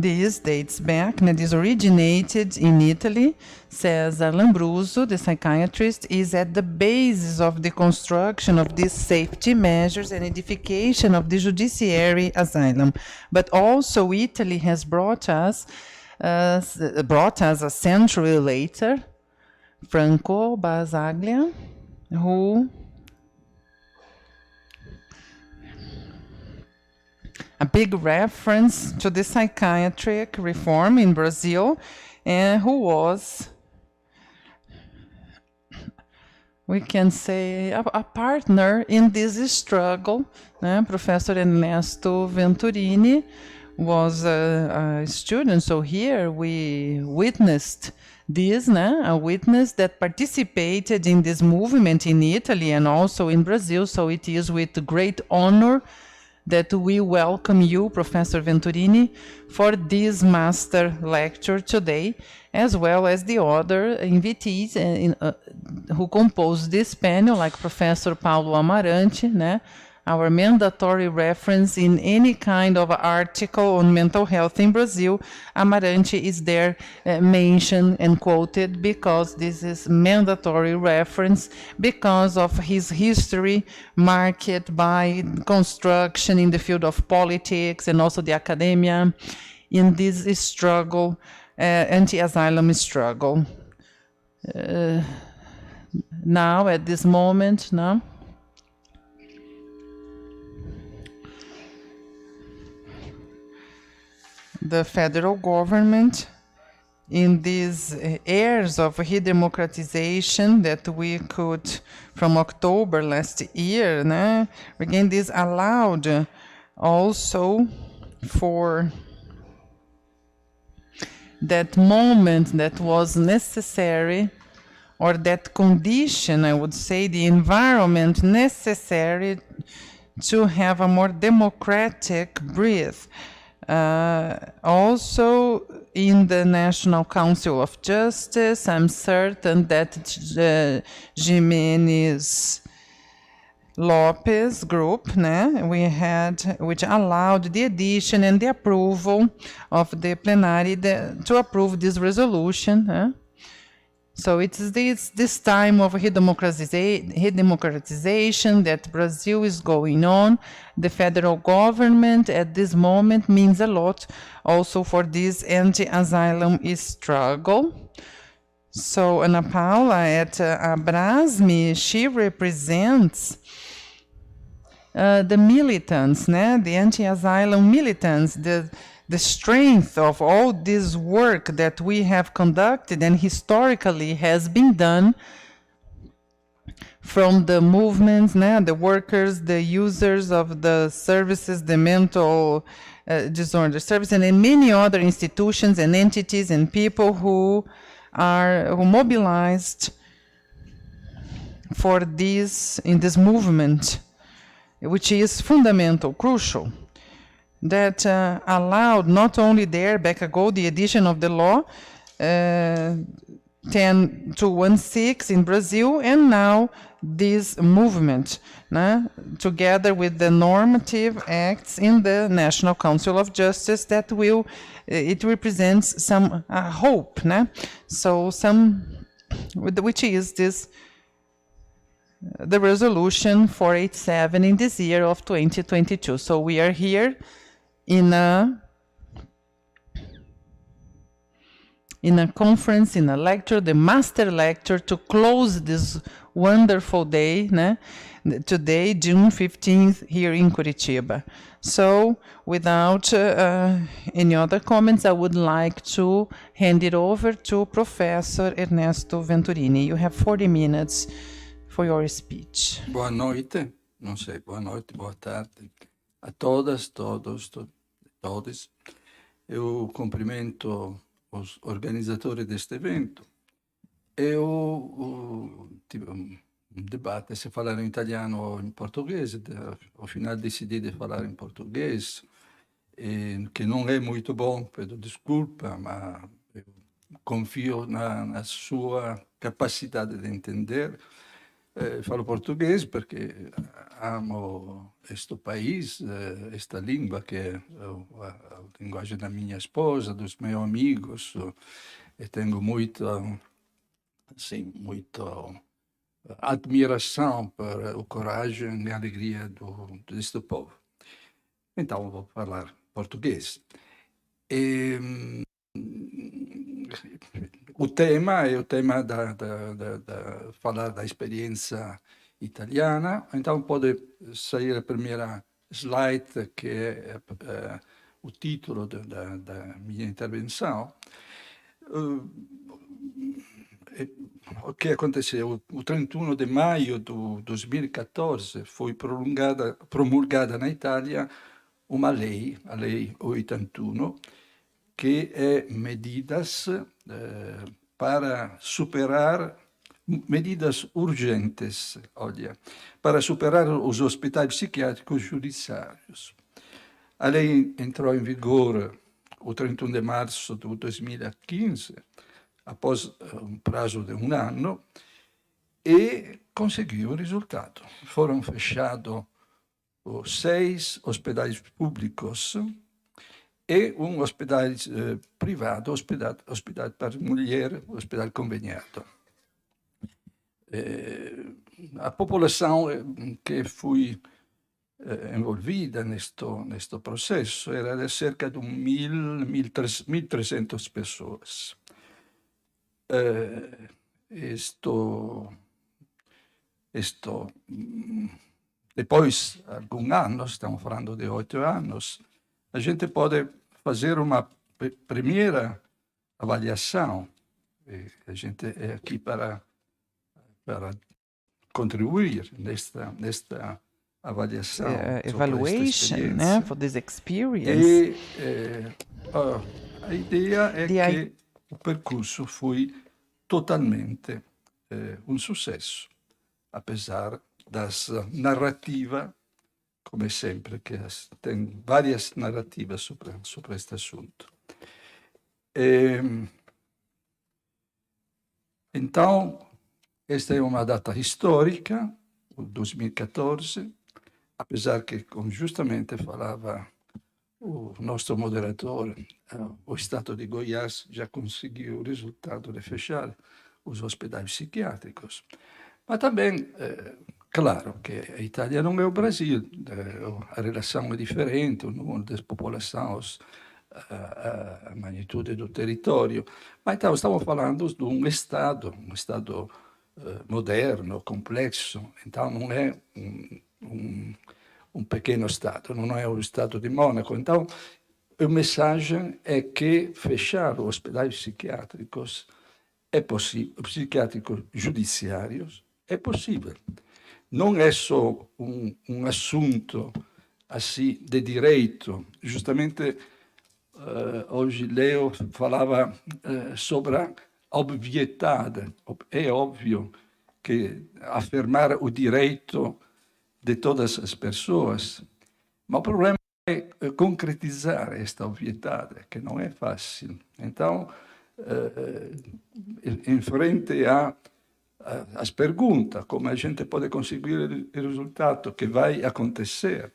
this dates back, this originated in Italy. Cesar Lambruso, the psychiatrist, is at the basis of the construction of these safety measures and edification of the judiciary asylum. But also Italy has brought us a century later, Franco Basaglia, who a big reference to the psychiatric reform in Brazil, and who was, we can say, a partner in this struggle. Professor Ernesto Venturini was a student, so here we witnessed this, a witness that participated in this movement in Italy and also in Brazil, so it is with great honor that we welcome you, Professor Venturini, for this master lecture today, as well as the other invitees who composed this panel, like Professor Paulo Amarante, our mandatory reference in any kind of article on mental health in Brazil. Amarante is there mentioned and quoted because this is mandatory reference because of his history marked by construction in the field of politics and also the academia in this struggle, anti-asylum struggle. Now, at this moment, the federal government, in these years of redemocratization that we could, from October last year, again, this allowed also for that moment that was necessary, or that condition, I would say, the environment necessary to have a more democratic breath. Also in the National Council of Justice, I'm certain that Jimenez Lopez group, we had, which allowed the addition and the approval of the plenary to approve this resolution. So it's this time of redemocratization that Brazil is going on. The federal government at this moment means a lot also for this anti-asylum struggle. So Ana Paula at Abrasme, she represents the militants, the anti-asylum militants, the strength of all this work that we have conducted and historically has been done from the movements, the workers, the users of the services, the mental disorder service, and in many other institutions and entities and people who mobilized for this, in this movement, which is fundamental, crucial, that allowed not only there, back ago, the edition of the law 10216 in Brazil, and now this movement, together with the normative acts in the National Council of Justice, that will, it represents some hope, so which is this, the resolution 487 in this year of 2022. So we are here in a in a conference, in a lecture, the master lecture to close this wonderful day, né? Today, June 15th, here in Curitiba. So, without any other comments, I would like to hand it over to Professor Ernesto Venturini. You have 40 minutes for your speech. Boa noite, não sei, boa noite, boa tarde a todas, todos, todos. Eu cumprimento os organizzatori deste evento. Eu tive um debate se falar em italiano ou em português. Ao final decidi de falar em português, que não é muito bom, peço desculpa, mas eu confio na sua capacidade de entender. Falo português porque amo este país, esta língua que é a linguagem da minha esposa, dos meus amigos, e tenho muito admiração para a coragem e a alegria deste povo. Então, vou falar português. O tema é o tema falar da experiência italiana. Então, pode sair a primeira slide, que é o título da minha intervenção. O que aconteceu? O 31 de maio de 2014, foi promulgada na Itália uma lei, a Lei 81, que é medidas para superar, medidas urgentes, olha, para superar os hospitais psiquiátricos judiciários. A lei entrou em vigor o 31 de março de 2015, após um prazo de um ano, e conseguiu o resultado. Foram fechados 6 hospitais públicos e um hospital privado, hospital para mulher, hospital conveniado. A popolação que foi envolvida neste processo era de cerca de 1.300 pessoas. Depois, alguns anos, estamos falando de 8 anos, a gente pode fazer uma primeira avaliação. A gente é aqui para contribuir nesta avaliação. Evaluation, né, for this experience. E a ideia é que o percurso foi totalmente um sucesso, apesar das narrativas, como sempre, que tem várias narrativas sobre este assunto. Então, esta é uma data histórica, o 2014, apesar que, como justamente falava o nosso moderador, o Estado de Goiás já conseguiu o resultado de fechar os hospitais psiquiátricos. Mas também, claro, que a Itália não é o Brasil, a relação é diferente, o número de populações, a magnitude do território. Mas então, estamos falando de um Estado moderno, complexo. Então, não é um pequeno Estado, não é o Estado de Mônaco. Então, a mensagem é que fechar os hospitais psiquiátricos é possível, psiquiátricos judiciários é possível. Não é só um assunto assim de direito. Justamente hoje Leo falava sobre a obviedade. É óbvio que afirmar o direito de todas as pessoas, mas o problema é concretizar esta obviedade, que não é fácil. Então, em frente às perguntas, como a gente pode conseguir o resultado que vai acontecer,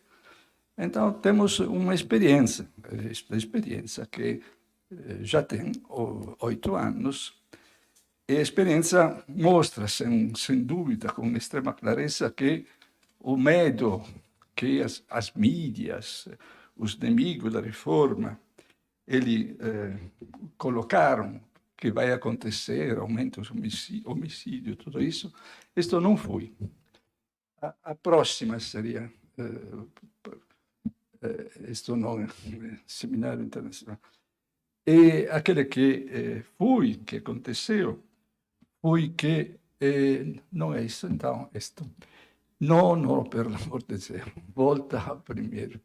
então temos uma experiência que já tem 8 anos, e a experiência mostra, sem dúvida, com extrema clareza, que o medo que as mídias, os inimigos da reforma, eles colocaram, que vai acontecer, aumento de homicídio, tudo isso. Isto não foi. A próxima seria, isto não é seminário internacional. E aquele que foi, que aconteceu, foi que, não é isso então, isto. Não, per l'amor de Deus, volta a primeiro.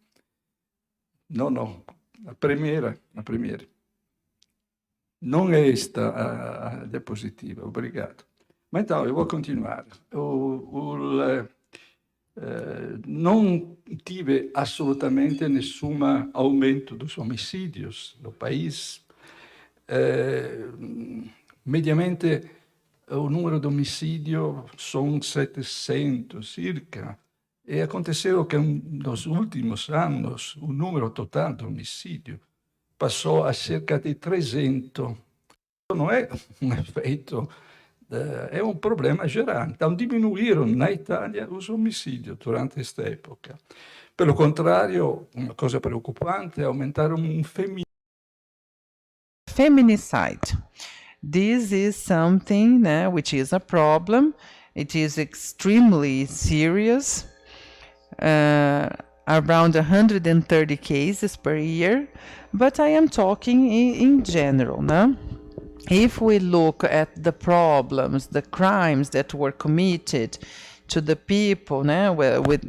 Não, a primeira. Não é esta a diapositiva, obrigado. Mas então, eu vou continuar. Não tive assolutamente nessun aumento dos homicídios no país. Mediamente, o número de homicídio são 700 circa. E aconteceu que nos últimos anos o número total de homicídio passou a cerca de 300. Não é um efeito, é um problema geral. Então, diminuíram na Itália os homicídios durante esta época. Pelo contrário, uma coisa preocupante, aumentaram um Feminicide. This is something which is a problem. It is extremely serious. Around 130 cases per year. But I am talking in general. No? If we look at the problems, the crimes that were committed to the people with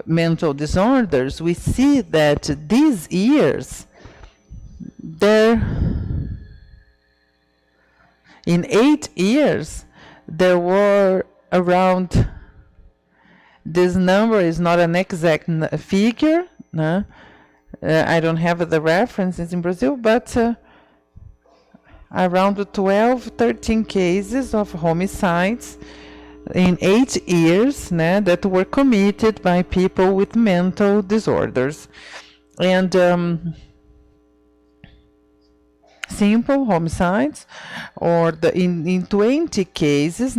mental disorders, we see that these years, in 8 years, there were around, this number is not an exact figure, no? I don't have the references in Brazil, but around 12, 13 cases of homicides in 8 years that were committed by people with mental disorders. And simple homicides, or in 20 cases,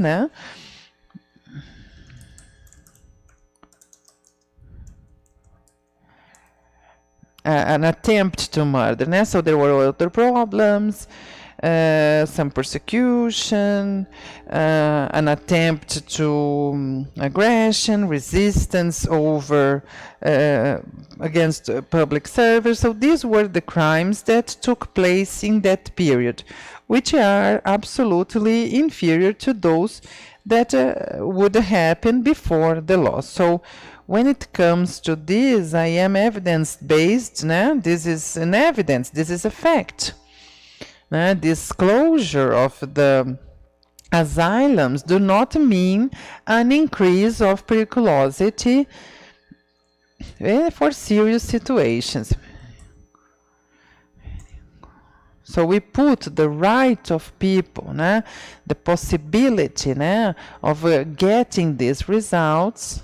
an attempt to murder. So there were other problems, some persecution, an attempt to aggression, resistance over against public service. So these were the crimes that took place in that period, which are absolutely inferior to those that would happen before the law. So when it comes to this, I am evidence-based. This is an evidence, this is a fact. This closure of the asylums do not mean an increase of periculosity for serious situations. So we put the right of people, the possibility of getting these results.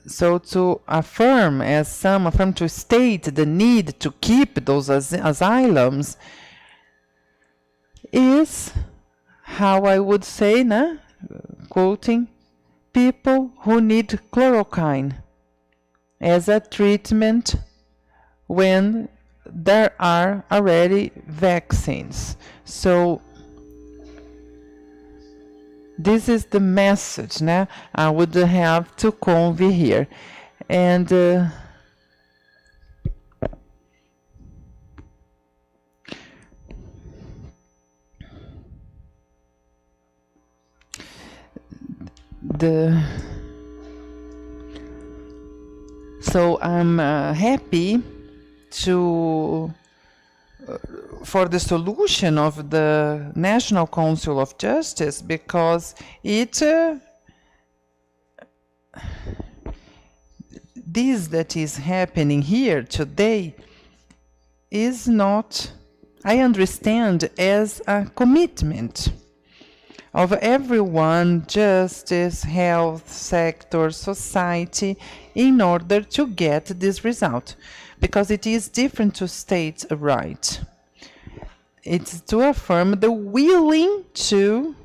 So to affirm, as some affirm, to state the need to keep those asylums is how I would say, quoting, people who need chloroquine as a treatment when there are already vaccines. So this is the message I would have to convey here. And so I'm happy for the solution of the National Council of Justice, because this that is happening here today is not, I understand, as a commitment of everyone, justice, health sector, society, in order to get this result. Because it is different to state a right. It's to affirm the willing to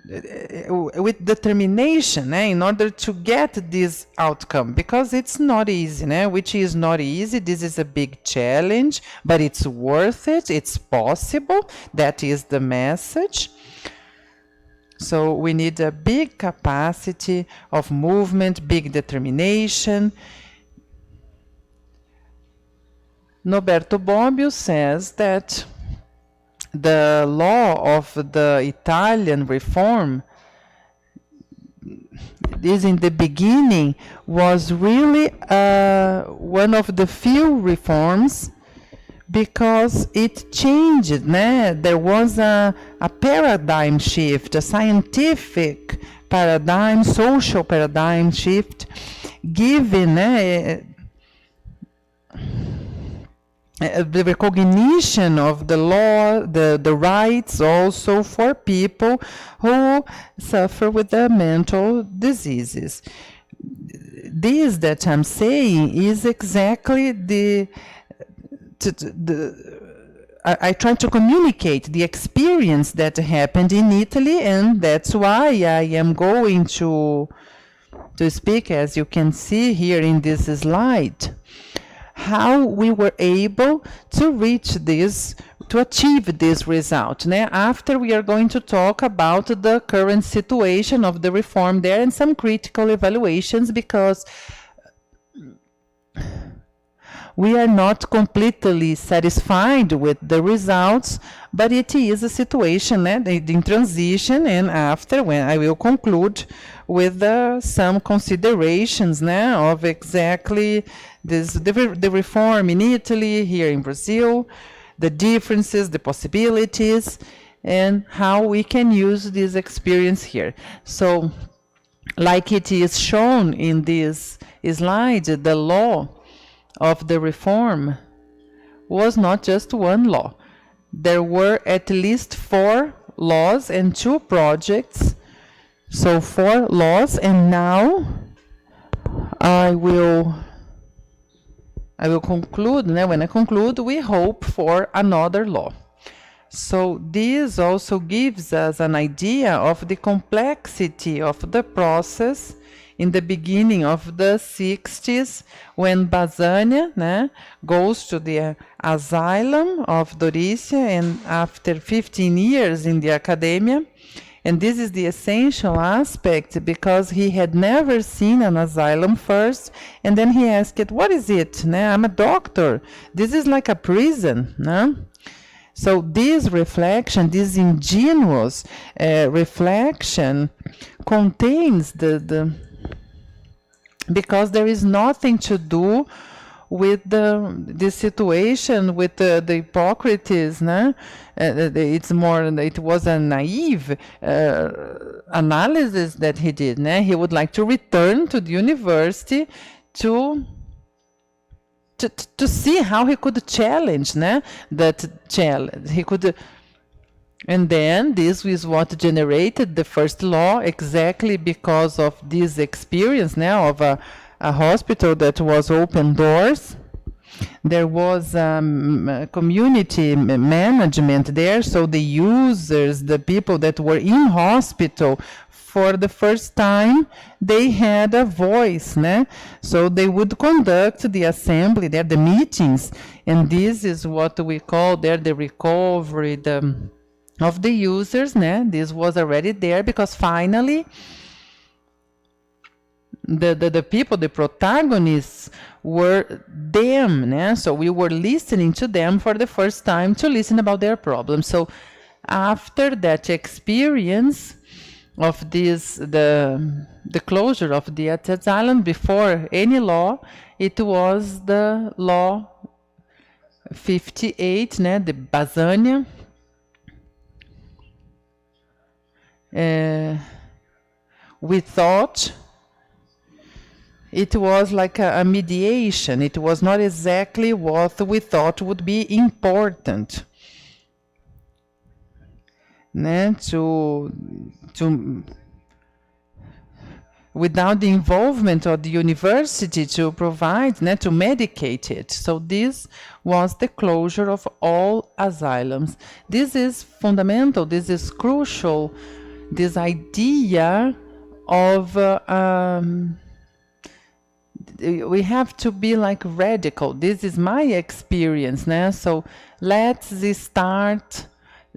with determination, in order to get this outcome, because it's not easy, which is not easy. This is a big challenge, but it's worth it. It's possible. That is the message. So we need a big capacity of movement, big determination. Norberto Bobbio says that the law of the Italian reform is in the beginning was really one of the few reforms, because it changed. There was a paradigm shift, a scientific paradigm, social paradigm shift, given the recognition of the law, the rights also for people who suffer with the mental diseases. This that I'm saying is exactly I try to communicate the experience that happened in Italy, and that's why I am going to speak, as you can see here in this slide, how we were able to reach this, to achieve this result. After, we are going to talk about the current situation of the reform there and some critical evaluations, because we are not completely satisfied with the results, but it is a situation in transition, and after, when I will conclude with some considerations of exactly this, the reform in Italy, here in Brazil, the differences, the possibilities, and how we can use this experience here. So, like it is shown in this slide, the law of the reform was not just one law. There were at least 4 laws and 2 projects. So 4 laws, and now I will conclude. When I conclude, we hope for another law. So this also gives us an idea of the complexity of the process in the beginning of the 60s, when Basania goes to the asylum of Doricia, and after 15 years in the academia. And this is the essential aspect, because he had never seen an asylum first, and then he asked, what is it? I'm a doctor. This is like a prison. So this reflection, this ingenuous reflection, contains because there is nothing to do with the situation with the Hippocrates. It's more, it was a naive analysis that he did. He would like to return to the university to see how he could challenge that challenge. He could. And then this is what generated the first law, exactly because of this experience now of a hospital that was open doors. There was community management there, so the users, the people that were in hospital, for the first time, they had a voice. So they would conduct the assembly there, the meetings, and this is what we call there the recovery, of the users. This was already there, because finally the people, the protagonists, were them. So we were listening to them for the first time, to listen about their problems. So after that experience of this, the closure of the asylum, before any law, it was the law 58, the Basania. We thought it was like a mediation. It was not exactly what we thought would be important. Without the involvement of the university to provide, to medicate it. So this was the closure of all asylums. This is fundamental, this is crucial this idea of we have to be like radical. This is my experience, né? So let's start,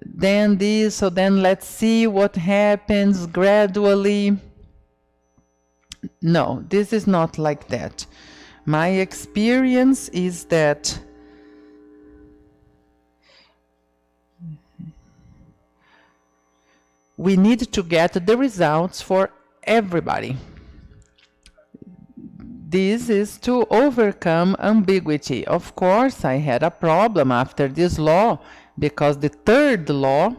then this, so then let's see what happens gradually. No, this is not like that. My experience is that we need to get the results for everybody. This is to overcome ambiguity. Of course, I had a problem after this law, because the third law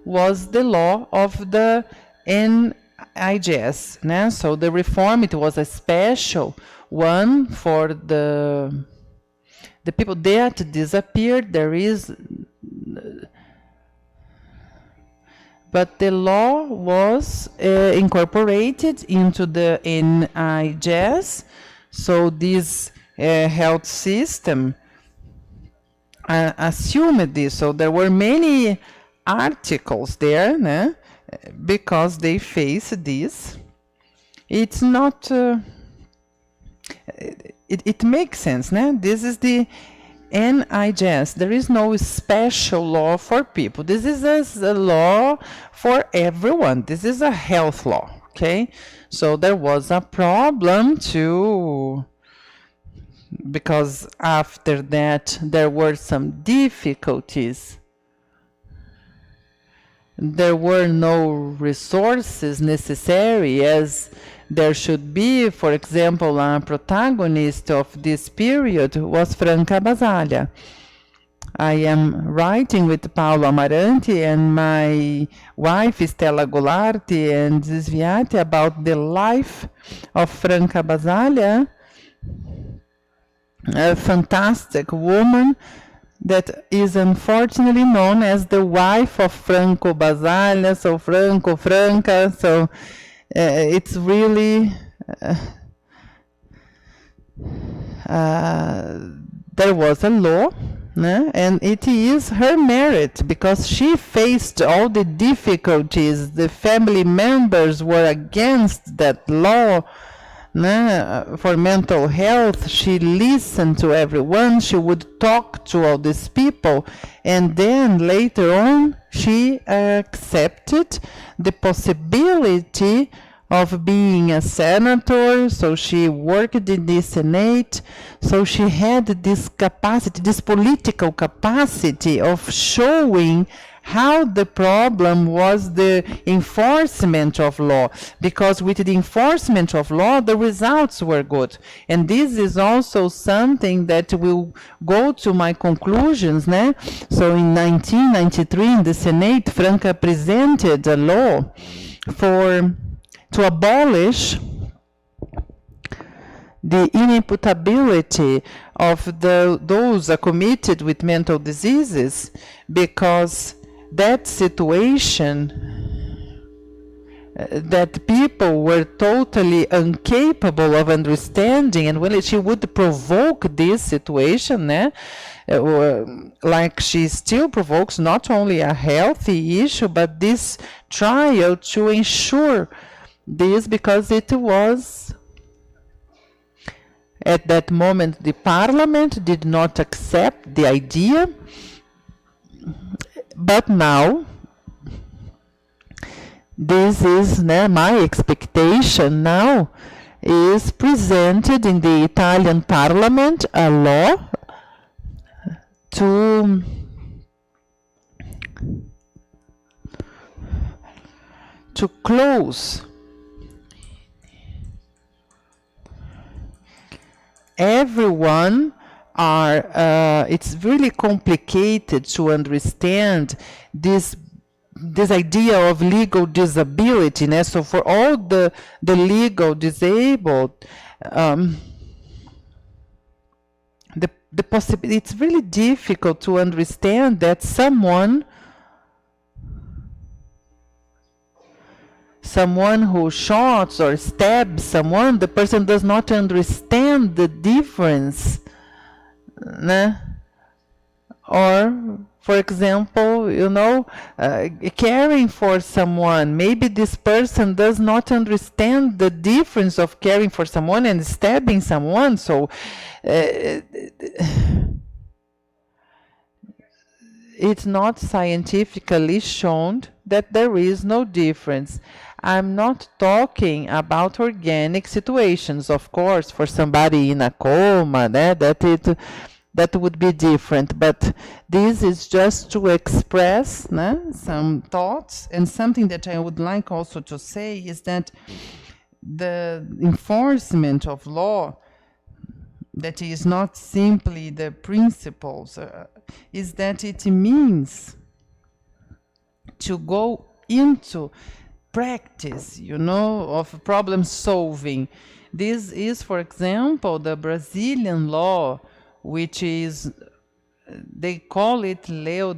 was the law of the NIJS. Né? So the reform, it was a special one for the people that disappeared. There is, but the law was incorporated into the NIJS. So this health system assumed this. So there were many articles there, né? Because they face this. It's not, it makes sense, né? This is the NIJS. There is no special law for people. This is a law for everyone. This is a health law, okay? So there was a problem too, because after that there were some difficulties. There were no resources necessary as there should be. For example, a protagonist of this period was Franca Basaglia. I am writing with Paulo Amarante and my wife Stella Goularte and Sviati about the life of Franca Basaglia, a fantastic woman that is unfortunately known as the wife of Franco Basaglia, so Franca, so it's really there was a law, né? And it is her merit because she faced all the difficulties. The family members were against that law, né? For mental health. She listened to everyone. She would talk to all these people, and then later on she accepted the possibility of being a senator. So she worked in the Senate. So she had this capacity, this political capacity of showing how the problem was the enforcement of law, because with the enforcement of law the results were good. And this is also something that will go to my conclusions, né? So in 1993 in the Senate, Franca presented a law to abolish the inimputability of those committed with mental diseases, because that situation, that people were totally incapable of understanding, and when she would provoke this situation, né, like she still provokes not only a healthy issue, but this trial to ensure this, because it was at that moment the parliament did not accept the idea, but now this is my expectation now is presented in the Italian parliament a law to close everyone it's really complicated to understand this idea of legal disability. Né? So for all the legal disabled, the possibility, it's really difficult to understand that someone who shoots or stabs someone, the person does not understand the difference, né, Or, for example, caring for someone. Maybe this person does not understand the difference of caring for someone and stabbing someone. So it's not scientifically shown that there is no difference. I'm not talking about organic situations, of course, for somebody in a coma, that would be different. But this is just to express some thoughts. And something that I would like also to say is that the enforcement of law, that is not simply the principles, is that it means to go into practice, of problem solving. This is, for example, the Brazilian law, which is, they call it Lei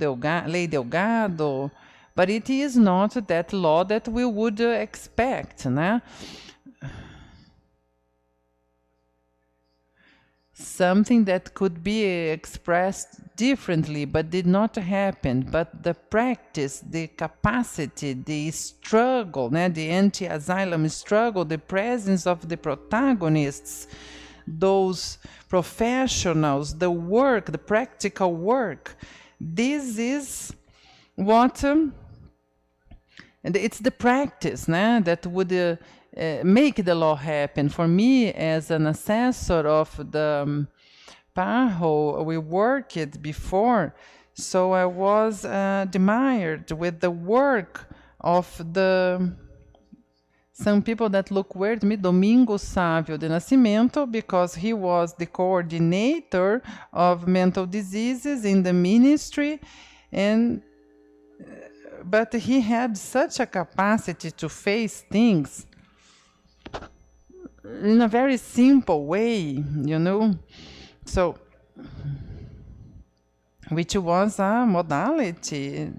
Delgado, but it is not that law that we would expect, something that could be expressed differently but did not happen. But the practice, the capacity, the struggle, the anti-asylum struggle, the presence of the protagonists, those professionals, the work, the practical work, this is what, and it's the practice that would make the law happen. For me, as an assessor of the PAHO, we worked before, so I was admired with the work of some people that look weird to me, Domingo Sávio de Nascimento, because he was the coordinator of mental diseases in the ministry, but he had such a capacity to face things in a very simple way, so, which was a modality,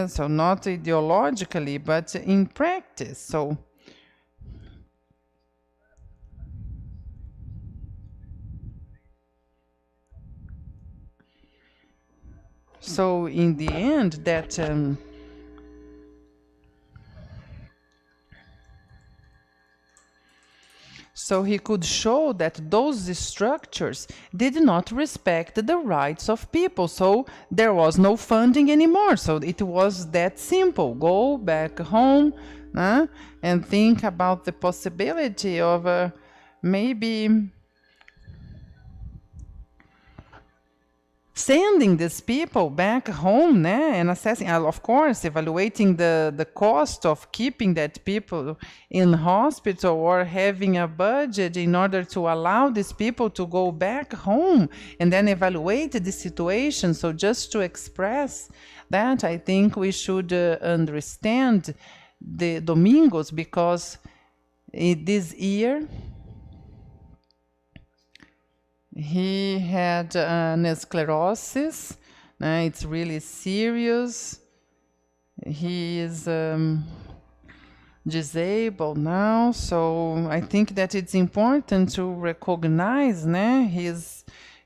so not ideologically, but in practice. So in the end, that so he could show that those structures did not respect the rights of people. So there was no funding anymore. So it was that simple. Go back home and think about the possibility of maybe sending these people back home and assessing, of course, evaluating the cost of keeping that people in hospital or having a budget in order to allow these people to go back home and then evaluate the situation. So just to express that, I think we should understand the Domingos, because this year he had an sclerosis. It's really serious. He is disabled now, so I think that it's important to recognize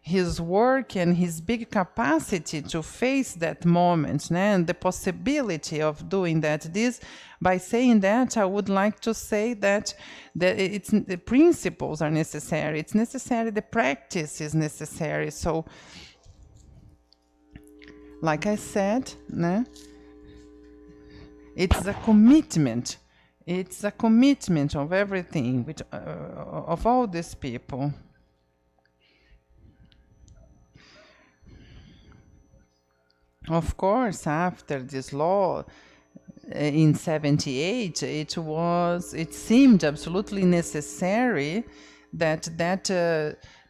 his work and his big capacity to face that moment and the possibility of doing that. This, by saying that, I would like to say that the principles are necessary. It's necessary, the practice is necessary. So, like I said, it's a commitment. It's a commitment of everything, of all these people. Of course, after this law in 1978, it seemed absolutely necessary that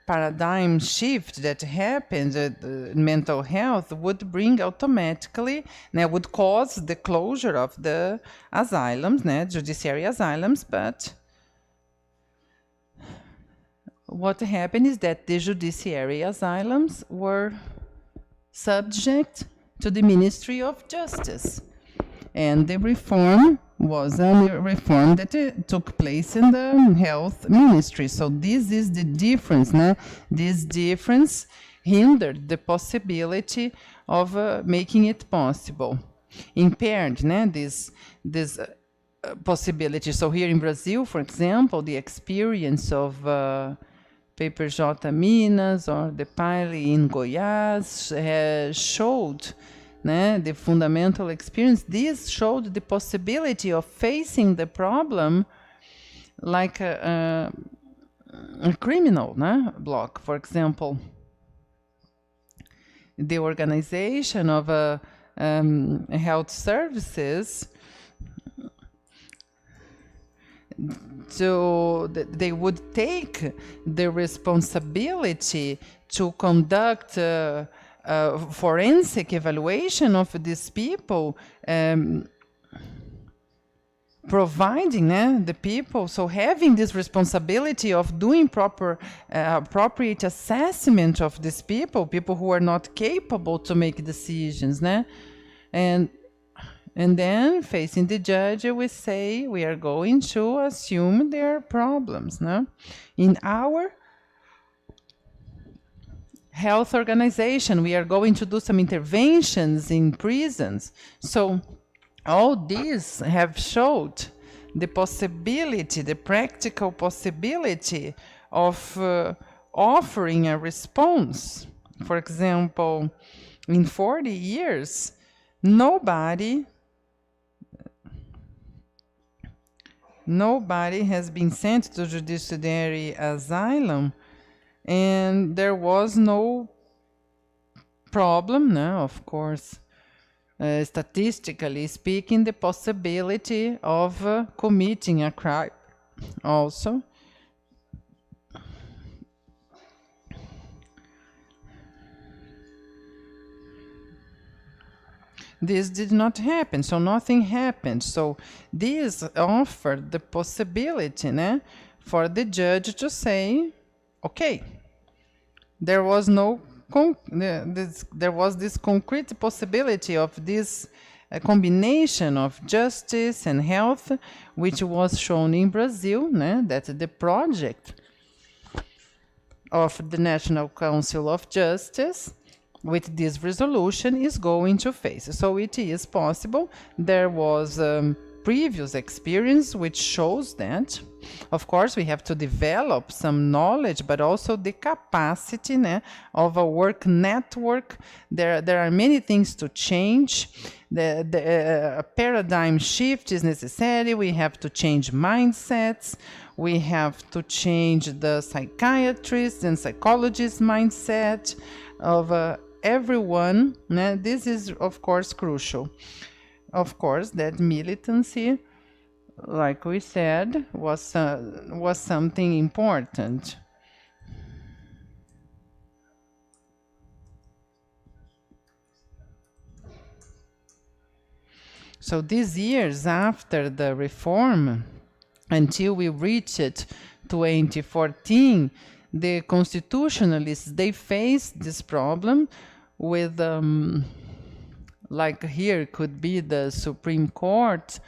paradigm shift that happened in mental health would bring automatically, would cause the closure of the asylums, judiciary asylums, but what happened is that the judiciary asylums were subject to the Ministry of Justice. And the reform was a reform that took place in the health ministry. So this is the difference. This difference hindered the possibility of making it possible, impaired this possibility. So here in Brazil, for example, the experience of Paper J Minas or the Pile in Goiás showed the fundamental experience. This showed the possibility of facing the problem like a criminal block. For example, the organization of health services, so they would take the responsibility to conduct forensic evaluation of these people, providing the people, so having this responsibility of doing proper appropriate assessment of these people who are not capable to make decisions, and then facing the judge, we say we are going to assume their problems. In our health organization, we are going to do some interventions in prisons. So all these have showed the possibility, the practical possibility of offering a response. For example, in 40 years, nobody has been sent to judiciary asylum, and there was no problem, of course, statistically speaking, the possibility of committing a crime also. This did not happen, so nothing happened. So this offered the possibility for the judge to say, okay, there was this concrete possibility of this combination of justice and health, which was shown in Brazil, that the project of the National Council of Justice with this resolution is going to face. So it is possible. There was previous experience which shows that. Of course, we have to develop some knowledge, but also the capacity of a work network. There are many things to change. A paradigm shift is necessary. We have to change mindsets. We have to change the psychiatrist and psychologist mindset of everyone. This is, of course, crucial. Of course, that militancy, like we said, was something important. So these years after the reform, until we reached 2014, the constitutionalists, they faced this problem with, like here could be the Supreme Court,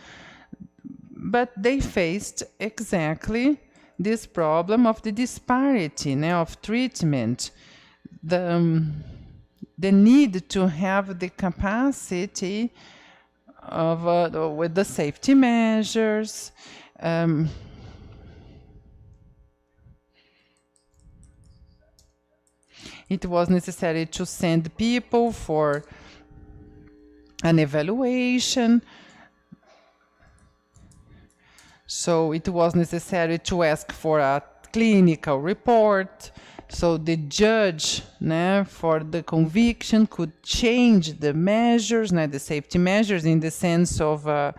but they faced exactly this problem of the disparity of treatment, the need to have the capacity of with the safety measures. It was necessary to send people for an evaluation. So it was necessary to ask for a clinical report. So the judge, for the conviction, could change the measures, the safety measures, in the sense of a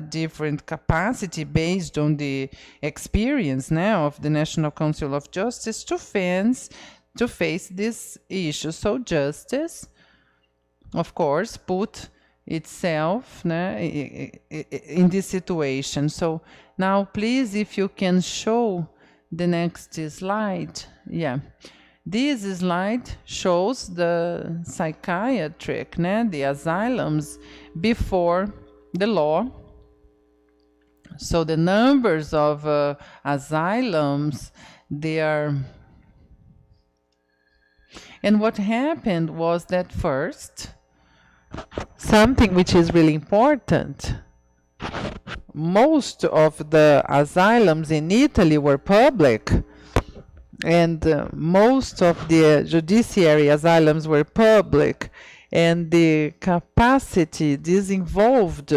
different capacity based on the experience of the National Council of Justice to face this issue. So justice, of course, put itself in this situation. So now, please, if you can show the next slide. Yeah, this slide shows the psychiatric, the asylums before the law. So the numbers of asylums, they are And what happened was that first, something which is really important, most of the asylums in Italy were public, and most of the judiciary asylums were public, and the capacity, this involved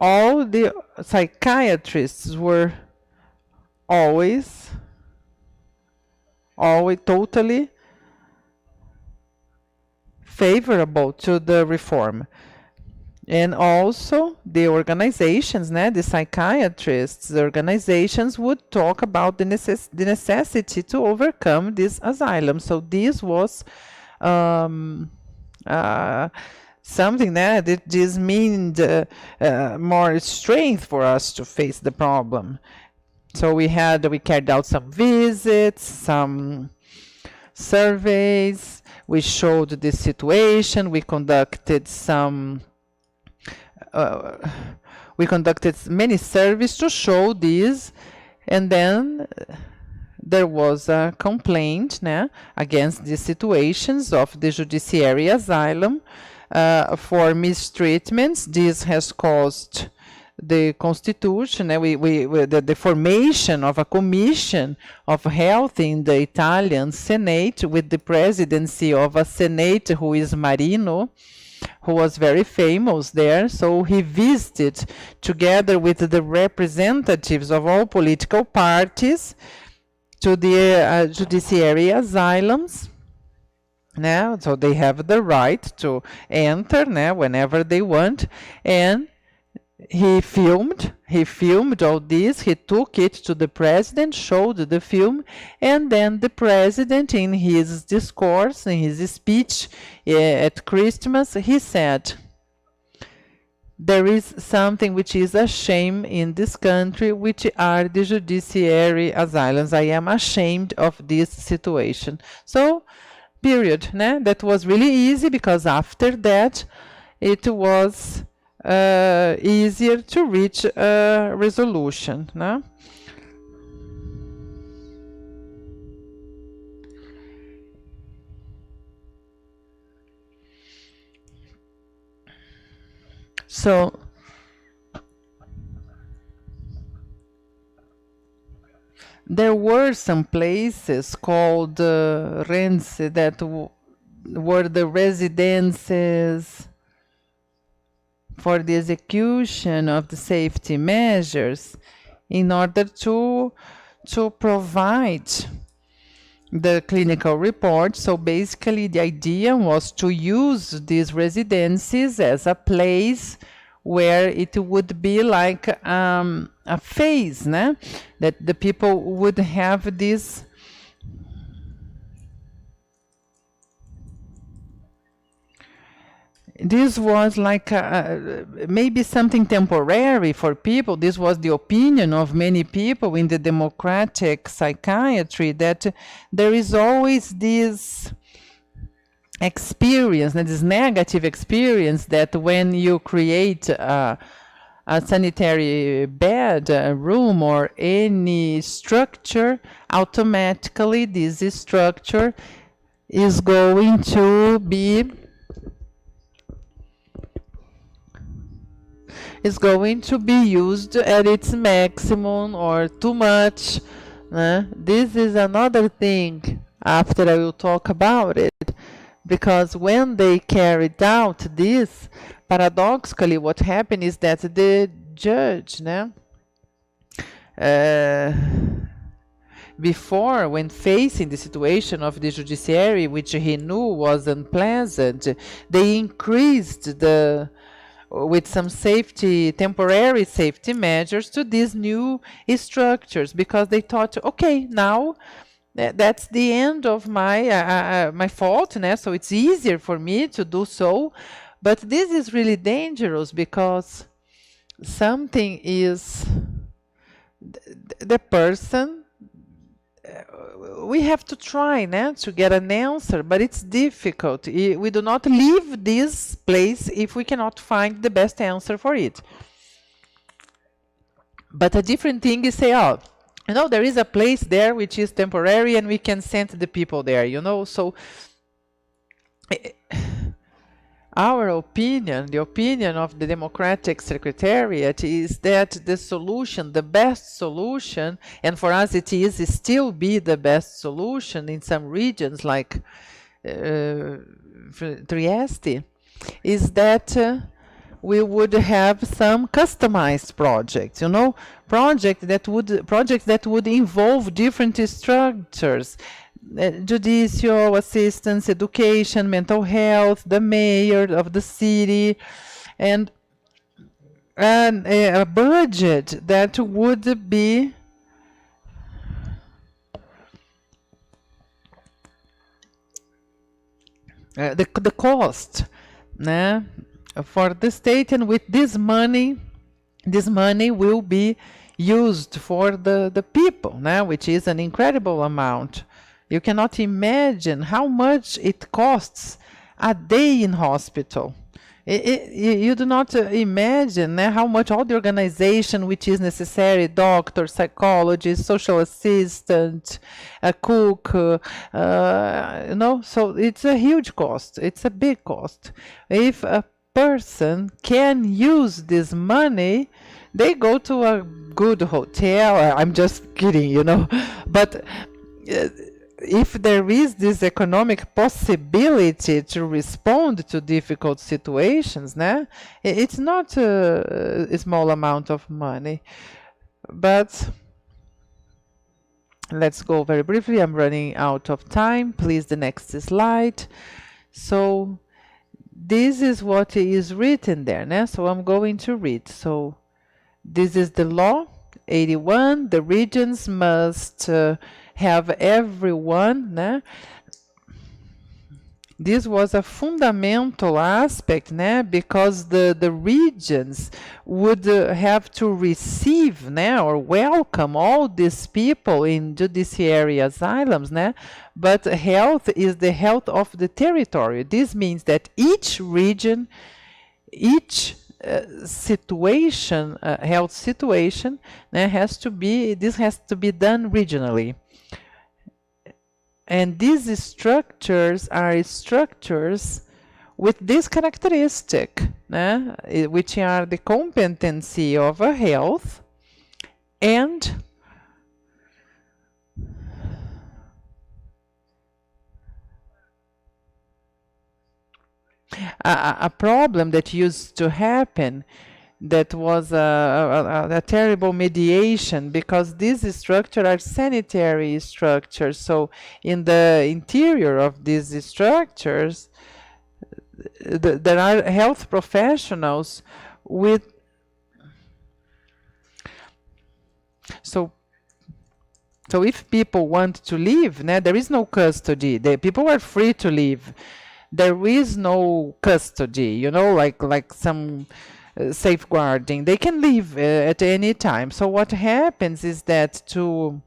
all the psychiatrists were always totally favorable to the reform. And also the organizations, the psychiatrists, the organizations would talk about the necessity to overcome this asylum. So this was something that this meant more strength for us to face the problem. So we carried out some visits, some surveys, we showed the situation, we conducted many surveys to show this, and then there was a complaint against the situations of the judiciary asylum for mistreatments. This has caused the constitution, the formation of a commission of health in the Italian Senate, with the presidency of a Senate who is Marino, who was very famous there. So he visited together with the representatives of all political parties to the judiciary asylums. So they have the right to enter whenever they want, and he filmed all this, he took it to the president, showed the film, and then the president, in his discourse, in his speech at Christmas, he said, "There is something which is a shame in this country, which are the judiciary asylums. I am ashamed of this situation." So, period. That was really easy, because after that it was easier to reach a resolution. So there were some places called Rense that were the residences for the execution of the safety measures, in order to provide the clinical report. So basically the idea was to use these residences as a place where it would be like a phase, that the people would have this was like maybe something temporary for people. This was the opinion of many people in the democratic psychiatry, that there is always this experience, this negative experience, that when you create a sanitary bed, a room, or any structure, automatically this structure is going to be used at its maximum or too much. This is another thing, after I will talk about it, because when they carried out this, paradoxically what happened is that the judge, before, when facing the situation of the judiciary, which he knew was unpleasant, they increased with some temporary safety measures to these new structures, because they thought, okay, now that's the end of my fault, so it's easier for me to do so. But this is really dangerous, because something is the person, we have to try to get an answer, but it's difficult. We do not leave this place if we cannot find the best answer for it. But a different thing is say, there is a place there which is temporary, and we can send the people there, So our opinion, the opinion of the Democratic Secretariat, is that the solution, the best solution, and for us it is still be the best solution in some regions like Trieste, is that we would have some customized projects, projects that would involve different structures, judicial assistance, education, mental health, the mayor of the city, and a budget that would be the cost for the state, and with this money will be used for the people, which is an incredible amount. You cannot imagine how much it costs a day in hospital. You do not imagine how much all the organization which is necessary, doctor, psychologist, social assistant, a cook, so it's a huge cost. It's a big cost. If a person can use this money, they go to a good hotel. I'm just kidding, but if there is this economic possibility to respond to difficult situations, it's not a small amount of money. But let's go very briefly. I'm running out of time. Please, the next slide. So this is what is written there. So I'm going to read. So this is the law 81. The regions must have everyone. This was a fundamental aspect, because the regions would have to receive or welcome all these people in judiciary asylums, but health is the health of the territory. This means that each region, each situation, health situation, has to be done regionally. And these structures are structures with this characteristic, which are the competency of health and a problem that used to happen, that was a terrible mediation, because these structures are sanitary structures. So in the interior of these structures, there are health professionals with so if people want to leave, there is no custody. The people are free to leave. There is no custody, like some safeguarding. They can leave at any time. So what happens is that to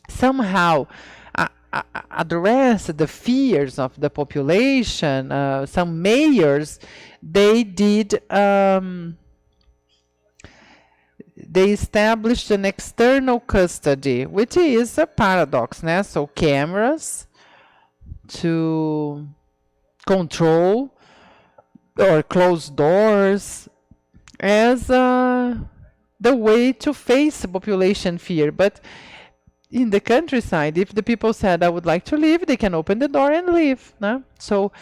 somehow address the fears of the population, some mayors, they established an external custody, which is a paradox, so cameras to control or close doors as the way to face population fear. But in the countryside, if the people said, I would like to leave, they can open the door and leave. So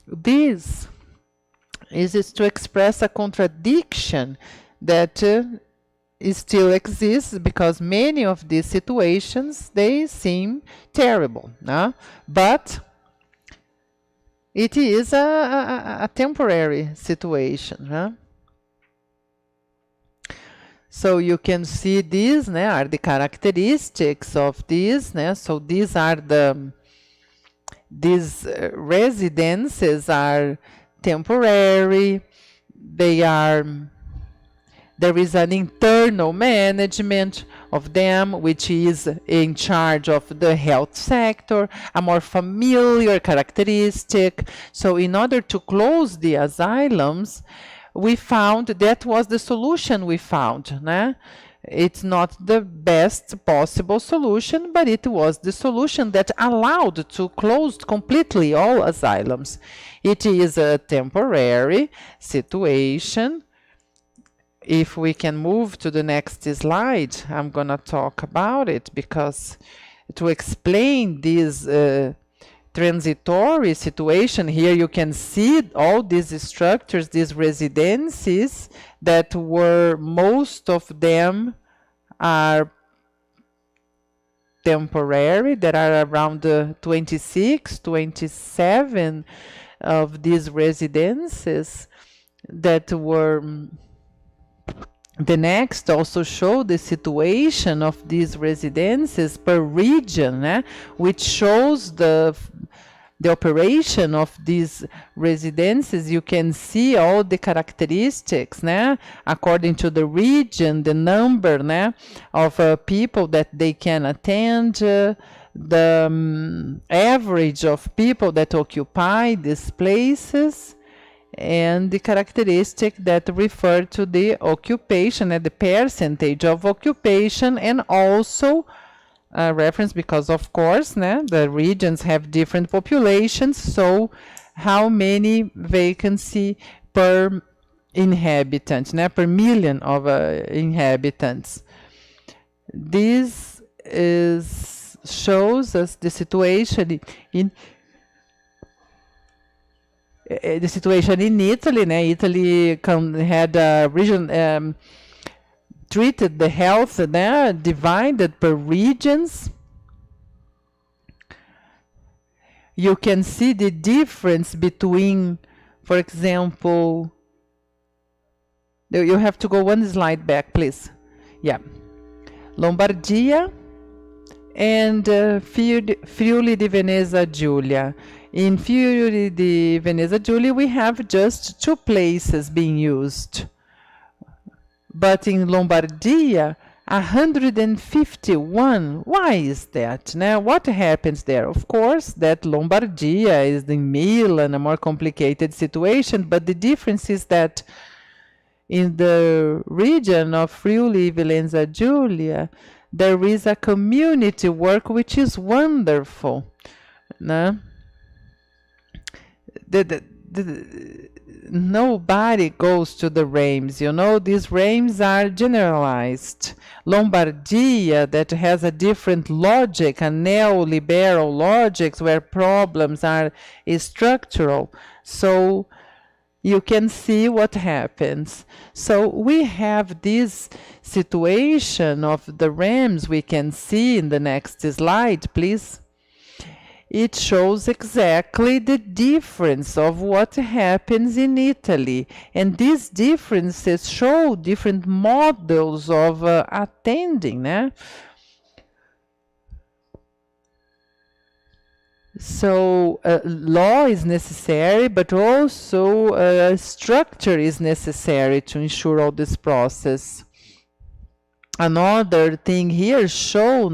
this is to express a contradiction that still exists, because many of these situations, they seem terrible. But it is a temporary situation. So you can see these are the characteristics of these. So these are these residences are temporary. There is an internal management of them, which is in charge of the health sector, a more familiar characteristic. So in order to close the asylums, we found that was the solution we found. It's not the best possible solution, but it was the solution that allowed to close completely all asylums. It is a temporary situation. If we can move to the next slide, I'm going to talk about it, because to explain this transitory situation, here you can see all these structures, these residencies that were, most of them are temporary. There are around 26, 27 of these residences that were. The next also show the situation of these residences per region, which shows the operation of these residences. You can see all the characteristics, according to the region, the number of people that they can attend, the average of people that occupy these places, and the characteristic that refer to the occupation and the percentage of occupation, and also reference, because of course the regions have different populations, so how many vacancy per inhabitant, per million of inhabitants. This shows us the situation in Italy. Italy had a region, treated the health divided per regions. You can see the difference between, for example, you have to go one slide back, please. Yeah, Lombardia and Friuli di Venezia Giulia. In Friuli di Venezia Giulia, we have just 2 places being used. But in Lombardia, 151. Why is that? Now, what happens there? Of course, that Lombardia is in Milan, a more complicated situation, but the difference is that in the region of Friuli Venezia Giulia, there is a community work which is wonderful. Nobody goes to the RAMs, these RAMs are generalized. Lombardia, that has a different logic, a neoliberal logic where problems are structural, so you can see what happens. So we have this situation of the RAMs. We can see in the next slide, please. It shows exactly the difference of what happens in Italy. And these differences show different models of attending. So law is necessary, but also structure is necessary to ensure all this process. Another thing here show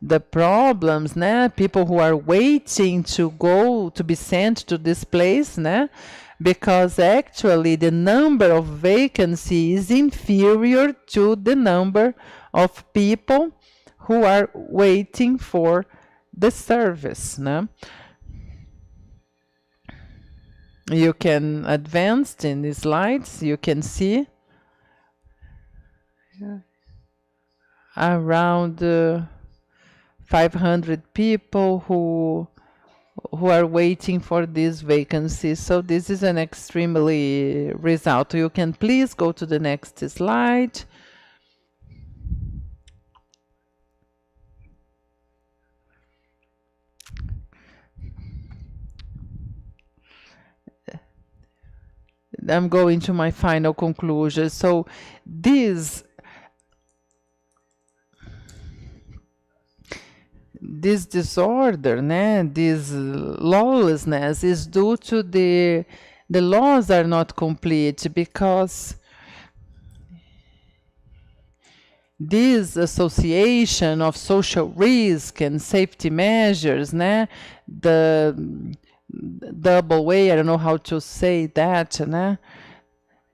the problems, people who are waiting to go to be sent to this place, because actually the number of vacancies is inferior to the number of people who are waiting for the service. You can advance in the slides, you can see around 500 people who are waiting for this vacancy. So this is an extremely result. You can please go to the next slide. I'm going to my final conclusion. So this disorder, this lawlessness is due to the laws are not complete, because this association of social risk and safety measures, the double way, I don't know how to say that,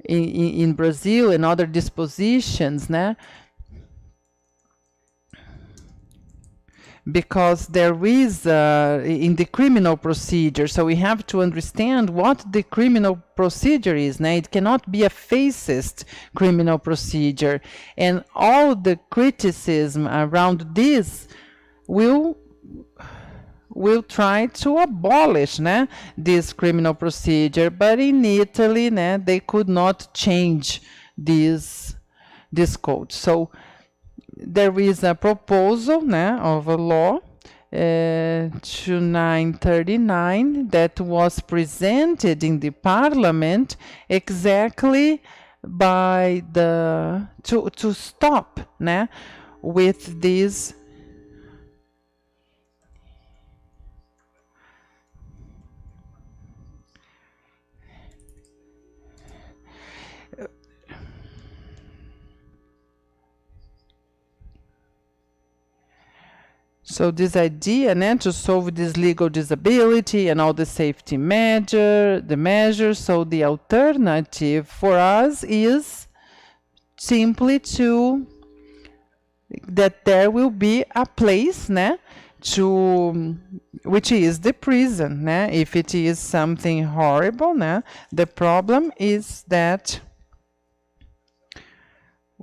in Brazil, and other dispositions, because there is in the criminal procedure, so we have to understand what the criminal procedure is. Now, it cannot be a fascist criminal procedure, and all the criticism around this will try to abolish this criminal procedure, but in Italy they could not change this code. So there is a proposal of a law 2939 that was presented in the parliament exactly by to stop with this So this idea to solve this legal disability and all the safety measures, so the alternative for us is simply that there will be a place which is the prison. If it is something horrible, the problem is that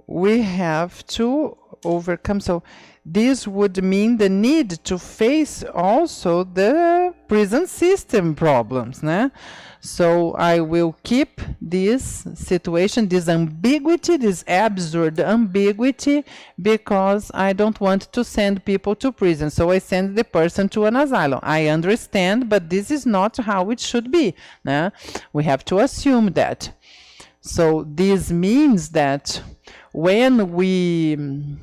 we have to overcome. So this would mean the need to face also the prison system problems. So I will keep this situation, this ambiguity, this absurd ambiguity, because I don't want to send people to prison. So I send the person to an asylum. I understand, but this is not how it should be. We have to assume that. So this means that when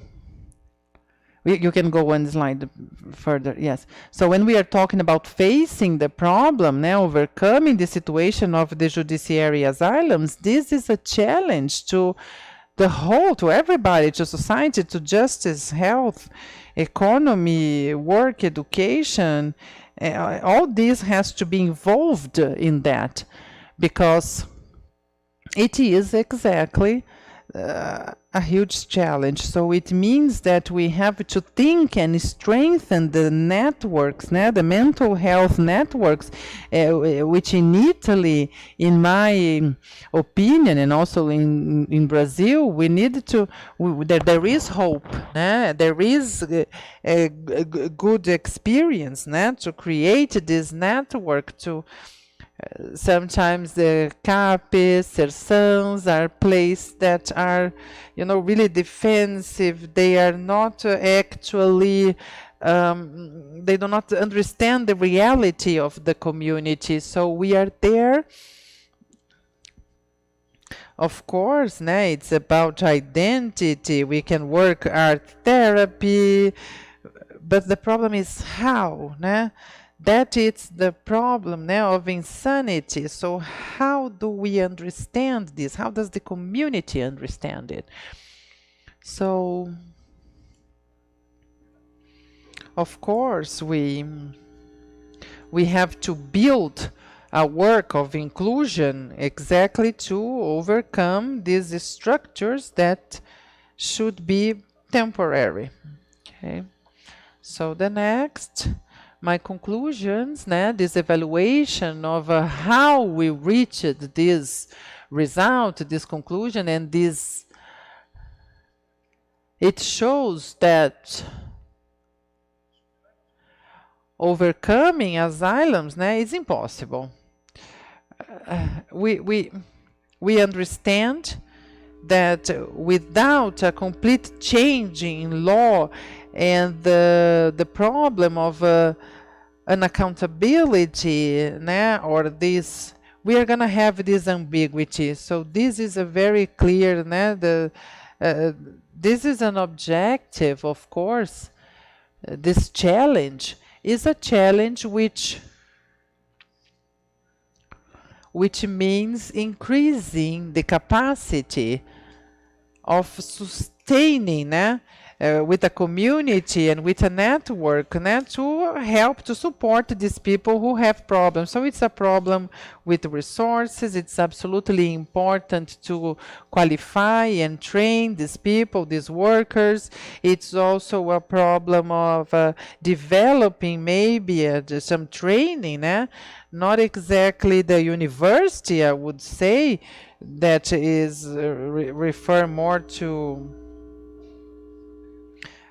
you can go one slide further, yes. So when we are talking about facing the problem, overcoming the situation of the judiciary asylums, this is a challenge to the whole, to everybody, to society, to justice, health, economy, work, education. All this has to be involved in that, because it is exactly a huge challenge. So it means that we have to think and strengthen the networks, the mental health networks, which in Italy, in my opinion, and also in Brazil, we need to, there is hope, there is a good experience to create this network to sometimes the CAPES, CERSANs are places that are, really defensive. They are not actually, they do not understand the reality of the community. So we are there. Of course, it's about identity. We can work art therapy, but the problem is how, That is the problem of insanity. So how do we understand this? How does the community understand it? So, of course, we have to build a work of inclusion exactly to overcome these structures that should be temporary. Okay. So the next, my conclusions, this evaluation of how we reached this result, this conclusion, and this, it shows that overcoming asylums is impossible. We understand that without a complete change in law and the problem of unaccountability, or this, we are going to have this ambiguity. So this is a very clear, this is an objective, of course. This challenge is a challenge which means increasing the capacity of sustaining with a community and with a network to help to support these people who have problems. So it's a problem with resources. It's absolutely important to qualify and train these people, these workers. It's also a problem of developing maybe some training, not exactly the university, I would say, that is refer more to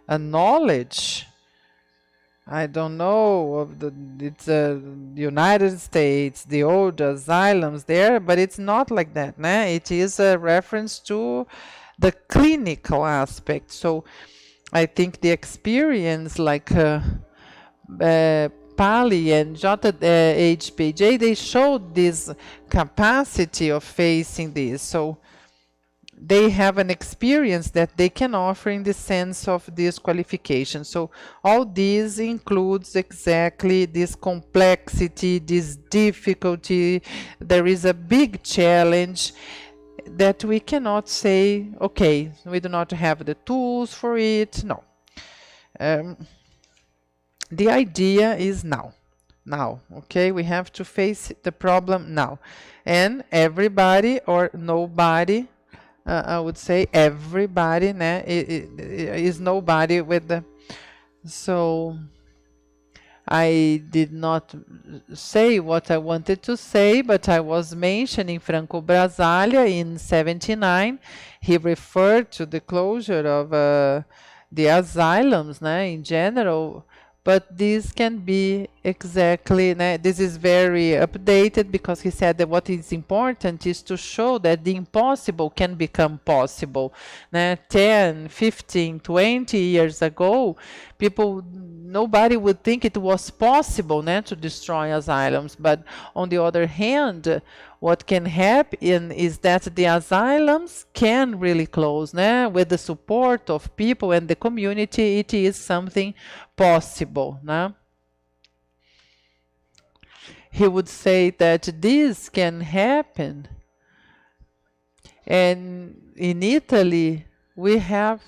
a knowledge. I don't know of it's United States, the old asylums there, but it's not like that. It is a reference to the clinical aspect. So I think the experience like Pali and JHPJ, they showed this capacity of facing this. So they have an experience that they can offer in the sense of this qualification. So all this includes exactly this complexity, this difficulty. There is a big challenge that we cannot say, okay, we do not have the tools for it. No. The idea is now, okay? We have to face the problem now. And everybody or nobody, I would say everybody is nobody with the... So I did not say what I wanted to say, but I was mentioning Franco Brasaglia in 79. He referred to the closure of the asylums in general. But this can be exactly, this is very updated because he said that what is important is to show that the impossible can become possible. 10, 15, 20 years ago, nobody would think it was possible to destroy asylums. But on the other hand, what can happen is that the asylums can really close. With the support of people and the community, it is something possible. He would say that this can happen. And in Italy, we have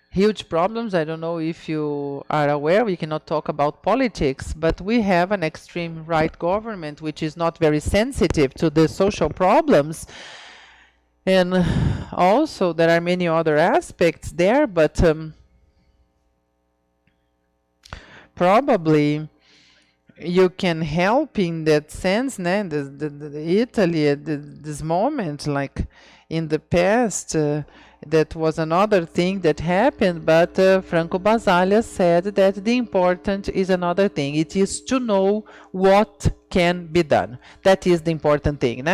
huge problems. I don't know if you are aware, we cannot talk about politics, but we have an extreme right government which is not very sensitive to the social problems. And also there are many other aspects there, but probably you can help in that sense. Italy at this moment, like in the past, that was another thing that happened, but Franco Basaglia said that the important is another thing. It is to know what can be done. That is the important thing.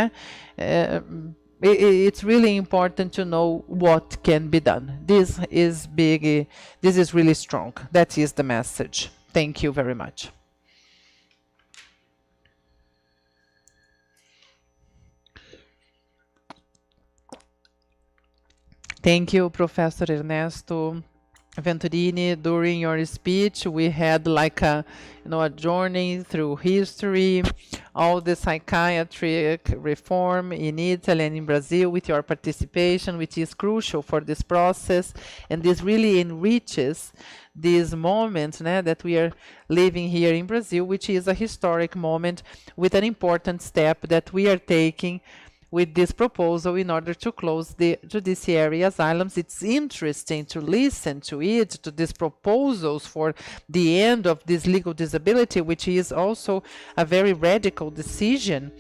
It's really important to know what can be done. This is big. This is really strong. That is the message. Thank you very much. Thank you, Professor Ernesto Venturini. During your speech, we had like a journey through history, all the psychiatric reform in Italy and in Brazil with your participation, which is crucial for this process, and this really enriches this moment that we are living here in Brazil, which is a historic moment with an important step that we are taking with this proposal in order to close the judiciary asylums. It's interesting to listen to it, to these proposals for the end of this legal disability, which is also a very radical decision,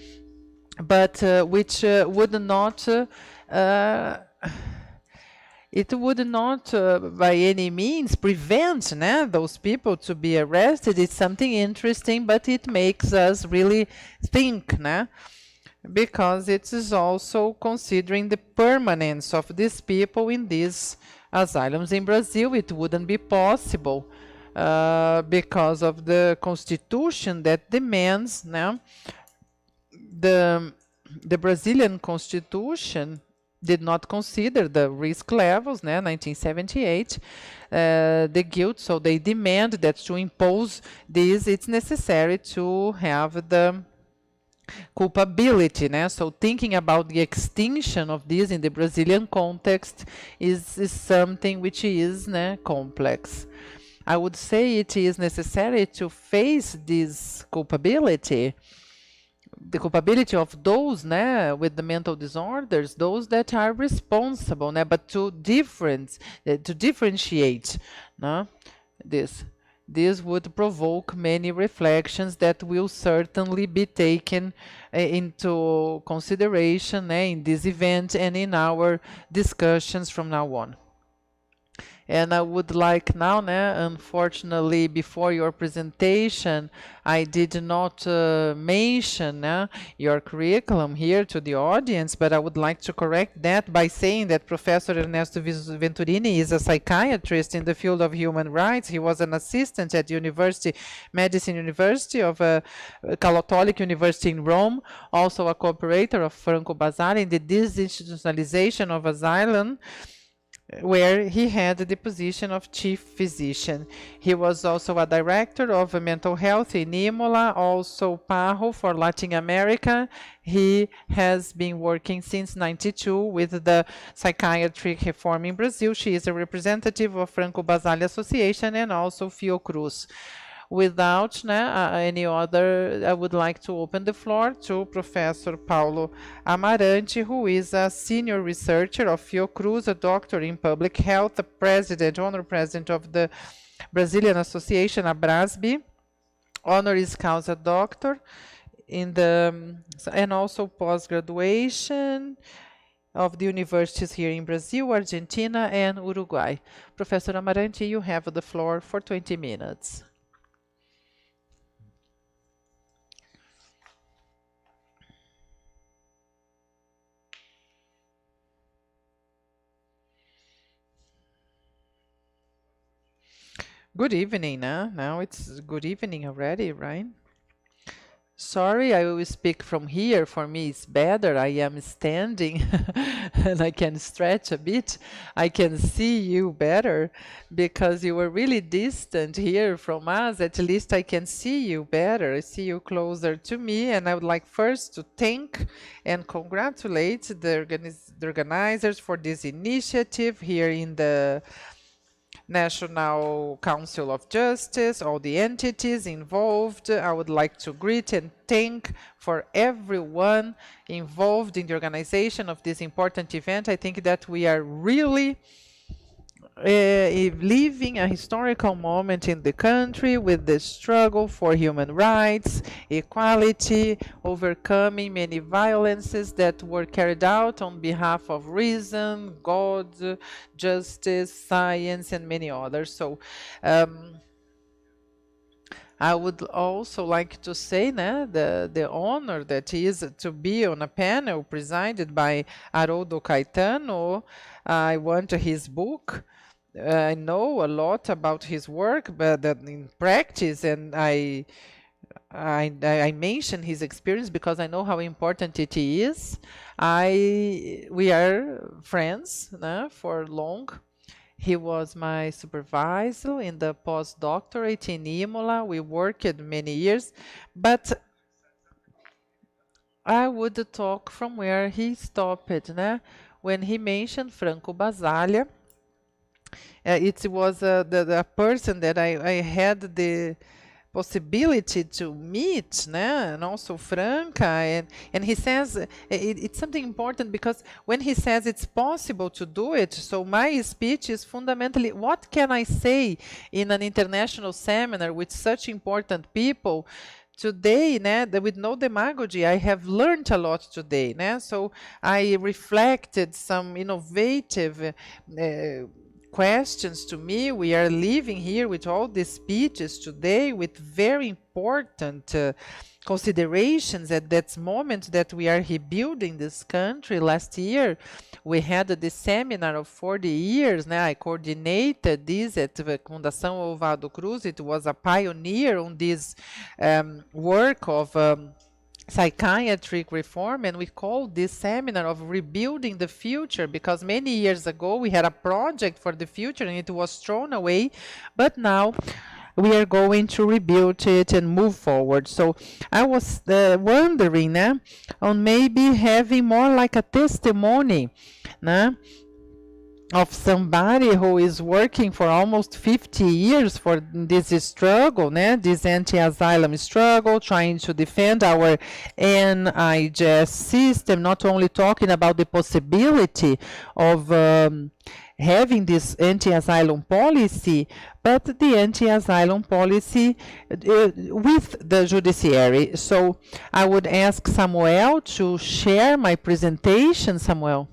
but which would not it would not by any means prevent those people to be arrested. It's something interesting, but it makes us really think, because it is also considering the permanence of these people in these asylums. In Brazil, it wouldn't be possible because of the constitution that demands. The Brazilian constitution did not consider the risk levels, 1978, the guilt, so they demand that to impose this, it's necessary to have the culpability, né? So thinking about the extinction of this in the Brazilian context is something which is, né, complex. I would say it is necessary to face this culpability, the culpability of those, né, with the mental disorders, those that are responsible, né, but to differentiate, né, this. This would provoke many reflections that will certainly be taken into consideration in this event and in our discussions from now on. And I would like now, unfortunately, before your presentation, I did not mention your curriculum here to the audience, but I would like to correct that by saying that Professor Ernesto Venturini is a psychiatrist in the field of human rights. He was an assistant at Medicine University of Catholic University in Rome, also a cooperator of Franco Basaglia in the disinstitutionalization of asylum, where he had the position of chief physician. He was also a director of mental health in Imola, also PAHO for Latin America. He has been working since '92 with the psychiatric reform in Brazil. She is a representative of Franco Basaglia Association and also Fiocruz. Without any other, I would like to open the floor to Professor Paulo Amarante, who is a senior researcher of Fiocruz, a doctor in public health, honor president of the Brazilian Association, ABRASB, honoris causa doctor in the, and also post-graduation of the universities here in Brazil, Argentina, and Uruguay. Professor Amarante, you have the floor for 20 minutes. Good evening, now it's good evening already, right? Sorry, I will speak from here. For me, it's better. I am standing and I can stretch a bit. I can see you better because you were really distant here from us. At least I can see you better. I see you closer to me. And I would like first to thank and congratulate the organizers for this initiative here in the National Council of Justice, all the entities involved. I would like to greet and thank for everyone involved in the organization of this important event. I think that we are really living a historical moment in the country with the struggle for human rights, equality, overcoming many violences that were carried out on behalf of reason, God, justice, science, and many others. So I would also like to say the honor that is to be on a panel presided by Haroldo Caetano. I want his book. I know a lot about his work, but in practice, and I mention his experience because I know how important it is. We are friends for long. He was my supervisor in the postdoctorate in Imola. We worked many years, but I would talk from where he stopped, when he mentioned Franco Basaglia. It was the person that I had the possibility to meet, and also Franca, and he says it's something important because when he says it's possible to do it, so my speech is fundamentally what can I say in an international seminar with such important people. Today, with no demagogy, I have learned a lot today. So I reflected some innovative questions to me. We are living here with all these speeches today with very important considerations at that moment that we are rebuilding this country. Last year, we had the seminar of 40 years. I coordinated this at the Fundação Oswaldo Cruz. It was a pioneer on this work of psychiatric reform, and we called this seminar of rebuilding the future because many years ago we had a project for the future and it was thrown away, but now we are going to rebuild it and move forward. So I was wondering on maybe having more like a testimony of somebody who is working for almost 50 years for this struggle, this anti-asylum struggle, trying to defend our NIJS system, not only talking about the possibility of having this anti-asylum policy, but the anti-asylum policy with the judiciary. So I would ask Samuel to share my presentation, Samuel.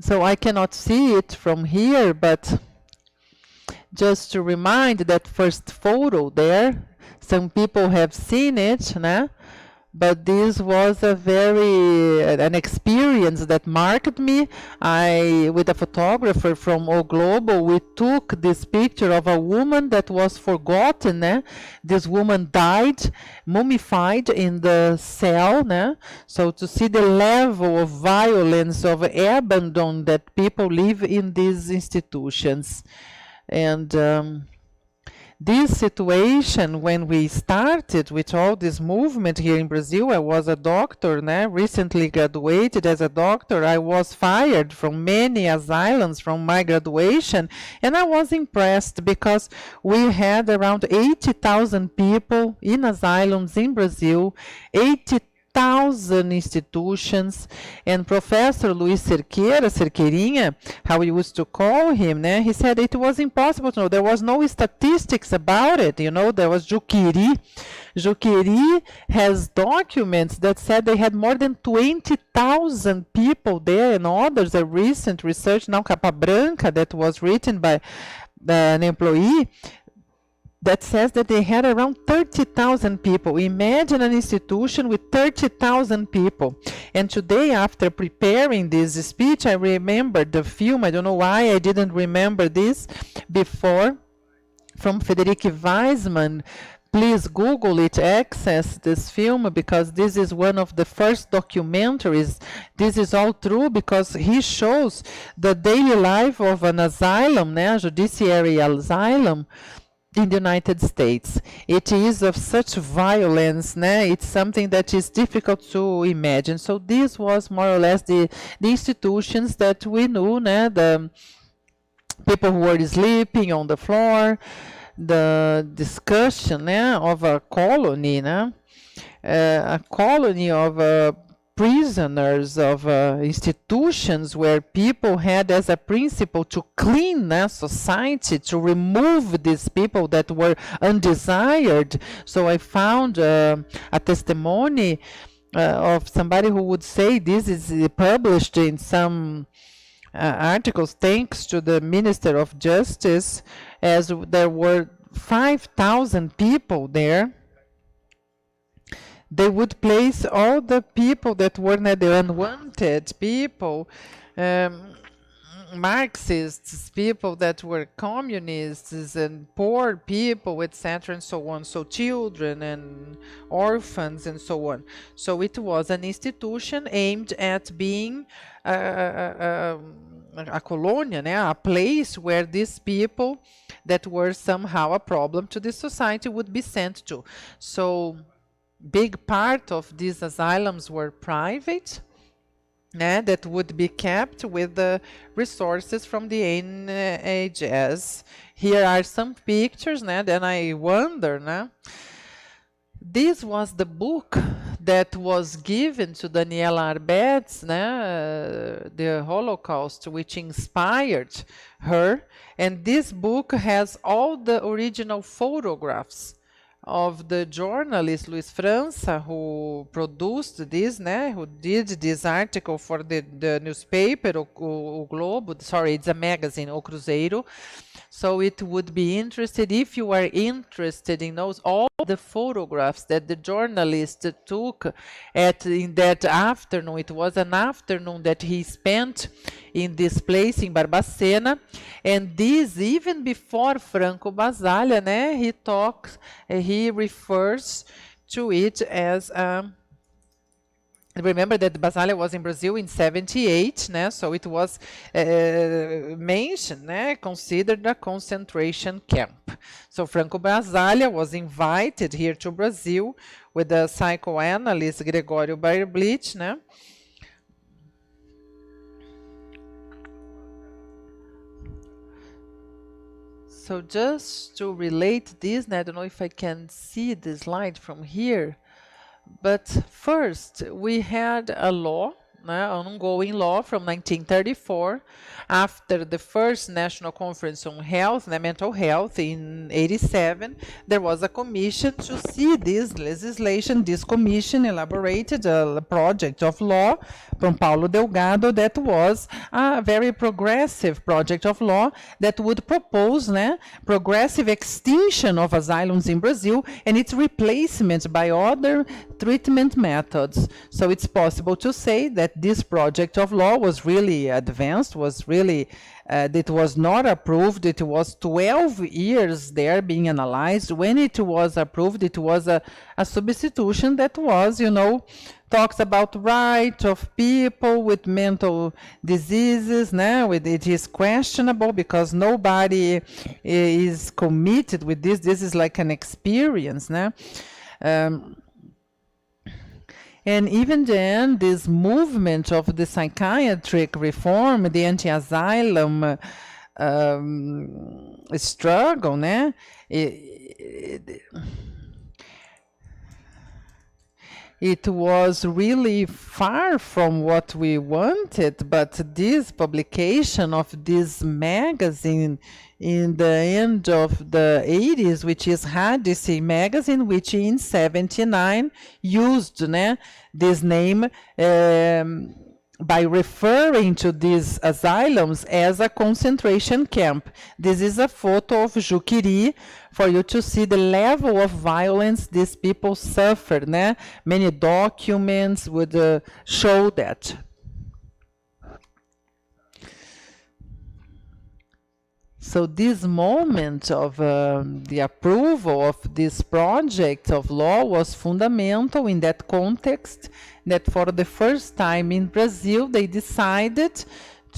So I cannot see it from here, but just to remind that first photo there, some people have seen it, but this was an experience that marked me. With a photographer from O Globo, we took this picture of a woman that was forgotten. This woman died, mummified in the cell. So to see the level of violence, of abandon that people live in these institutions. And this situation, when we started with all this movement here in Brazil, I was a doctor, recently graduated as a doctor. I was fired from many asylums from my graduation, and I was impressed because we had around 80,000 people in asylums in Brazil, 80,000 institutions, and Professor Luiz Cerqueirinha, how we used to call him, he said it was impossible to know. There was no statistics about it. There was Juqueri. Juqueri has documents that said they had more than 20,000 people there, and others, a recent research, now Capa Branca, that was written by an employee, that says that they had around 30,000 people. Imagine an institution with 30,000 people. And today, after preparing this speech, I remembered the film. I don't know why I didn't remember this before, from Frederic Weisman. Please Google it, access this film, because this is one of the first documentaries. This is all true because he shows the daily life of an asylum, judiciary asylum, in the United States. It is of such violence, it's something that is difficult to imagine. So this was more or less the institutions that we knew, the people who were sleeping on the floor, the discussion of a colony, a colony of prisoners, of institutions where people had as a principle to clean society, to remove these people that were undesired. So I found a testimony of somebody who would say, this is published in some articles, thanks to the Minister of Justice, as there were 5,000 people there. They would place all the people that were the unwanted people, Marxists, people that were communists, and poor people, etc., and so on. So children and orphans and so on. So it was an institution aimed at being a colonia, a place where these people that were somehow a problem to the society would be sent to. So big part of these asylums were private, that would be kept with the resources from the NHS. Here are some pictures, then I wonder, this was the book that was given to Daniela Arbetz, the Holocaust, which inspired her. And this book has all the original photographs of the journalist Luiz França, who produced this, who did this article for the newspaper, o Globo, sorry, it's a magazine, O Cruzeiro. So it would be interested, if you are interested in those, all the photographs that the journalist took in that afternoon. It was an afternoon that he spent in this place in Barbacena, and this even before Franco Basaglia, he refers to it as a Remember that Basalha was in Brazil in 78, né? So it was mentioned, né? Considered a concentration camp. So Franco Basaglia was invited here to Brazil with the psychoanalyst Gregório Baerblich, né? So just to relate this, I don't know if I can see the slide from here, but first we had a law, an ongoing law from 1934, after the first National Conference on Health, mental health in 87, there was a commission to see this legislation. This commission elaborated a project of law from Paulo Delgado that was a very progressive project of law that would propose progressive extinction of asylums in Brazil and its replacement by other treatment methods. So it's possible to say that this project of law was really advanced, was really, it was not approved. It was 12 years there being analyzed. When it was approved, it was a substitution that was, talks about right of people with mental diseases. Now it is questionable because nobody is committed with this. This is like an experience. And even then, this movement of the psychiatric reform, the anti-asylum struggle, it was really far from what we wanted, but this publication of this magazine in the end of the 80s, which is Radice magazine, which in 79 used this name by referring to these asylums as a concentration camp. This is a photo of Juquiri for you to see the level of violence these people suffered. Many documents would show that. So this moment of the approval of this project of law was fundamental in that context, that for the first time in Brazil they decided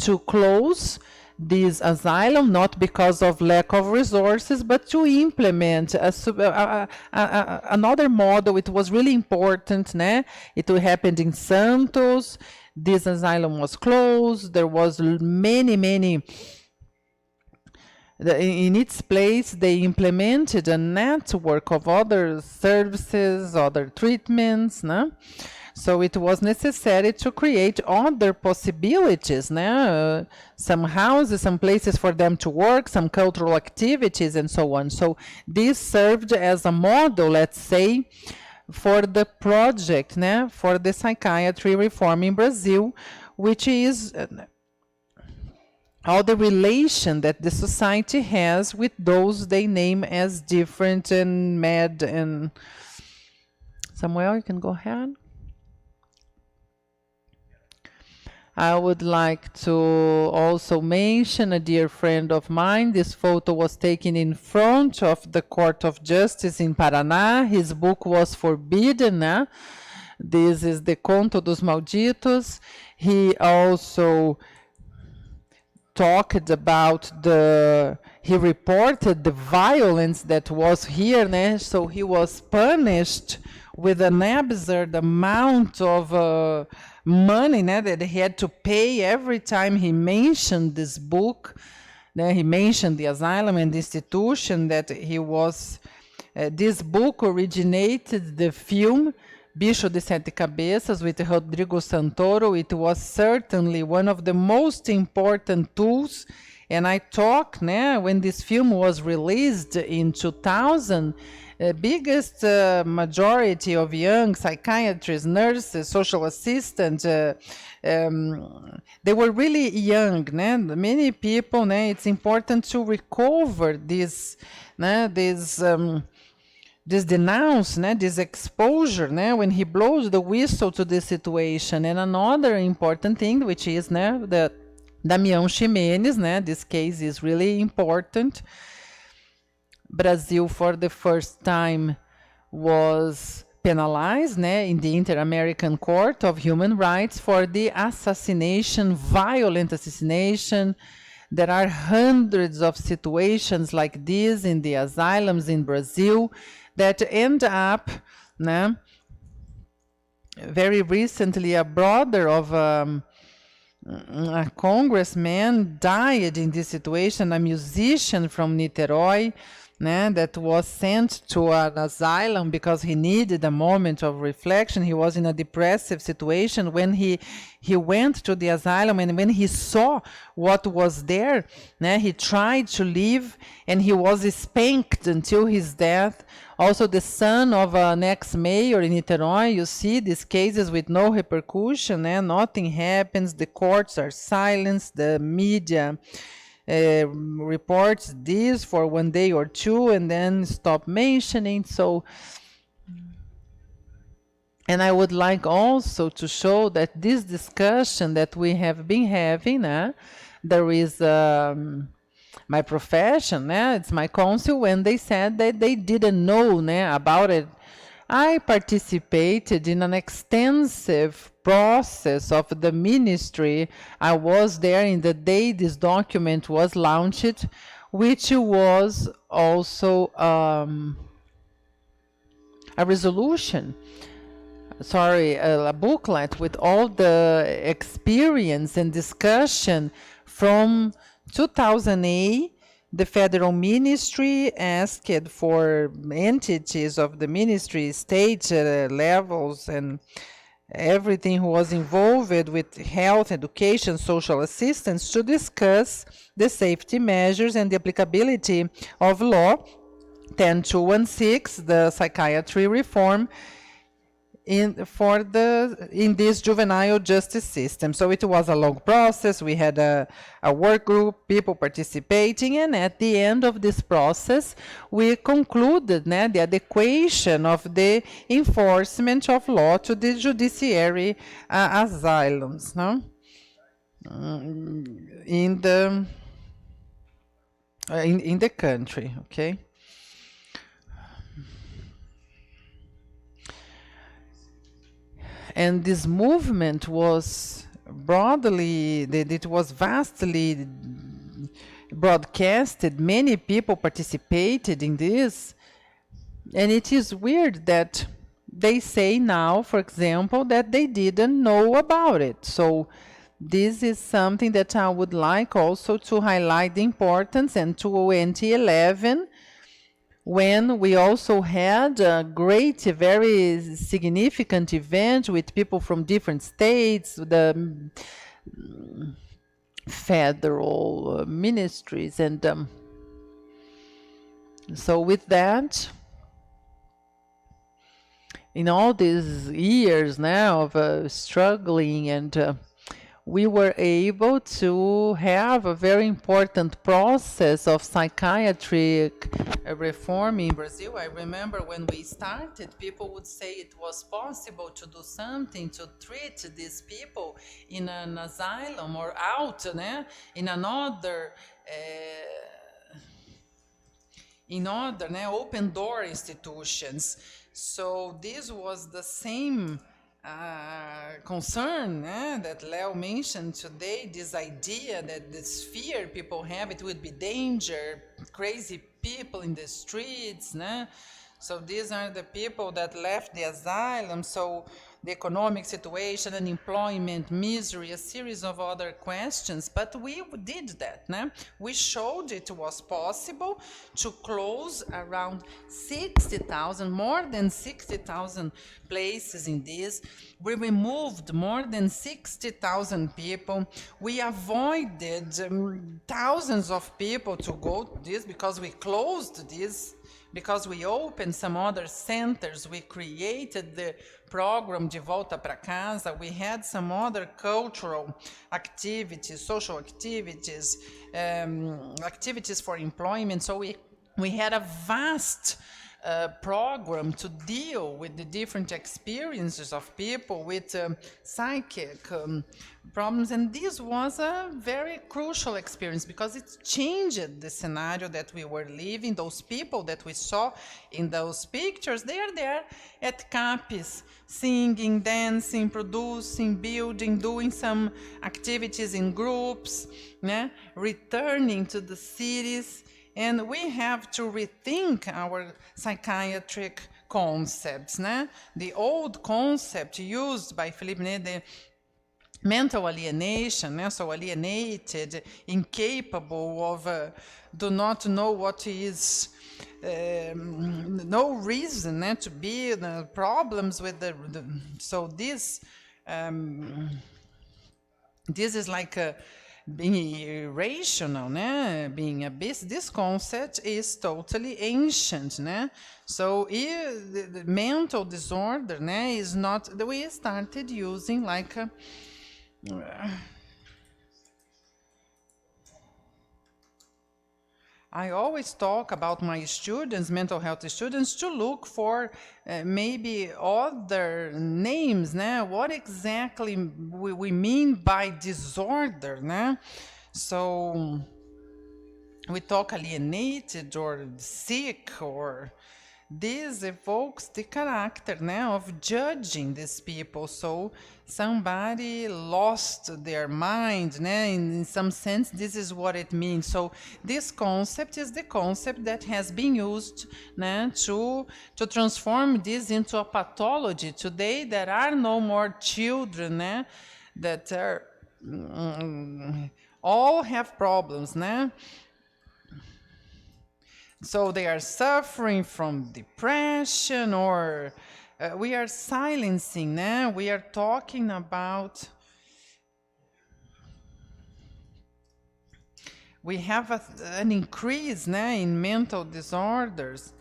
to close this asylum, not because of lack of resources, but to implement another model. It was really important. It happened in Santos. This asylum was closed. There was many in its place, they implemented a network of other services, other treatments. So it was necessary to create other possibilities. Some houses, some places for them to work, some cultural activities, and so on. So this served as a model, let's say, for the project, for the psychiatry reform in Brazil, which is all the relation that the society has with those they name as different and mad. And Samuel, you can go ahead. I would like to also mention a dear friend of mine. This photo was taken in front of the Court of Justice in Paraná. His book was forbidden. This is the Conto dos Malditos. He also talked about he reported the violence that was here, so he was punished with an absurd amount of money that he had to pay every time he mentioned this book. He mentioned the asylum and the institution that he was. This book originated the film Bicho de Sete Cabeças with Rodrigo Santoro. It was certainly one of the most important tools. And I talk, when this film was released in 2000, the biggest majority of young psychiatrists, nurses, social assistants, they were really young. Many people, it's important to recover this denounce, this exposure, when he blows the whistle to this situation. And another important thing, which is the Damião Ximenes, this case is really important. Brazil, for the first time, was penalized in the Inter-American Court of Human Rights for the assassination, violent assassination. There are hundreds of situations like this in the asylums in Brazil that end up, very recently a brother of a congressman died in this situation, a musician from Niterói, that was sent to an asylum because he needed a moment of reflection. He was in a depressive situation when he went to the asylum, and when he saw what was there, he tried to leave, and he was spanked until his death. Also, the son of an ex-mayor in Niterói, you see these cases with no repercussion, nothing happens, the courts are silenced, the media reports this for one day or two and then stop mentioning. So, and I would like also to show that this discussion that we have been having, there is my profession, it's my council, when they said that they didn't know about it. I participated in an extensive process of the ministry. I was there in the day this document was launched, which was also a resolution, a booklet with all the experience and discussion from 2008. The federal ministry asked for entities of the ministry, state levels, and everything who was involved with health, education, social assistance to discuss the safety measures and the applicability of law 10216, the psychiatry reform, in this juvenile justice system. So it was a long process. We had a work group, people participating, and at the end of this process, we concluded the adequation of the enforcement of law to the judiciary asylums in the country. Okay. And this movement was vastly broadcasted. Many people participated in this. And it is weird that they say now, for example, that they didn't know about it. So this is something that I would like also to highlight the importance. And 2011, when we also had a great, very significant event with people from different states, the federal ministries. And so with that, in all these years now of struggling, and we were able to have a very important process of psychiatric reform in Brazil. I remember when we started, people would say it was possible to do something to treat these people in an asylum or out in another open door institutions. So this was the same concern that Leo mentioned today, this idea that this fear people have, it would be danger, crazy people in the streets. So these are the people that left the asylum. So the economic situation, unemployment, misery, a series of other questions. But we did that. We showed it was possible to close around 60,000, more than 60,000 places in this. We removed more than 60,000 people. We avoided thousands of people to go to this because we closed this. Because we opened some other centers, we created the program De Volta Pra Casa, we had some other cultural activities, social activities, activities for employment. So we had a vast program to deal with the different experiences of people with psychic problems. And this was a very crucial experience because it changed the scenario that we were living. Those people that we saw in those pictures, they are there at CAPES, singing, dancing, producing, building, doing some activities in groups, né? Returning to the cities. And we have to rethink our psychiatric concepts, né? The old concept used by Philippe Ney, the mental alienation, né? So alienated, incapable of, do not know what is, no reason to be, problems with so this is like being irrational, né? Being a beast. This concept is totally ancient, né? So the mental disorder, né, is not. We started using like a, I always talk about my students, mental health students, to look for maybe other names, né? What exactly we mean by disorder, né? So we talk alienated or sick, or this evokes the character, né, of judging these people. So somebody lost their mind, né? In some sense, this is what it means. So this concept is the concept that has been used, né, to transform this into a pathology. Today, there are no more children, né, that are all have problems, né? So they are suffering from depression, or we are silencing, né? We are talking about, we have an increase, né, in mental disorders.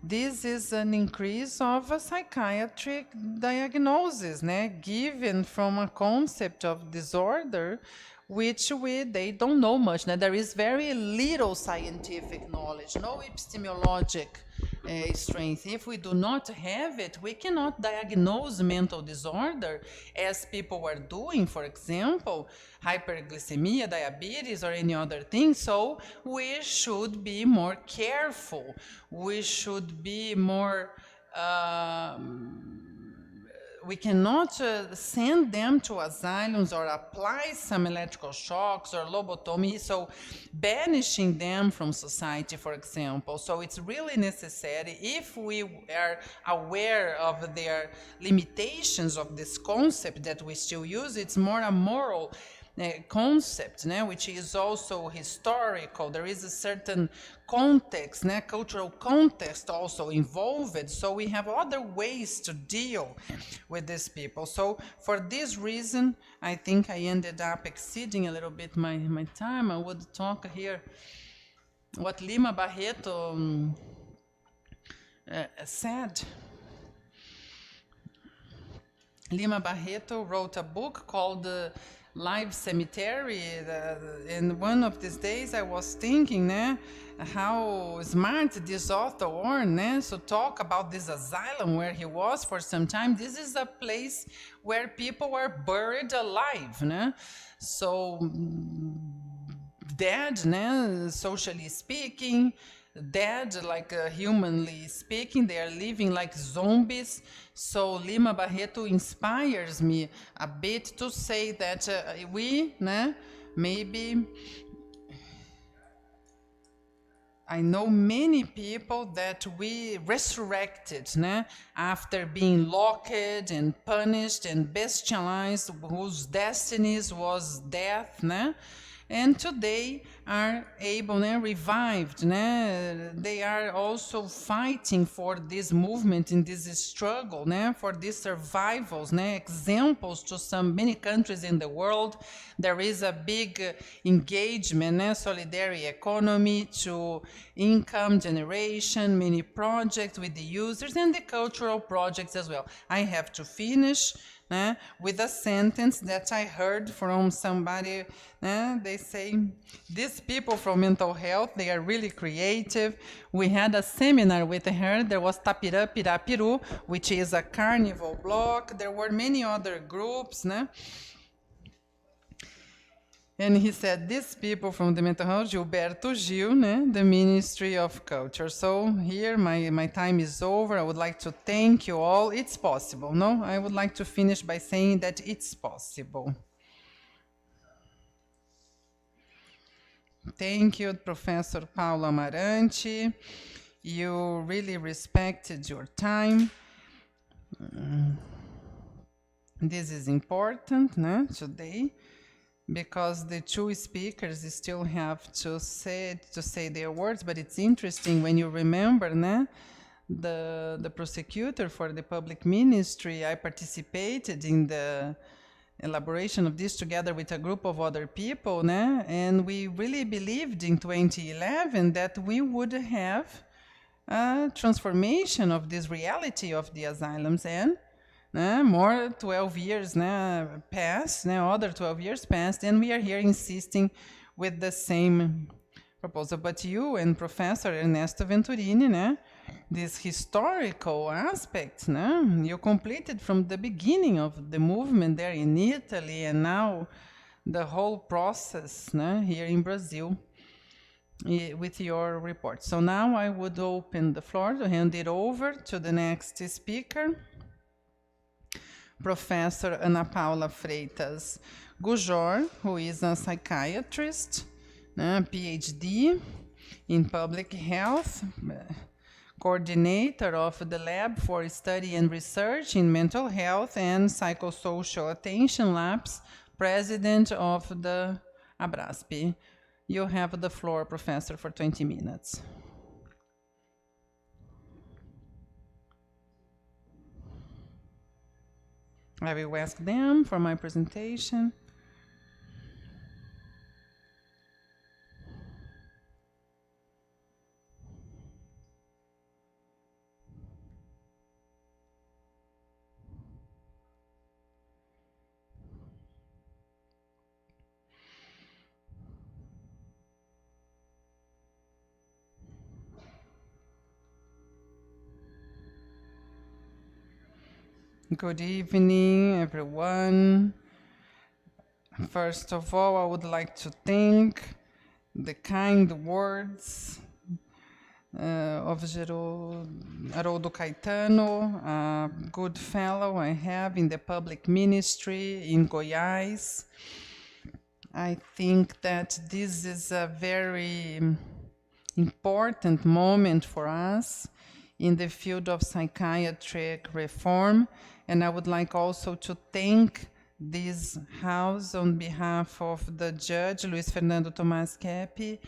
This is an increase of a psychiatric diagnosis, né, given from a concept of disorder which they don't know much. Né? There is very little scientific knowledge, no epistemologic strength. If we do not have it, we cannot diagnose mental disorder as people were doing, for example, hyperglycemia, diabetes, or any other thing. So we should be more careful. We should be more... we cannot send them to asylums or apply some electrical shocks or lobotomy, so banishing them from society, for example. So it's really necessary, if we are aware of their limitations of this concept that we still use, it's more a moral concept, né, which is also historical. There is a certain context, né, cultural context also involved, so we have other ways to deal with these people. So for this reason, I think I ended up exceeding a little bit my time. I would talk here what Lima Barreto said. Lima Barreto wrote a book called Live Cemetery, and one of these days I was thinking, né, how smart this author was, né, so talk about this asylum where he was for some time. This is a place where people were buried alive, né, so dead, né, socially speaking, dead, like humanly speaking, they are living like zombies. So Lima Barreto inspires me a bit to say that we, né, maybe, I know many people that we resurrected, né, after being locked and punished and bestialized, whose destinies was death, né, and today are able, né, revived, né? They are also fighting for this movement in this struggle, né, for these survivals, né, examples to some many countries in the world. There is a big engagement, né, solidarity economy, to income generation, many projects with the users, and the cultural projects as well. I have to finish with a sentence that I heard from somebody. They say, this these people from mental health, they are really creative. We had a seminar with her. There was Tapirã Pirapiru, which is a carnival block. There were many other groups, né? And he said, these people from the mental health, Gilberto Gil, né? The Ministry of Culture. So here, my time is over. I would like to thank you all. It's possible, no? I would like to finish by saying that it's possible. Thank you, Professor Paulo Amarante. You really respected your time. This is important, né, today, because the two speakers still have to say their words, but it's interesting when you remember, né, the prosecutor for the public ministry. I participated in the elaboration of this together with a group of other people, né? And we really believed in 2011 that we would have a transformation of this reality of the asylums, and more 12 years passed, other 12 years passed, and we are here insisting with the same proposal. But you and Professor Ernesto Venturini, this historical aspect, you completed from the beginning of the movement there in Italy, and now the whole process here in Brazil with your report. So now I would open the floor to hand it over to the next speaker, Professor Ana Paula Freitas Gujor, who is a psychiatrist, PhD in public health, coordinator of the Lab for Study and Research in Mental Health and Psychosocial Attention Labs, president of the ABRASP. You have the floor, Professor, for 20 minutes. I will ask them for my presentation. Good evening, everyone. First of all, I would like to thank the kind words of Haroldo Caetano, a good fellow I have in the public ministry in Goiás. I think that this is a very important moment for us in the field of psychiatric reform, and I would like also to thank this House on behalf of the judge, Luiz Fernando Tomás Kepp,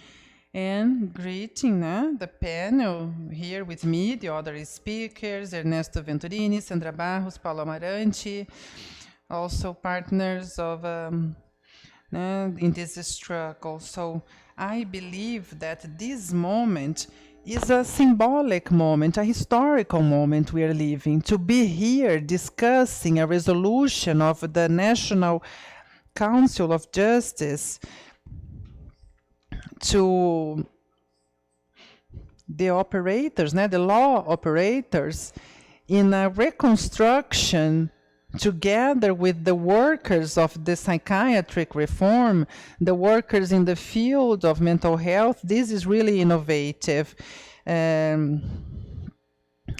and greeting the panel here with me, the other speakers, Ernesto Venturini, Sandra Barros, Paulo Amarante, also partners of in this struggle. So I believe that this moment is a symbolic moment, a historical moment we are living, to be here discussing a resolution of the National Council of Justice to the operators, the law operators, in a reconstruction together with the workers of the psychiatric reform, the workers in the field of mental health. This is really innovative.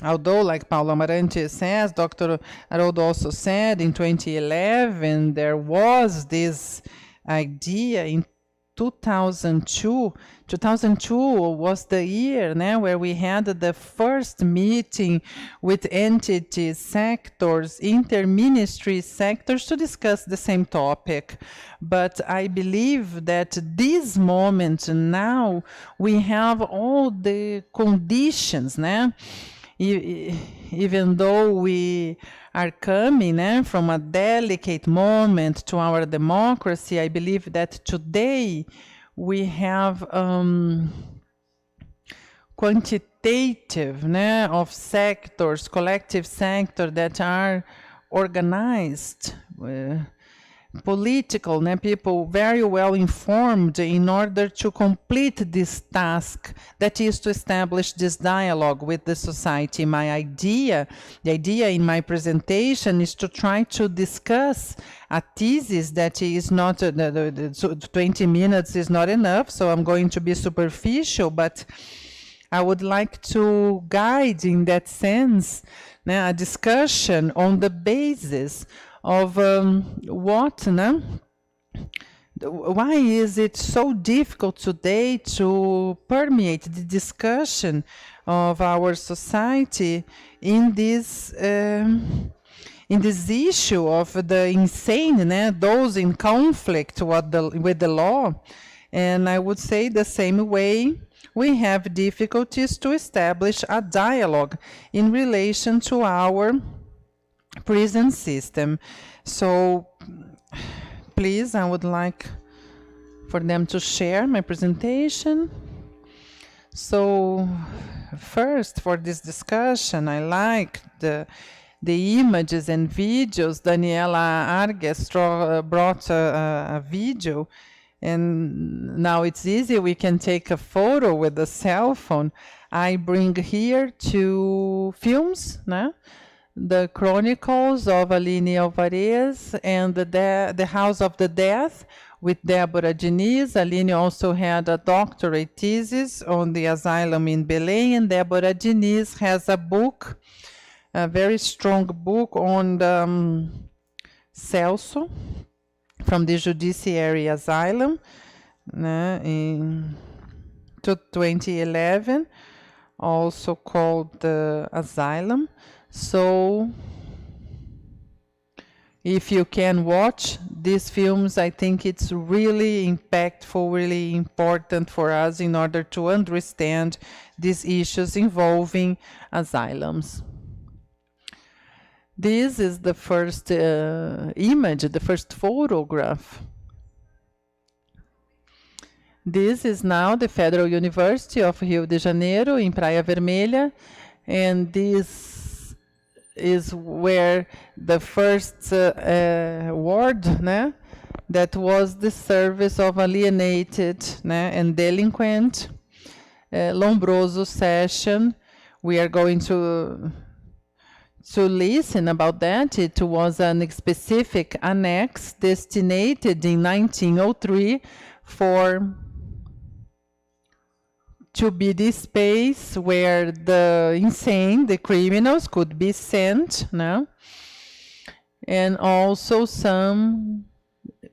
Although, like Paulo Amarante says, Dr. Haroldo also said, in 2011, there was this idea in 2002. 2002 was the year where we had the first meeting with entities, sectors, inter-ministry sectors to discuss the same topic. But I believe that this moment now, we have all the conditions, even though we are coming from a delicate moment to our democracy, I believe that today we have quantitative of sectors, collective sector that are organized political, people very well informed in order to complete this task, that is to establish this dialogue with the society. The idea in my presentation is to try to discuss a thesis that is not, 20 minutes is not enough, so I'm going to be superficial, but I would like to guide in that sense a discussion on the basis of why is it so difficult today to permeate the discussion of our society in this issue of the insane, those in conflict with the law. And I would say the same way we have difficulties to establish a dialogue in relation to our prison system. So please, I would like for them to share my presentation. So first, for this discussion, I like the images and videos. Daniela Arges brought a video, and now it's easy, we can take a photo with the cell phone. I bring here 2 films, the Chronicles of Aline Alvarez and the House of the Death with Débora Diniz. Aline also had a doctorate thesis on the asylum in Belém, and Débora Diniz has a book, a very strong book on the Celso, from the Judiciary Asylum in 2011, also called the Asylum. So if you can watch these films, I think it's really impactful, really important for us in order to understand these issues involving asylums. This is the first image, the first photograph. This is now the Federal University of Rio de Janeiro in Praia Vermelha, and this is where the first ward, that was the service of alienated and delinquent, Lombroso session. We are going to listen about that. It was a specific annex destinated in 1903 to be the space where the insane, the criminals, could be sent, and also some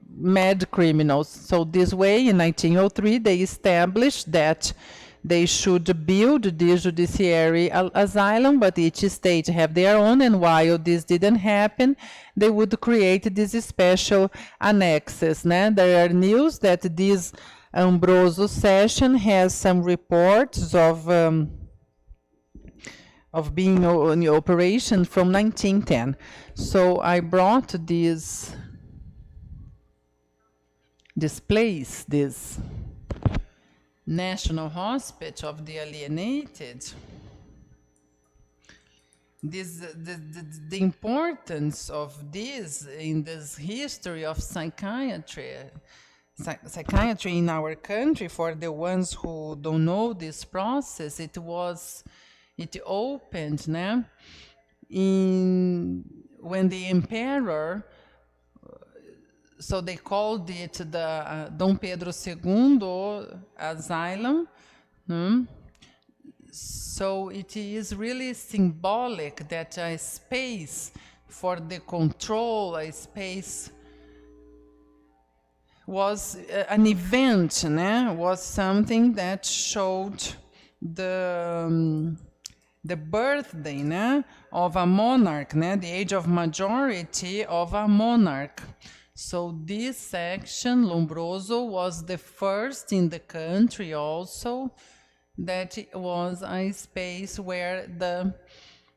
mad criminals. So this way, in 1903, they established that they should build the judiciary asylum, but each state have their own, and while this didn't happen, they would create these special annexes. There are news that this Lombroso session has some reports of being in operation from 1910. So I brought this place, this National Hospital of the Alienated. The importance of this in this history of psychiatry in our country, for the ones who don't know this process, it opened when the emperor, so they called it the Dom Pedro II asylum. So it is really symbolic that a space for the control, a space was an event, was something that showed the birthday of a monarch, the age of majority of a monarch. So this section, Lombroso, was the first in the country also that it was a space where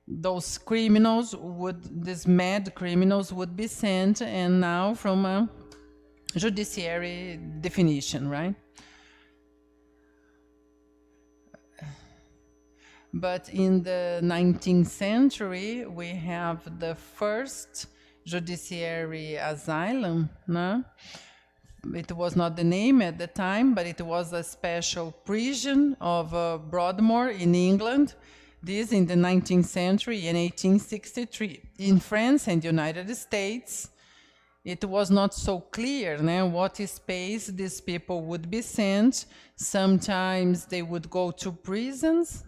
those criminals these mad criminals would be sent, and now from a judiciary definition, right? But in the 19th century, we have the first judiciary asylum, no? It was not the name at the time, but it was a special prison of Broadmoor in England. This in the 19th century, in 1863. In France and United States, it was not so clear what space these people would be sent. Sometimes they would go to prisons,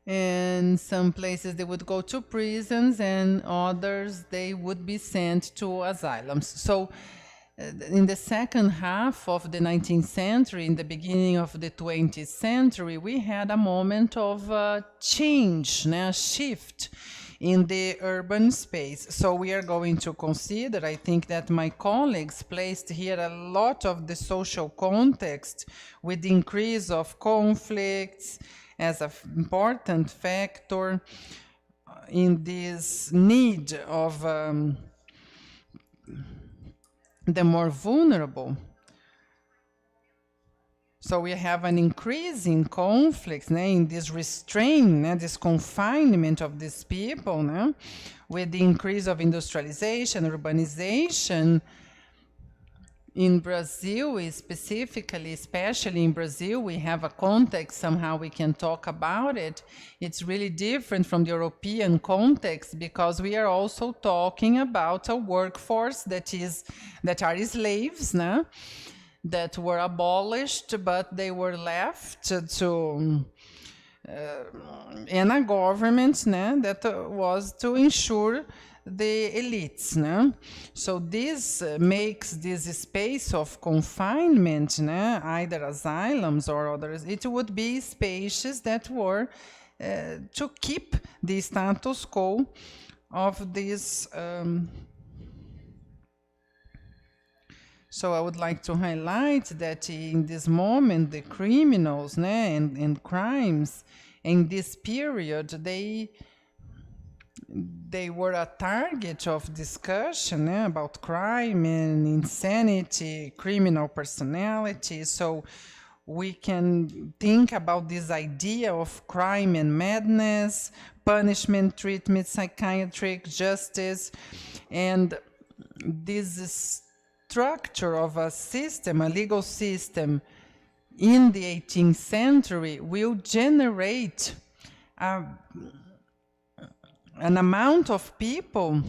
and some places they would go to prisons, and others they would be sent to asylums. So in the second half of the 19th century, in the beginning of the 20th century, we had a moment of change, a shift in the urban space. So we are going to consider, I think that my colleagues placed here a lot of the social context with the increase of conflicts as an important factor in this need of the more vulnerable. So we have an increase in conflicts, in this restraint, this confinement of these people, with the increase of industrialization, urbanization. In Brazil, specifically, especially in Brazil, we have a context, somehow we can talk about it. It's really different from the European context because we are also talking about a workforce that are slaves, that were abolished, but they were left to in a government that was to ensure the elites. So this makes this space of confinement, either asylums or others, it would be spaces that were to keep the status quo of this. So I would like to highlight that in this moment, the criminals and crimes in this period, they were a target of discussion about crime and insanity, criminal personality. So we can think about this idea of crime and madness, punishment, treatment, psychiatric justice, and this structure of a system, a legal system in the 18th century will generate an amount of people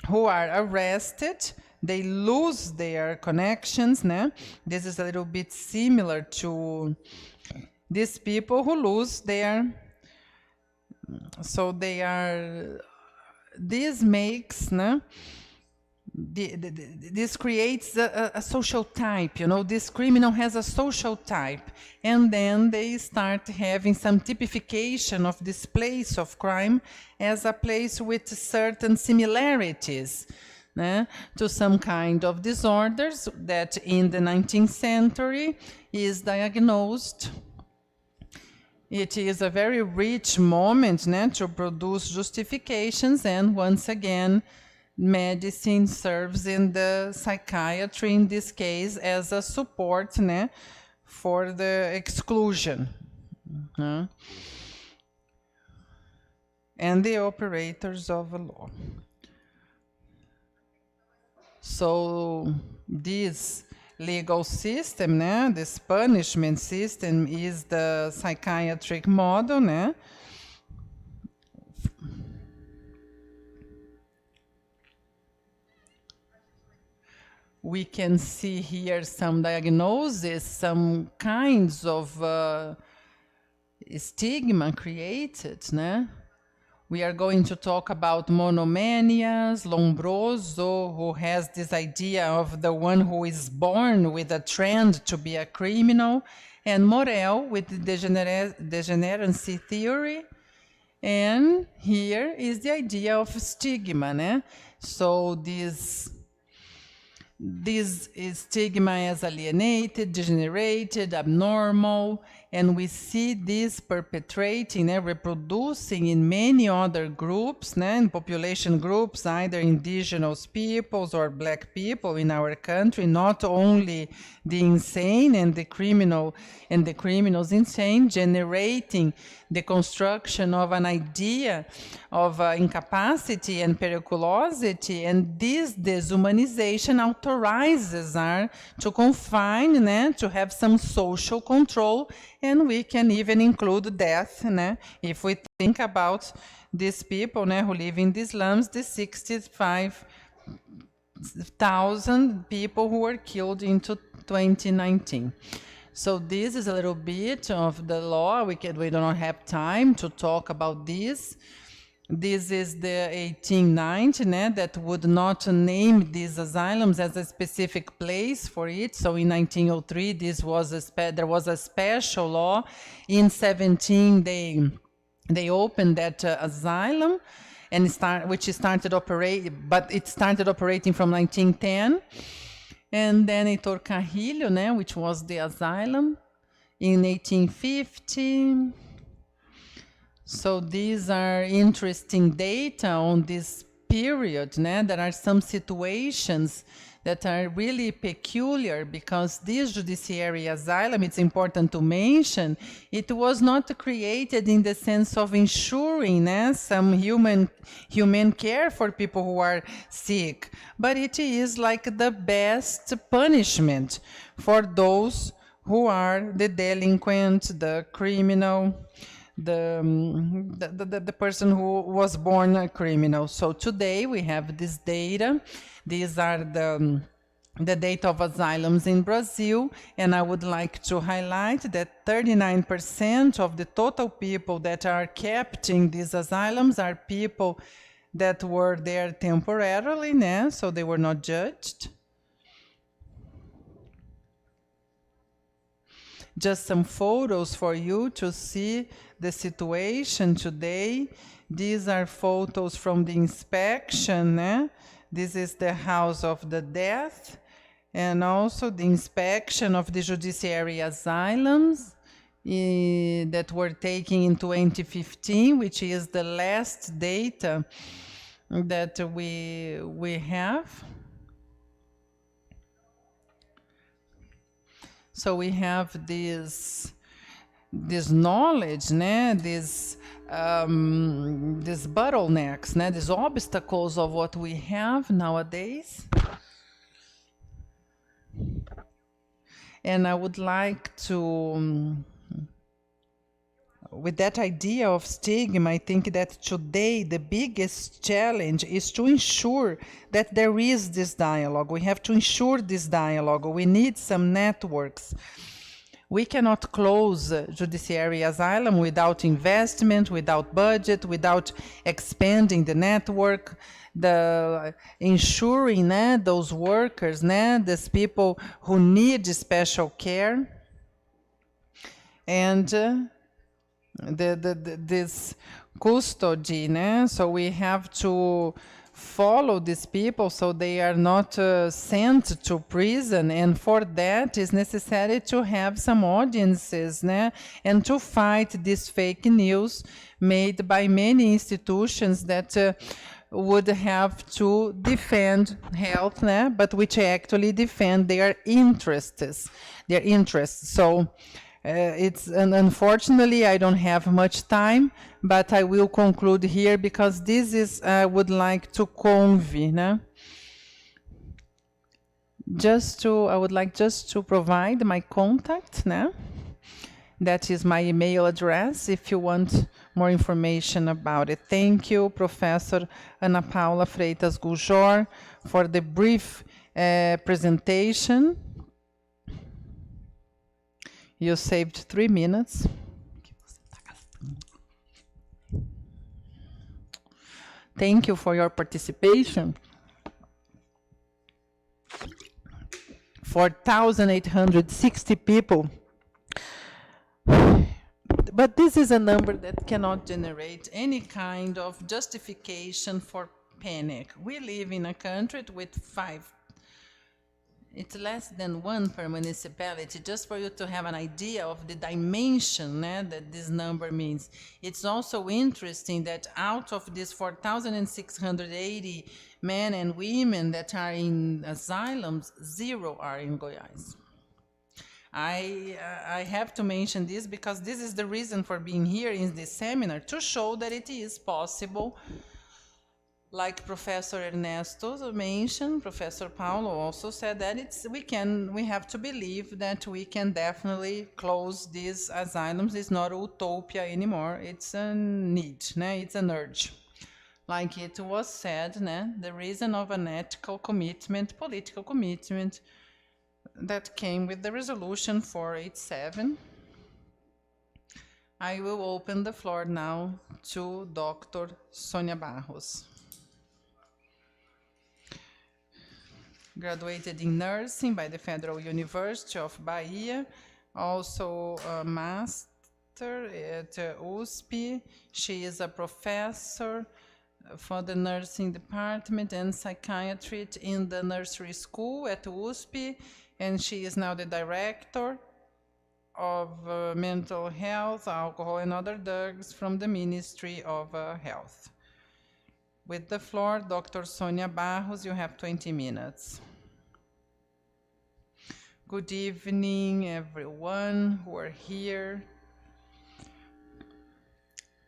who are arrested, they lose their connections. This is a little bit similar to these people who lose their, so they are, this makes, this creates a social type, this criminal has a social type, and then they start having some typification of this place of crime as a place with certain similarities to some kind of disorders that in the 19th century is diagnosed. It is a very rich moment to produce justifications, and once again, medicine serves in the psychiatry, in this case, as a support for the exclusion. And the operators of the law. So this legal system, this punishment system is the psychiatric model, we can see here some diagnosis, some kinds of stigma created. We are going to talk about monomanias, Lombroso, who has this idea of the one who is born with a trend to be a criminal, and Morel with the degeneracy theory. And here is the idea of stigma. So this stigma as alienated, degenerated, abnormal, and we see this perpetrating and reproducing in many other groups, in population groups, either indigenous peoples or black people in our country, not only the insane and the criminals insane, generating the construction of an idea of incapacity and periculosity, and this deshumanization authorizes us to confine, né, to have some social control, and we can even include death, né, if we think about these people, né, who live in the slums, the 65,000 people who were killed in 2019. So this is a little bit of the law. We don't have time to talk about this. This is the 1890, né, that would not name these asylums as a specific place for it. So in 1903, there was a special law. In 17, they opened that asylum, and it started operating from 1910. And then Heitor Carrilho, né, which was the asylum, in 1850. So these are interesting data on this period. Né? There are some situations that are really peculiar, because this judiciary asylum, it's important to mention, it was not created in the sense of ensuring some human care for people who are sick, but it is like the best punishment for those who are the delinquent, the criminal, the person who was born a criminal. So today we have this data. These are the data of asylums in Brazil, and I would like to highlight that 39% of the total people that are kept in these asylums are people that were there temporarily, né? So they were not judged. Just some photos for you to see the situation today. These are photos from the inspection, né? This is the house of the death, and also the inspection of the judiciary asylums that were taken in 2015, which is the last data that we have. So we have this knowledge, né? These bottlenecks, né? These obstacles of what we have nowadays. And I would like to, with that idea of stigma, I think that today the biggest challenge is to ensure that there is this dialogue. We have to ensure this dialogue. We need some networks. We cannot close judiciary asylum without investment, without budget, without expanding the network, ensuring those workers, these people who need special care, and this custody. So we have to follow these people so they are not sent to prison, and for that is necessary to have some audiences and to fight this fake news made by many institutions that would have to defend health, but which actually defend their interests. So unfortunately, I don't have much time, but I will conclude here, because this is, I would like to convey, I would like just to provide my contact, that is my email address, if you want more information about it. Thank you, Professor Ana Paula Freitas Gujor, for the brief presentation. You saved 3 minutes. Thank you for your participation. 4,860 people. But this is a number that cannot generate any kind of justification for panic. We live in a country with 5. It's less than 1 per municipality, just for you to have an idea of the dimension that this number means. It's also interesting that out of these 4,680 men and women that are in asylums, 0 are in Goiás. I have to mention this because this is the reason for being here in this seminar, to show that it is possible. Like Professor Ernesto mentioned, Professor Paulo also said that we have to believe that we can definitely close these asylums. It's not utopia anymore. It's a need, né? It's an urge. Like it was said, né? The reason of an ethical commitment, political commitment that came with the resolution 487. I will open the floor now to Dr. Sonia Barros. Graduated in nursing by the Federal University of Bahia, also a master at USP. She is a professor for the nursing department and psychiatry in the nursery school at USP, and she is now the director of mental health, alcohol, and other drugs from the Ministry of Health. With the floor, Dr. Sonia Barros, you have 20 minutes. Good evening, everyone who are here.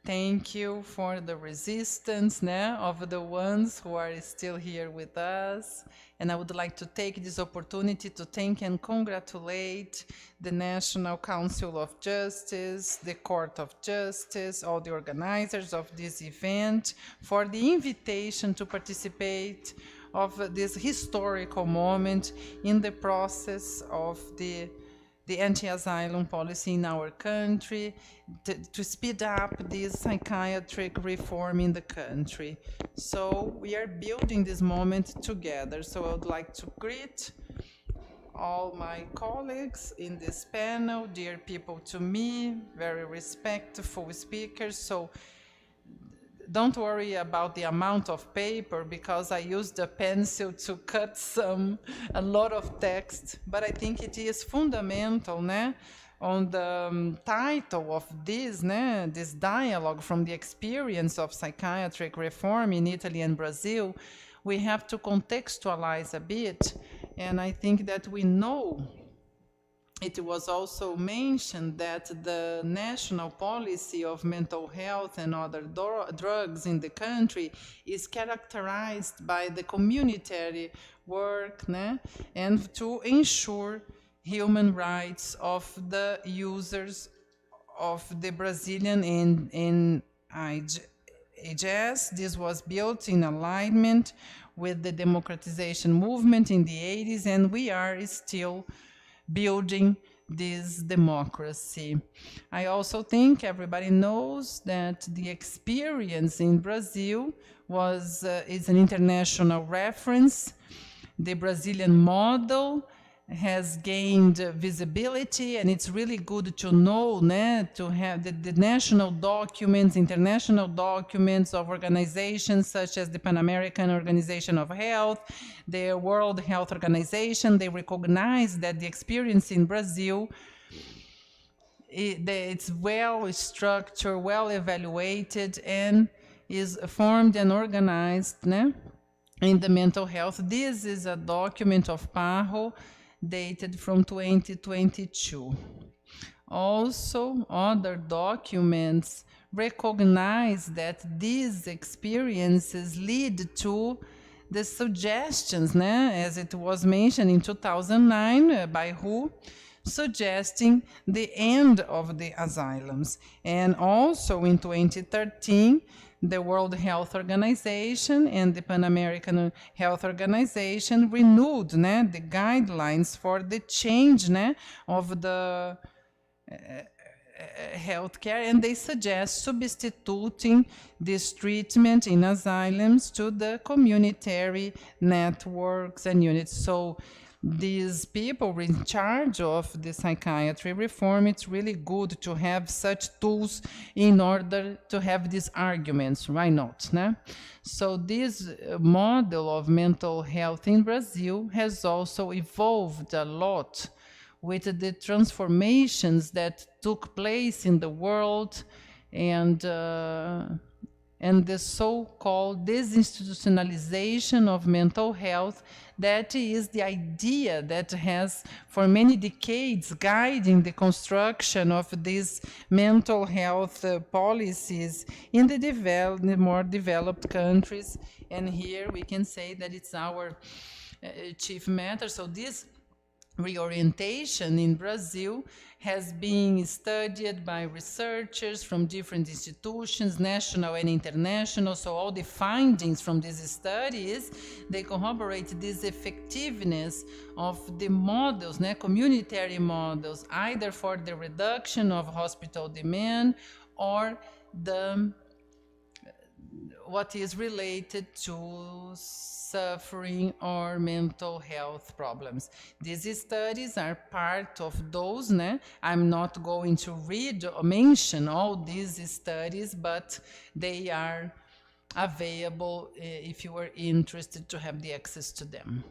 Thank you for the resistance, né, of the ones who are still here with us. And I would like to take this opportunity to thank and congratulate the National Council of Justice, the Court of Justice, all the organizers of this event for the invitation to participate of this historical moment in the process of the anti-asylum policy in our country, to speed up this psychiatric reform in the country. So we are building this moment together. So I would like to greet all my colleagues in this panel, dear people to me, very respectful speakers. So don't worry about the amount of paper because I used a pencil to cut a lot of text, but I think it is fundamental, né? On the title of this, né, this dialogue from the experience of psychiatric reform in Italy and Brazil, we have to contextualize a bit, and I think that we know. It was also mentioned that the national policy of mental health and other drugs in the country is characterized by the community work, né? And to ensure human rights of the users of the Brazilian and IGS. This was built in alignment with the democratization movement in the 80s, and we are still building this democracy. I also think everybody knows that the experience in Brazil is an international reference. The Brazilian model has gained visibility, and it's really good to know, né, to have the national documents, international documents of organizations such as the Pan American Organization of Health, the World Health Organization. They recognize that the experience in Brazil, it's well structured, well evaluated, and is formed and organized, né, in the mental health. This is a document of PAHO dated from 2022. Also, other documents recognize that these experiences lead to the suggestions, né, as it was mentioned in 2009 by WHO, suggesting the end of the asylums. And also in 2013, the World Health Organization and the Pan American Health Organization renewed, né, the guidelines for the change, né, of the healthcare, and they suggest substituting this treatment in asylums to the communitary networks and units. So these people in charge of the psychiatry reform, it's really good to have such tools in order to have these arguments. Why not? Né? So this model of mental health in Brazil has also evolved a lot with the transformations that took place in the world, and and the so-called desinstitutionalization of mental health. That is the idea that has for many decades guiding the construction of these mental health policies in the more developed countries. And here we can say that it's our chief matter. So this reorientation in Brazil has been studied by researchers from different institutions, national and international. So all the findings from these studies, they corroborate this effectiveness of the models, communitary models, either for the reduction of hospital demand or the what is related to suffering or mental health problems. These studies are part of those. I'm not going to read or mention all these studies, but they are available if you are interested to have the access to them.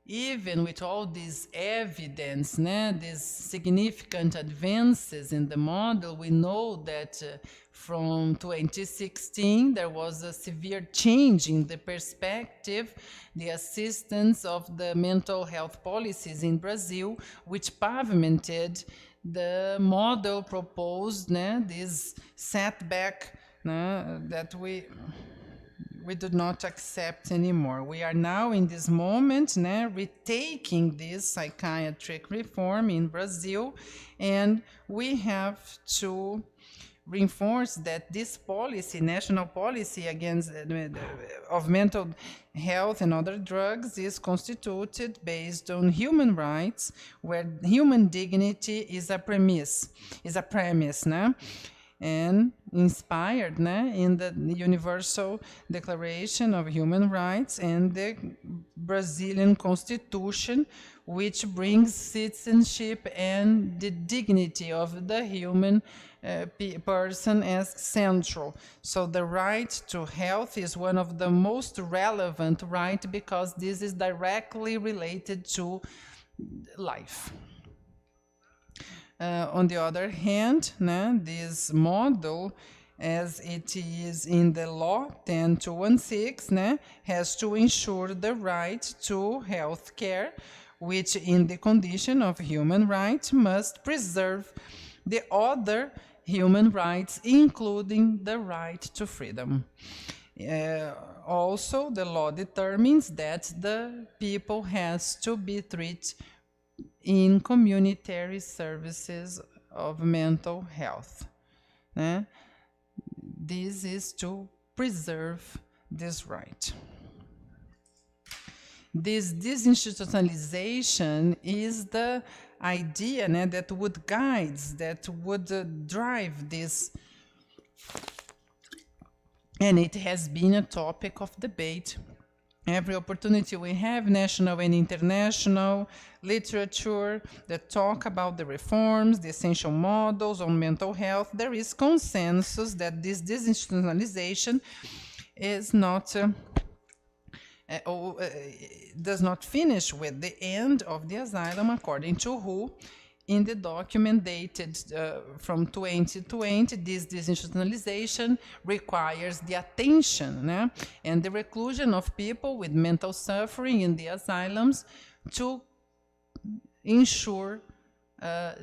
Even with all this evidence, these significant advances in the model, we know that from 2016 there was a severe change in the perspective, the assistance of the mental health policies in Brazil, which pavimented the model proposed, this setback that we do not accept anymore. We are now in this moment retaking this psychiatric reform in Brazil, and we have to reinforce that this policy, national policy against of mental health and other drugs, is constituted based on human rights, where human dignity is a premise, and inspired in the Universal Declaration of Human Rights and the Brazilian Constitution, which brings citizenship and the dignity of the human person as central. So the right to health is one of the most relevant rights because this is directly related to life. On the other hand, this model, as it is in the law 10216, has to ensure the right to health care, which in the condition of human rights must preserve the other human rights, including the right to freedom. Also, the law determines that the people has to be treated in communitary services of mental health. This is to preserve this right. This desinstitutionalization is the idea that would guide, that would drive this, and it has been a topic of debate. Every opportunity we have, national and international literature that talk about the reforms, the essential models on mental health, there is consensus that this desinstitutionalization is not does not finish with the end of the asylum, according to WHO. In the document dated from 2020, this desinstitutionalization requires the attention and the reclusion of people with mental suffering in the asylums to ensure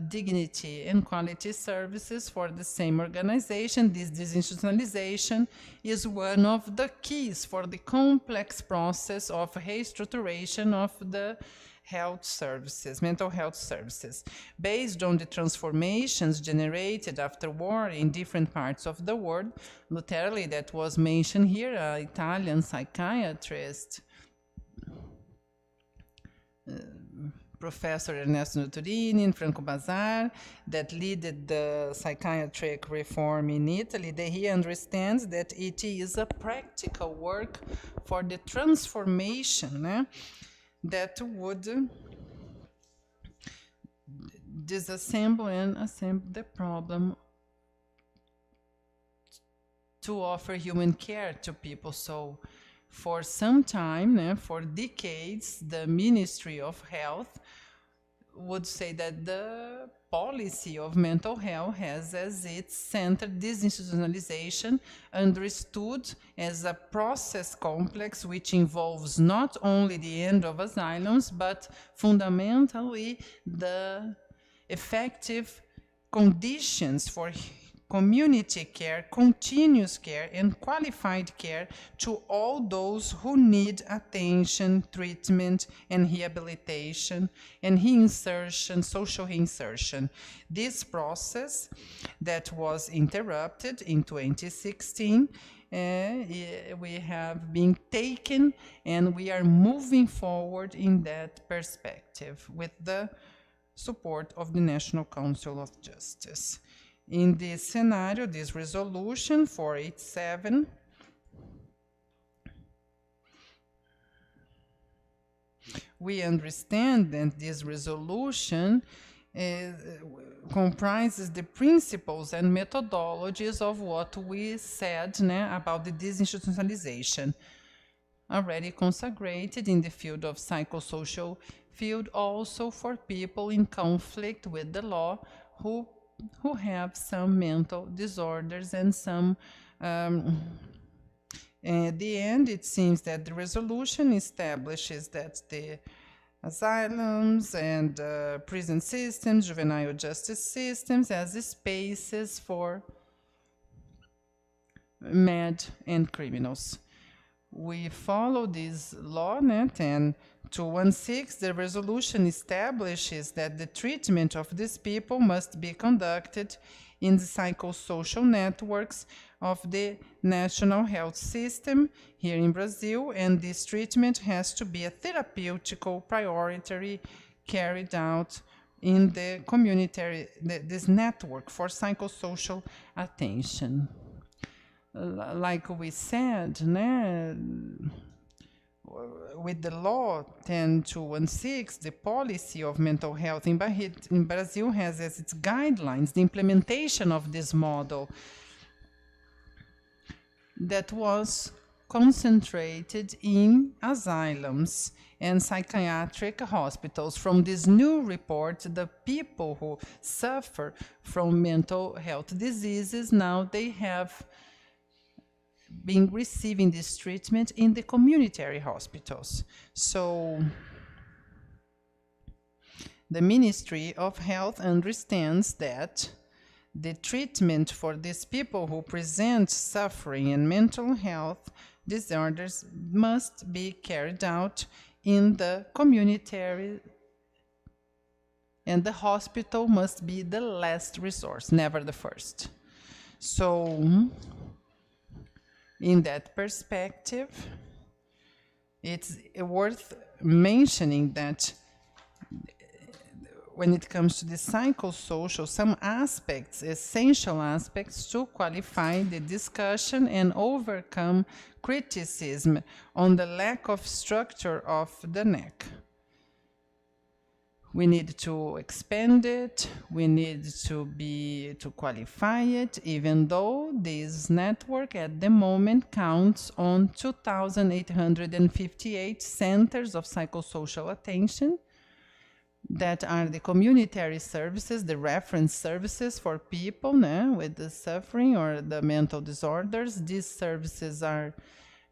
dignity and quality services for the same organization. This desinstitutionalization is one of the keys for the complex process of restructuration of the health services, mental health services, based on the transformations generated after war in different parts of the world. Literally, that was mentioned here, an Italian psychiatrist, Professor Ernesto Noturini and Franco Bazar, that led the psychiatric reform in Italy, that he understands that it is a practical work for the transformation that would disassemble and assemble the problem to offer human care to people. So for some time, for decades, the Ministry of Health would say that the policy of mental health has as its center disinstitutionalization, understood as a process complex which involves not only the end of asylums, but fundamentally the effective conditions for community care, continuous care, and qualified care to all those who need attention, treatment, and rehabilitation, and reinsertion, social reinsertion. This process that was interrupted in 2016, we have been taken and we are moving forward in that perspective with the support of the National Council of Justice. In this scenario, this resolution 487 we understand that this resolution comprises the principles and methodologies of what we said about the disinstitutionalization, already consecrated in the field of psychosocial field, also for people in conflict with the law who have some mental disorders and some at the end, it seems that the resolution establishes that the asylums and prison systems, juvenile justice systems, as spaces for mad and criminals. We follow this law, 10216. The resolution establishes that the treatment of these people must be conducted in the psychosocial networks of the national health system here in Brazil, and this treatment has to be a therapeutical priority carried out in the community, this network for psychosocial attention. Like we said, with the law 10216, the policy of mental health in Brazil has as its guidelines the implementation of this model that was concentrated in asylums and psychiatric hospitals. From this new report, the people who suffer from mental health diseases, now they have been receiving this treatment in the community hospitals. So the Ministry of Health understands that the treatment for these people who present suffering and mental health disorders must be carried out in the community, and the hospital must be the last resource, never the first. So in that perspective, it's worth mentioning that when it comes to the psychosocial, some aspects, essential aspects to qualify the discussion and overcome criticism on the lack of structure of the NEC. We need to expand it, we need to qualify it, even though this network at the moment counts on 2,858 centers of psychosocial attention that are the community services, the reference services for people with the suffering or the mental disorders. These services are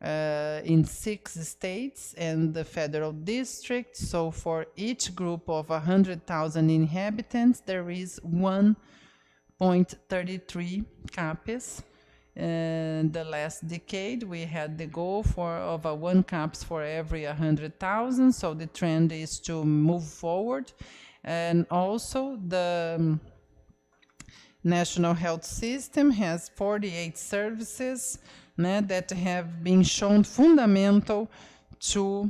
in 6 states and the federal district. So for each group of 100,000 inhabitants, there is 1.33 CAPES. In the last decade, we had the goal of 1 CAPS for every 100,000. So the trend is to move forward. And also the National Health System has 48 services that have been shown fundamental for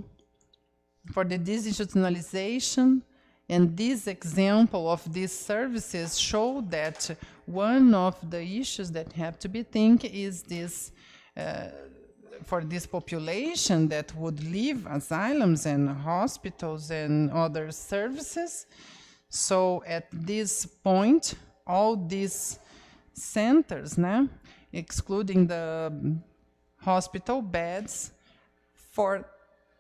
the disinstitutionalization. And this example of these services show that one of the issues that have to be think is this, for this population that would leave asylums and hospitals and other services. So at this point, all these centers, excluding the hospital beds, for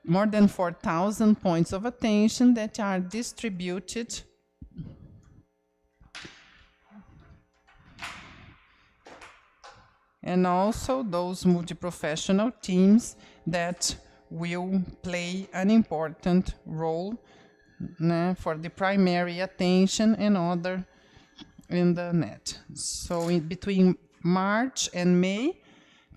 more than 4,000 points of attention that are distributed and also those multi-professional teams that will play an important role for the primary attention and other in the net. So between March and May,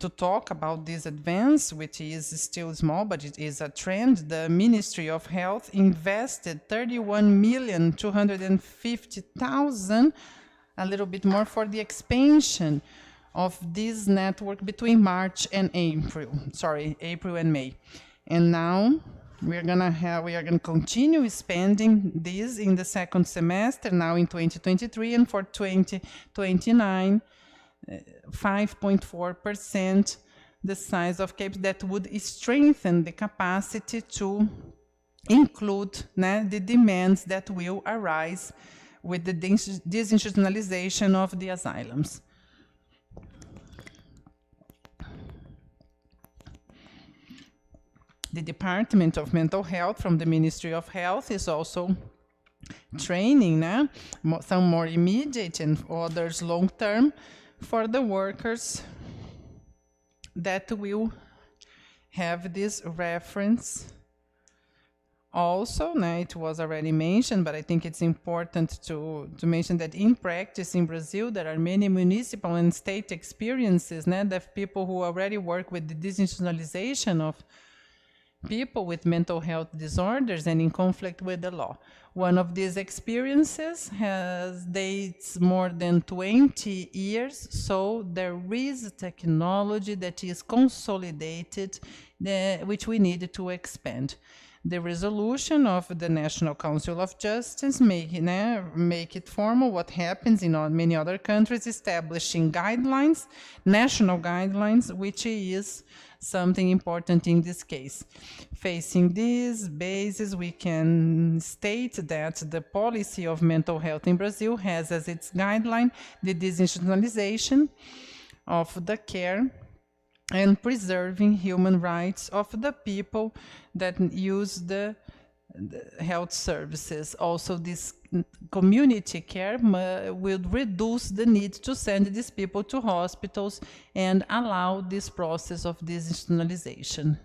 to talk about this advance, which is still small, but it is a trend, the Ministry of Health invested 31,250,000, a little bit more, for the expansion of this network between March and April and May. And now we are gonna continue spending this in the second semester, now in 2023, and for 2029, 5.4% the size of CAPES that would strengthen the capacity to include the demands that will arise with the disinstitutionalization of the asylums. The Department of Mental Health from the Ministry of Health is also training some more immediate and others long-term for the workers that will have this reference. Also, it was already mentioned, but I think it's important to mention that in practice in Brazil, there are many municipal and state experiences that people who already work with the disinstitutionalization of people with mental health disorders and in conflict with the law. One of these experiences dates more than 20 years, so there is a technology that is consolidated, which we need to expand. The resolution of the National Council of Justice make it formal what happens in many other countries, establishing guidelines, national guidelines, which is something important in this case. Facing this basis, we can state that the policy of mental health in Brazil has as its guideline the disinstitutionalization of the care and preserving human rights of the people that use the health services. Also, this community care will reduce the need to send these people to hospitals and allow this process of disinstitutionalization.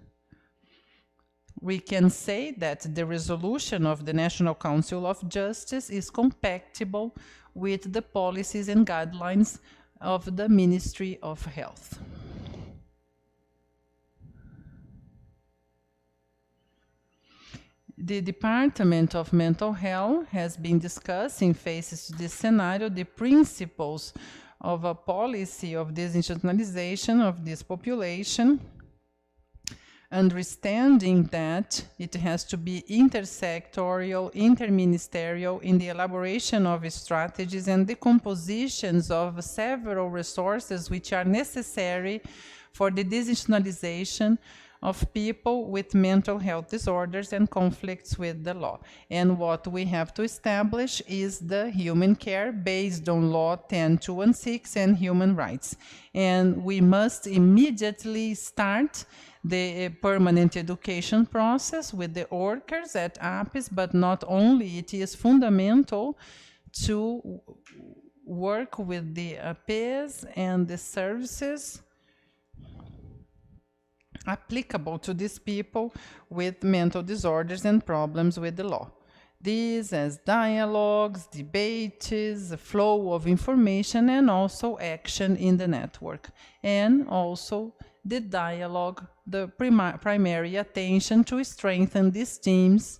We can say that the resolution of the National Council of Justice is compatible with the policies and guidelines of the Ministry of Health. The Department of Mental Health has been discussing, faces to this scenario, the principles of a policy of disinstitutionalization of this population, understanding that it has to be intersectorial, interministerial in the elaboration of strategies and the compositions of several resources which are necessary for the disinstitutionalization of people with mental health disorders and conflicts with the law. And what we have to establish is the human care based on Law 10216 and human rights. And we must immediately start the permanent education process with the workers at APES, but not only, it is fundamental to work with the APES and the services applicable to these people with mental disorders and problems with the law. These as dialogues, debates, a flow of information, and also action in the network. And also the dialogue, the primary attention to strengthen these teams.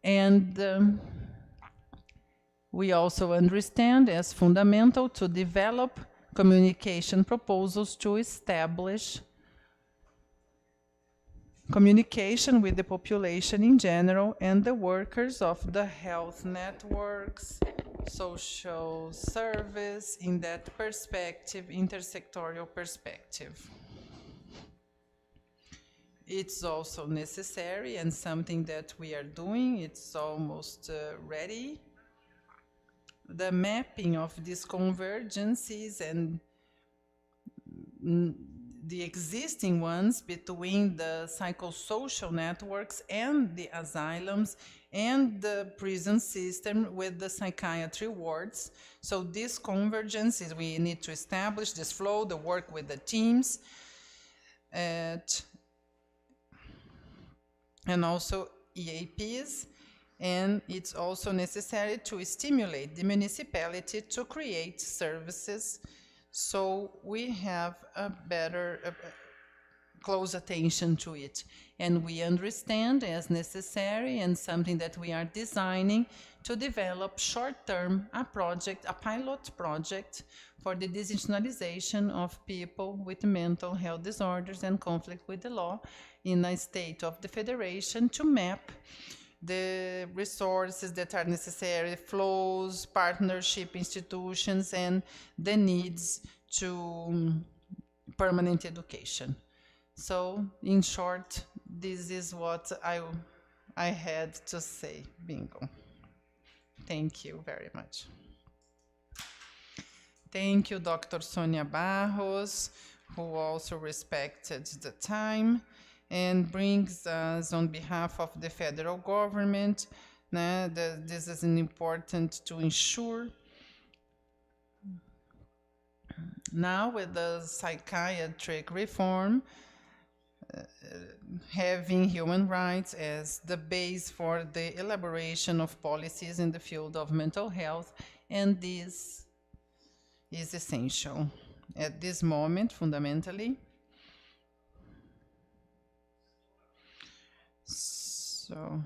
And we also understand as fundamental to develop communication proposals to establish communication with the population in general and the workers of the health networks, social service in that perspective, intersectorial perspective. It's also necessary and something that we are doing, it's almost ready. The mapping of these convergences and the existing ones between the psychosocial networks and the asylums and the prison system with the psychiatry wards. So this convergence is we need to establish this flow, the work with the teams, and also EAPs, and it's also necessary to stimulate the municipality to create services so we have a better close attention to it, and we understand as necessary and something that we are designing to develop short-term a pilot project for the desinstitutionalization of people with mental health disorders and conflict with the law in a state of the federation, to map the resources that are necessary, flows, partnership institutions, and the needs to permanent education. So, in short, this is what I had to say. Bingo. Thank you very much. Thank you, Dr. Sonia Barros, who also respected the time and brings us on behalf of the federal government. This is important to ensure. Now, with the psychiatric reform, having human rights as the base for the elaboration of policies in the field of mental health, and this is essential at this moment, fundamentally. So,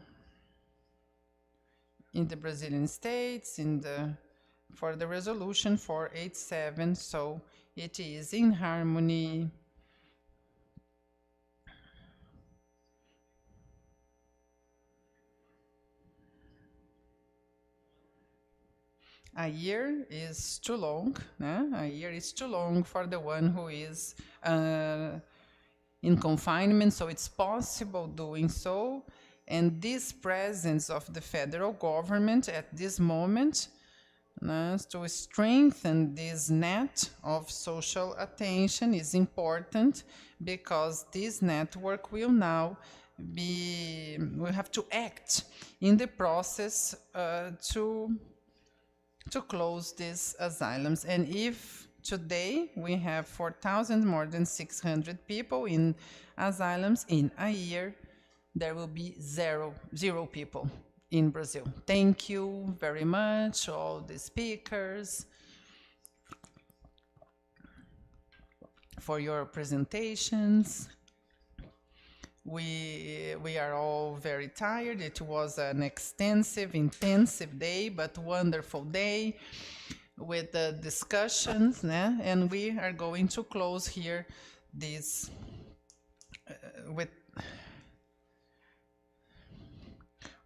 in the Brazilian states, for the resolution 487, so it is in harmony a year is too long. A year is too long for the one who is in confinement, so it's possible doing so. And this presence of the federal government at this moment to strengthen this net of social attention is important, because this network will now we have to act in the process to close these asylums. And if today we have 4,000, more than 600 people in asylums, in a year there will be zero people in Brazil. Thank you very much, all the speakers, for your presentations. We are all very tired. It was an extensive, intensive day, but wonderful day with the discussions, and we are going to close here this with.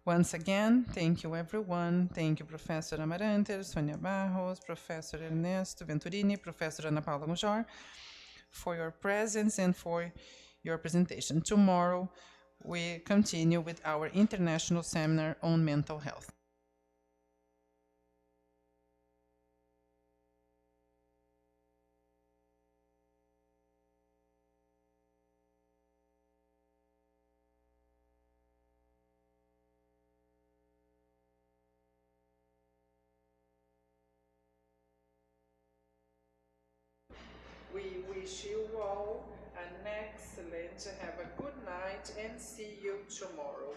Once again, thank you everyone. Thank you, Professor Amarante, Sonia Barros, Professor Ernesto Venturini, Professor Ana Paula Mujor, for your presence and for your presentation. Tomorrow, we continue with our international seminar on mental health. We wish you all an excellent, have a good night, and see you tomorrow.